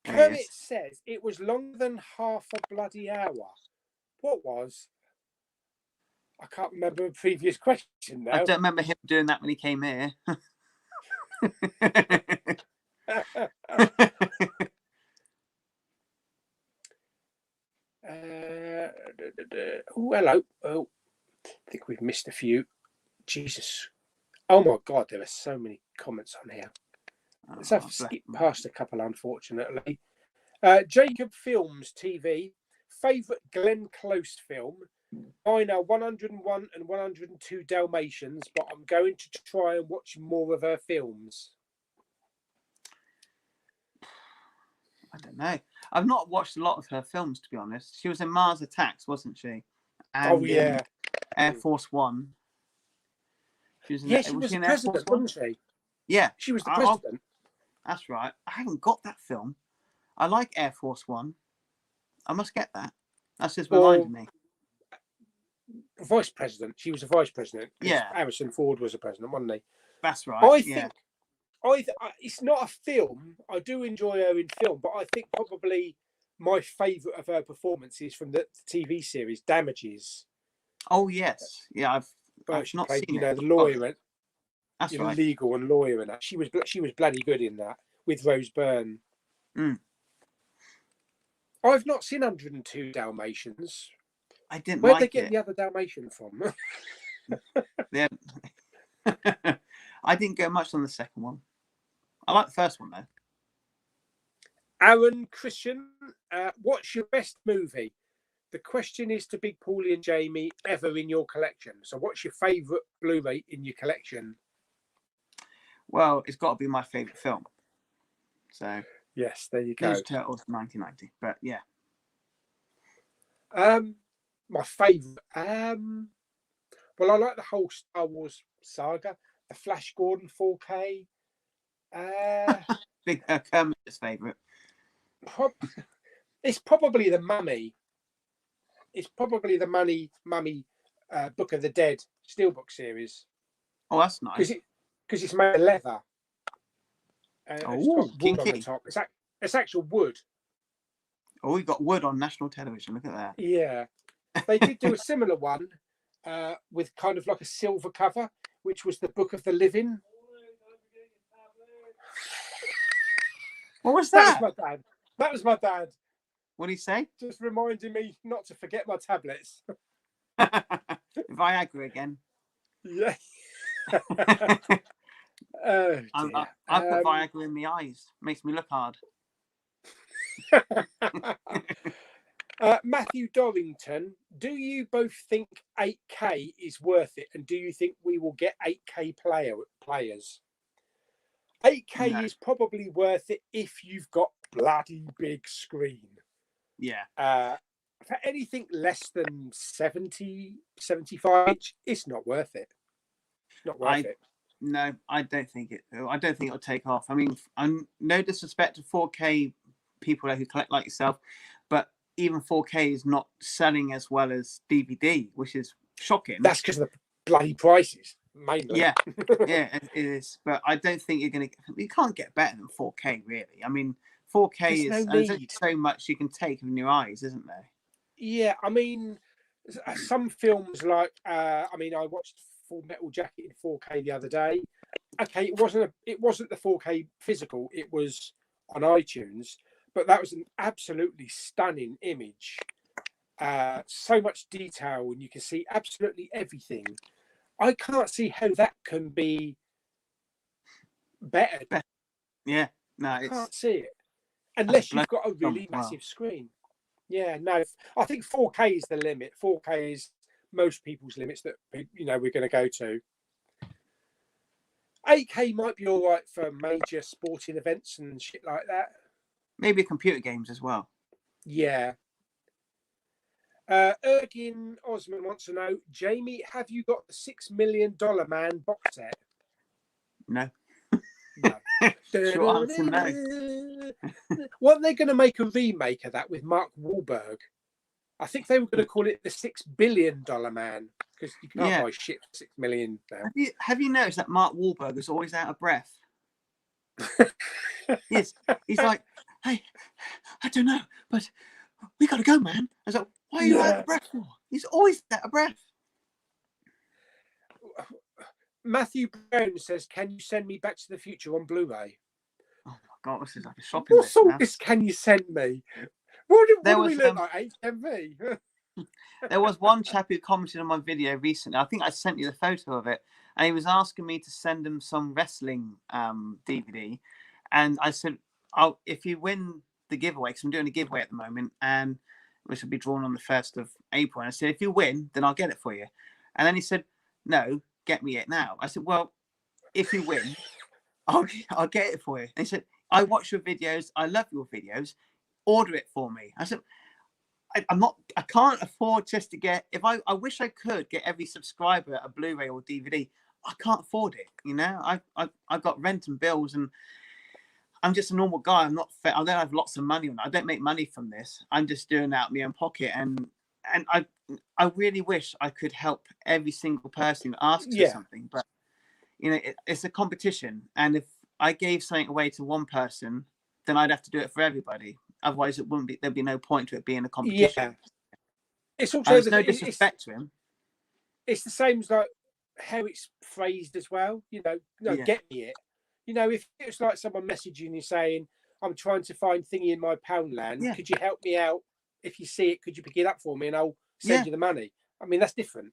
Kermit says it was longer than half a bloody hour. What was? I can't remember a previous question now. I don't remember him doing that when he came here. Oh, hello. Oh, I think we've missed a few. Jesus. Oh my God, there are so many comments on here. Let's have to skip past a couple, unfortunately. Jacob Films TV. Favourite Glenn Close film? Mine are 101 and 102 Dalmatians, but I'm going to try and watch more of her films. I don't know. I've not watched a lot of her films, to be honest. She was in Mars Attacks, wasn't she? And Air Force One. She was in she was the president, wasn't she? Yeah. She was the president. That's right. I haven't got that film. I like Air Force One. I must get that. That's just reminded me. Vice president. She was a vice president. Yeah. Harrison Ford was a president, wasn't he? That's right. I think it's not a film. I do enjoy her in film, but I think probably my favourite of her performances from the TV series Damages. Oh yes, yeah. I've not played, seen the lawyer. That's right. Legal and lawyer, and that she was bloody good in that with Rose Byrne. I've not seen 102 Dalmatians. I didn't. Where'd they get the other Dalmatian from? Yeah. I didn't go much on the second one. I like the first one though. Aaron Christian, what's your best movie? The question is to Big Pauly and Jamie, ever in your collection. So what's your favourite Blu-ray in your collection? Well, it's got to be my favourite film. So yes, there you go. Ninja Turtles 1990, but yeah. My favourite. Well, I like the whole Star Wars saga. The Flash Gordon 4K. Big Kermit's favourite. It's probably the Mummy. It's probably the Mummy Book of the Dead Steelbook series. Oh, that's nice. Because it's made of leather. Oh, wood on the top. It's actual wood. Oh, we got wood on national television. Look at that. Yeah. They did do a similar one with kind of like a silver cover, which was the Book of the Living. What was that? That was my dad. What did he say? Just reminding me not to forget my tablets. Viagra again. Yeah. Oh, I put Viagra in my eyes. Makes me look hard. Matthew Dorrington, do you both think 8K is worth it, and do you think we will get 8K players? 8K No. is probably worth it if you've got bloody big screen. Yeah. For anything less than 70, 75 inch, it's not worth it. Not worth it. No, I don't think it. I don't think it'll take off. I mean, I'm no disrespect to 4K people who collect like yourself, but even 4K is not selling as well as DVD, which is shocking. That's because of the bloody prices, mainly. Yeah, yeah, it is. But I don't think you're going to. You can't get better than 4K, really. I mean, 4K there's only so much you can take in your eyes, isn't there? Yeah, I mean, some films like I watched Full Metal Jacket in 4K the other day. Okay, it wasn't the 4K physical, it was on iTunes, but that was an absolutely stunning image. So much detail, and you can see absolutely everything. I can't see how that can be better. Yeah, no, I can't see it unless you've got a really massive screen. Yeah, no, I think 4K is the limit. 4K is most people's limits that we're going to go to. 8K might be all right for major sporting events and shit like that. Maybe computer games as well. Yeah. Ergin Osman wants to know, Jamie, have you got the $6 Million Man box set? No. No. Short answer, no. Weren't they going to make a remake of that with Mark Wahlberg? I think they were going to call it the $6 Billion Man, because you can't buy shit for $6 million now. Have you noticed that Mark Wahlberg is always out of breath? He's like, hey, I don't know, but we got to go, man. I was like, why are you out of breath for? He's always out of breath. Matthew Brown says, can you send me Back to the Future on Blu-ray? Oh my God, this is like a shopping list. What all this can you send me? What do we look like, HMV? There was one chap who commented on my video recently. I think I sent you the photo of it. And he was asking me to send him some wrestling DVD. And I said, if you win the giveaway, because I'm doing a giveaway at the moment, and which will be drawn on the 1st of April. And I said, if you win, then I'll get it for you. And then he said, no, get me it now. I said, well, if you win, I'll get it for you. And he said, I watch your videos. I love your videos. Order it for me. I said, I can't afford just to get, I wish I could get every subscriber a Blu-ray or DVD. I can't afford it. I've got rent and bills, and I'm just a normal guy. I don't have lots of money on it. I don't make money from this. I'm just doing it out of my own pocket. And I really wish I could help every single person who asks for something, but it's a competition. And if I gave something away to one person, then I'd have to do it for everybody. Otherwise, there'd be no point to it being a competition. Yeah. It's also there's no disrespect to him. It's the same as like how it's phrased as well. Get me it. If it's like someone messaging you saying, I'm trying to find thingy in my Poundland, could you help me out? If you see it, could you pick it up for me and I'll send you the money? I mean, that's different.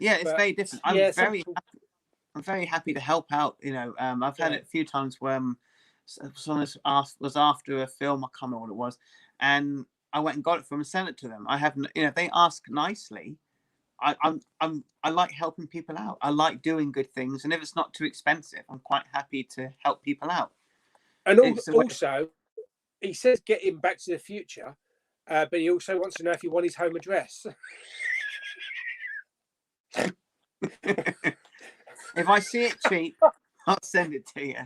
Yeah, it's very different. I'm very happy to help out. I've had it a few times where someone was after a film, I can't remember what it was, and I went and got it for them and sent it to them. I haven't, if they ask nicely, I like helping people out. I like doing good things, and if it's not too expensive, I'm quite happy to help people out. And also, he says get him Back to the Future, but he also wants to know if you want his home address. If I see it cheap, I'll send it to you.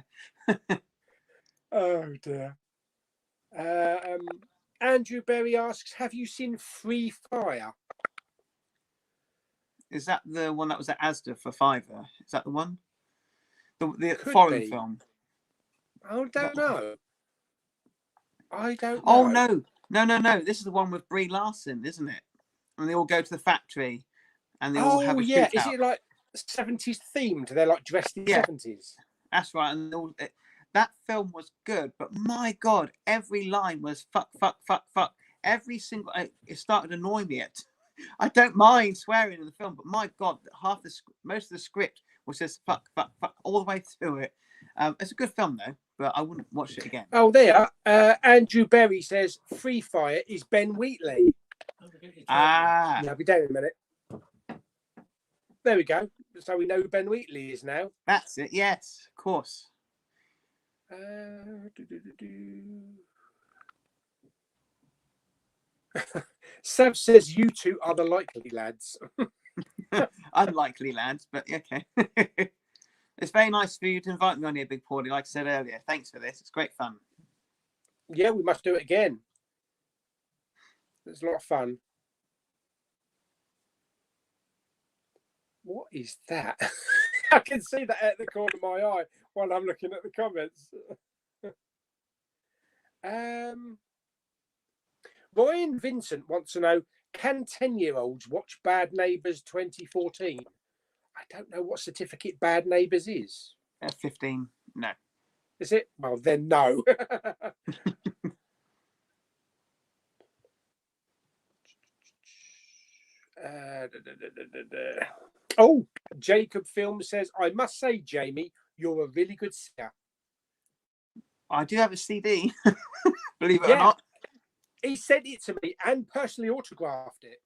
Oh dear. Andrew Berry asks, have you seen Free Fire? Is that the one that was at Asda for £5? Is that the one? The foreign film? I don't know. Oh, no. This is the one with Brie Larson, isn't it? And they all go to the factory and they all have a shootout. Is it like 70s themed? They're like dressed in 70s. That's right. And that film was good, but my God, every line was fuck, fuck, fuck, fuck. Every single, it started annoying me. I don't mind swearing in the film, but my God, most of the script which says fuck all the way through it. It's a good film though, but I wouldn't watch it again. Oh, there. Andrew Berry says Free Fire is Ben Wheatley. Ah, I'll be down in a minute. There we go. So we know who Ben Wheatley is now. that's it. Yes, of course. Sev says you two are the likely lads. Unlikely lads, but okay. It's very nice for you to invite me on here, Big Pauly. Like I said earlier, thanks for this. It's great fun. Yeah, we must do it again. It's a lot of fun. What is that? I can see that at the corner of my eye while I'm looking at the comments. Ryan Vincent wants to know, can 10-year-olds watch Bad Neighbours 2014? I don't know what certificate Bad Neighbours is. 15, no. Is it? Well, then no. Oh, Jacob Film says, I must say, Jamie, you're a really good singer. I do have a CD, believe it or not. He sent it to me and personally autographed it.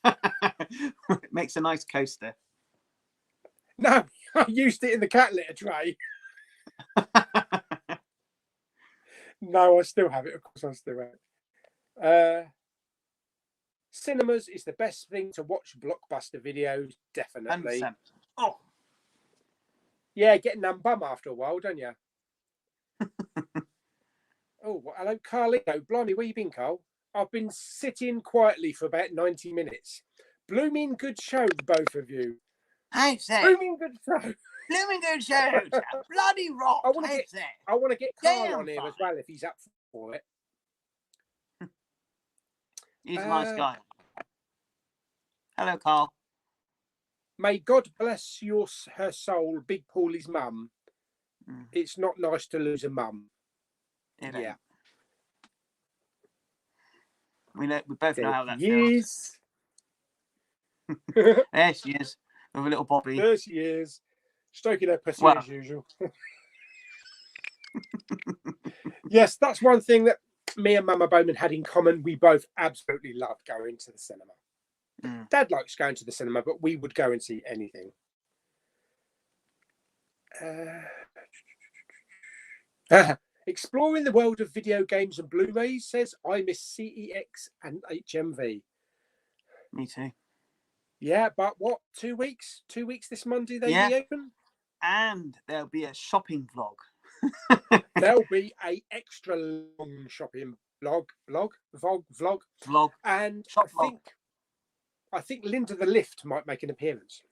It makes a nice coaster. No, I used it in the cat litter tray. No, I still have it. Of course, I still have it. Cinemas is the best thing to watch blockbuster videos, definitely. 100%. Oh, yeah, getting numb bum after a while, don't you? Oh, well, hello, Carlino. Blimey, where you been, Carl? I've been sitting quietly for about 90 minutes. Blooming good show, the both of you. I say. Blooming good show. Blooming good show. Bloody rock. I want to get Carl Damn on here fine. as well if he's up for it. He's a nice guy. Hello, Carl. May God bless her soul, Big Pauly's mum. Mm. It's not nice to lose a mum. Yeah. We both know how that feels. There she is, with a little Bobby. There she is, stroking her pussy as usual. Yes, that's one thing that me and Mama Bowman had in common. We both absolutely loved going to the cinema. Mm. Dad likes going to the cinema, but we would go and see anything. Exploring the world of video games and Blu-rays says, I miss CEX and HMV. Me too. Yeah, but what? 2 weeks? 2 weeks this Monday they reopen? And there'll be a shopping vlog. There'll be a extra long shopping vlog. And I think Linda the Lift might make an appearance.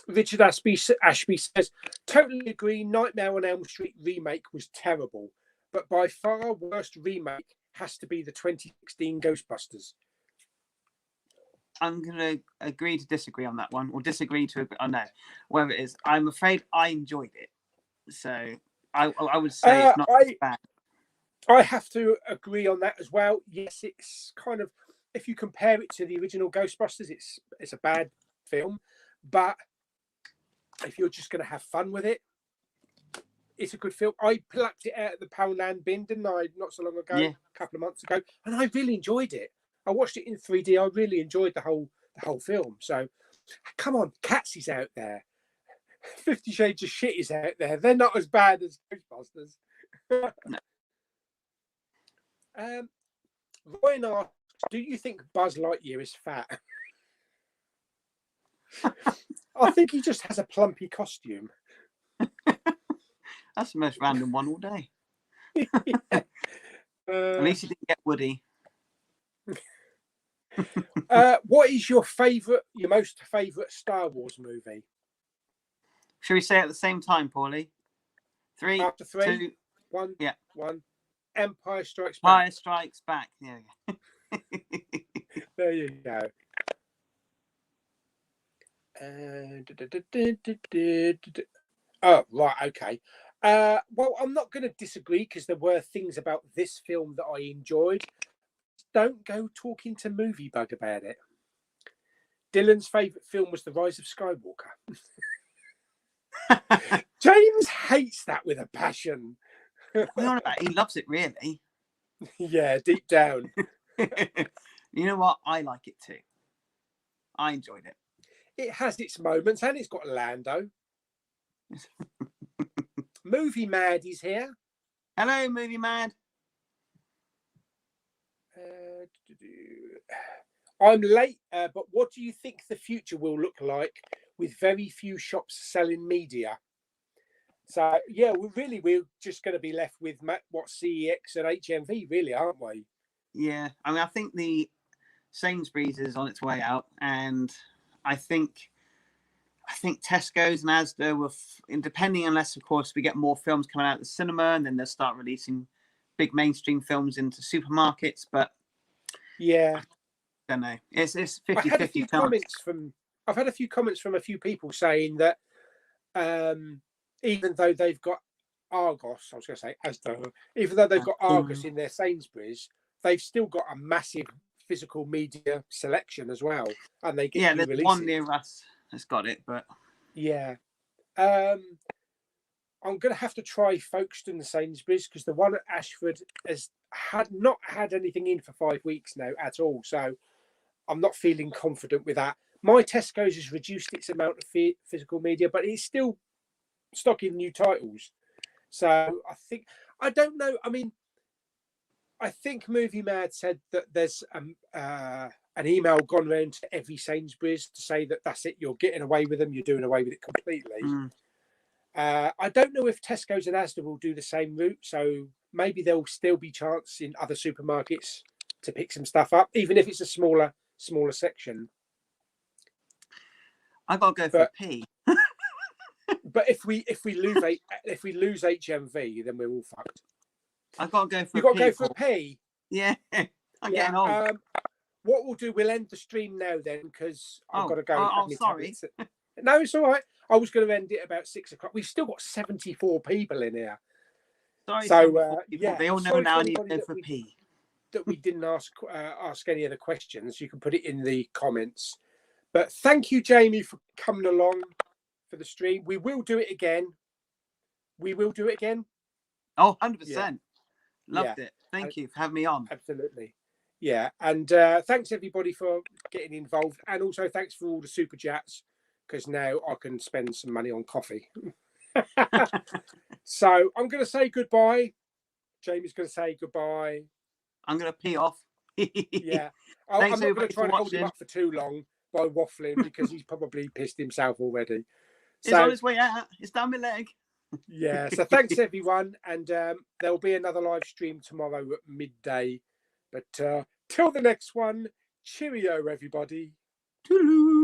Richard Ashby says, totally agree, Nightmare on Elm Street remake was terrible, but by far worst remake has to be the 2016 Ghostbusters. I'm going to agree to disagree on that one, or disagree to, I know, whatever it is. I'm afraid I enjoyed it. So I would say it's not bad. I have to agree on that as well. Yes, it's kind of, if you compare it to the original Ghostbusters, it's a bad film, but if you're just going to have fun with it, it's a good film. I plucked it out of the Poundland bin, didn't I, not so long ago, a couple of months ago, and I really enjoyed it. I watched it in 3D. I really enjoyed the whole film. So, come on, Cats is out there. 50 Shades of Shit is out there. They're not as bad as Ghostbusters. No. Ryan asks, do you think Buzz Lightyear is fat? I think he just has a plumpy costume. That's the most random one all day. At least he didn't get Woody. What is your most favourite Star Wars movie? Should we say it at the same time, Paulie? 3, After 3, 2, 1. Yeah. 1. Empire Strikes Back. Empire Strikes Back. There we go. There you go. Oh, right, okay. Well, I'm not going to disagree because there were things about this film that I enjoyed. don't go talking to Movie Bug about it. Dylan's favourite film was The Rise of Skywalker. James hates that with a passion. What are you on about? He loves it, really. Yeah, deep down. You know what? I like it too. I enjoyed it. It has its moments, and it's got Lando. Movie Mad is here. Hello, Movie Mad. I'm late, but what do you think the future will look like with very few shops selling media? So, yeah, we're just going to be left with what CEX and HMV, really, aren't we? Yeah, I mean, I think the Sainsbury's is on its way out, and I think Tesco's and Asda will, depending, unless of course we get more films coming out of the cinema, and then they'll start releasing big mainstream films into supermarkets. But yeah, I don't know. It's 50-50. I've had a few comments from a few people saying that even though they've got Argos, I was going to say Asda, even though they've got Argos in their Sainsbury's, they've still got a massive physical media selection as well, and they get there's one near us that's got it, but yeah. I'm going to have to try Folkestone Sainsbury's because the one at Ashford has not had anything in for 5 weeks now at all, so I'm not feeling confident with that. My Tesco's has reduced its amount of physical media, but it's still stocking new titles. So I don't know. I mean, I think Movie Mad said that there's an email gone around to every Sainsbury's to say that that's it. You're getting away with them. You're doing away with it completely. I don't know if Tesco's and Asda will do the same route. So maybe there'll still be chance in other supermarkets to pick some stuff up, even if it's a smaller section. I gotta go for a pee. But if we lose HMV, then we're all fucked. I gotta go for. You gotta go for a pee. Yeah, I'm getting old. What we'll do, we'll end the stream now then, because I've got to go. Sorry. No, it's all right. I was going to end it about 6 o'clock. We've still got 74 people in here. Sorry. So they all know now I need to go for a pee. That we didn't ask any of the questions. You can put it in the comments. But thank you, Jamie, for coming along for the stream. We will do it again. Oh, 100%. Loved it. Thank you for having me on. Absolutely. Yeah. And thanks, everybody, for getting involved. And also thanks for all the super chats, because now I can spend some money on coffee. So I'm going to say goodbye. Jamie's going to say goodbye. I'm going to pee off. Yeah. I'm not going to try and hold him up for too long by waffling, because he's probably pissed himself already. It's on his way out. It's down my leg. Yeah. So thanks, everyone. And there'll be another live stream tomorrow at midday. But till the next one, cheerio, everybody. Toodaloo.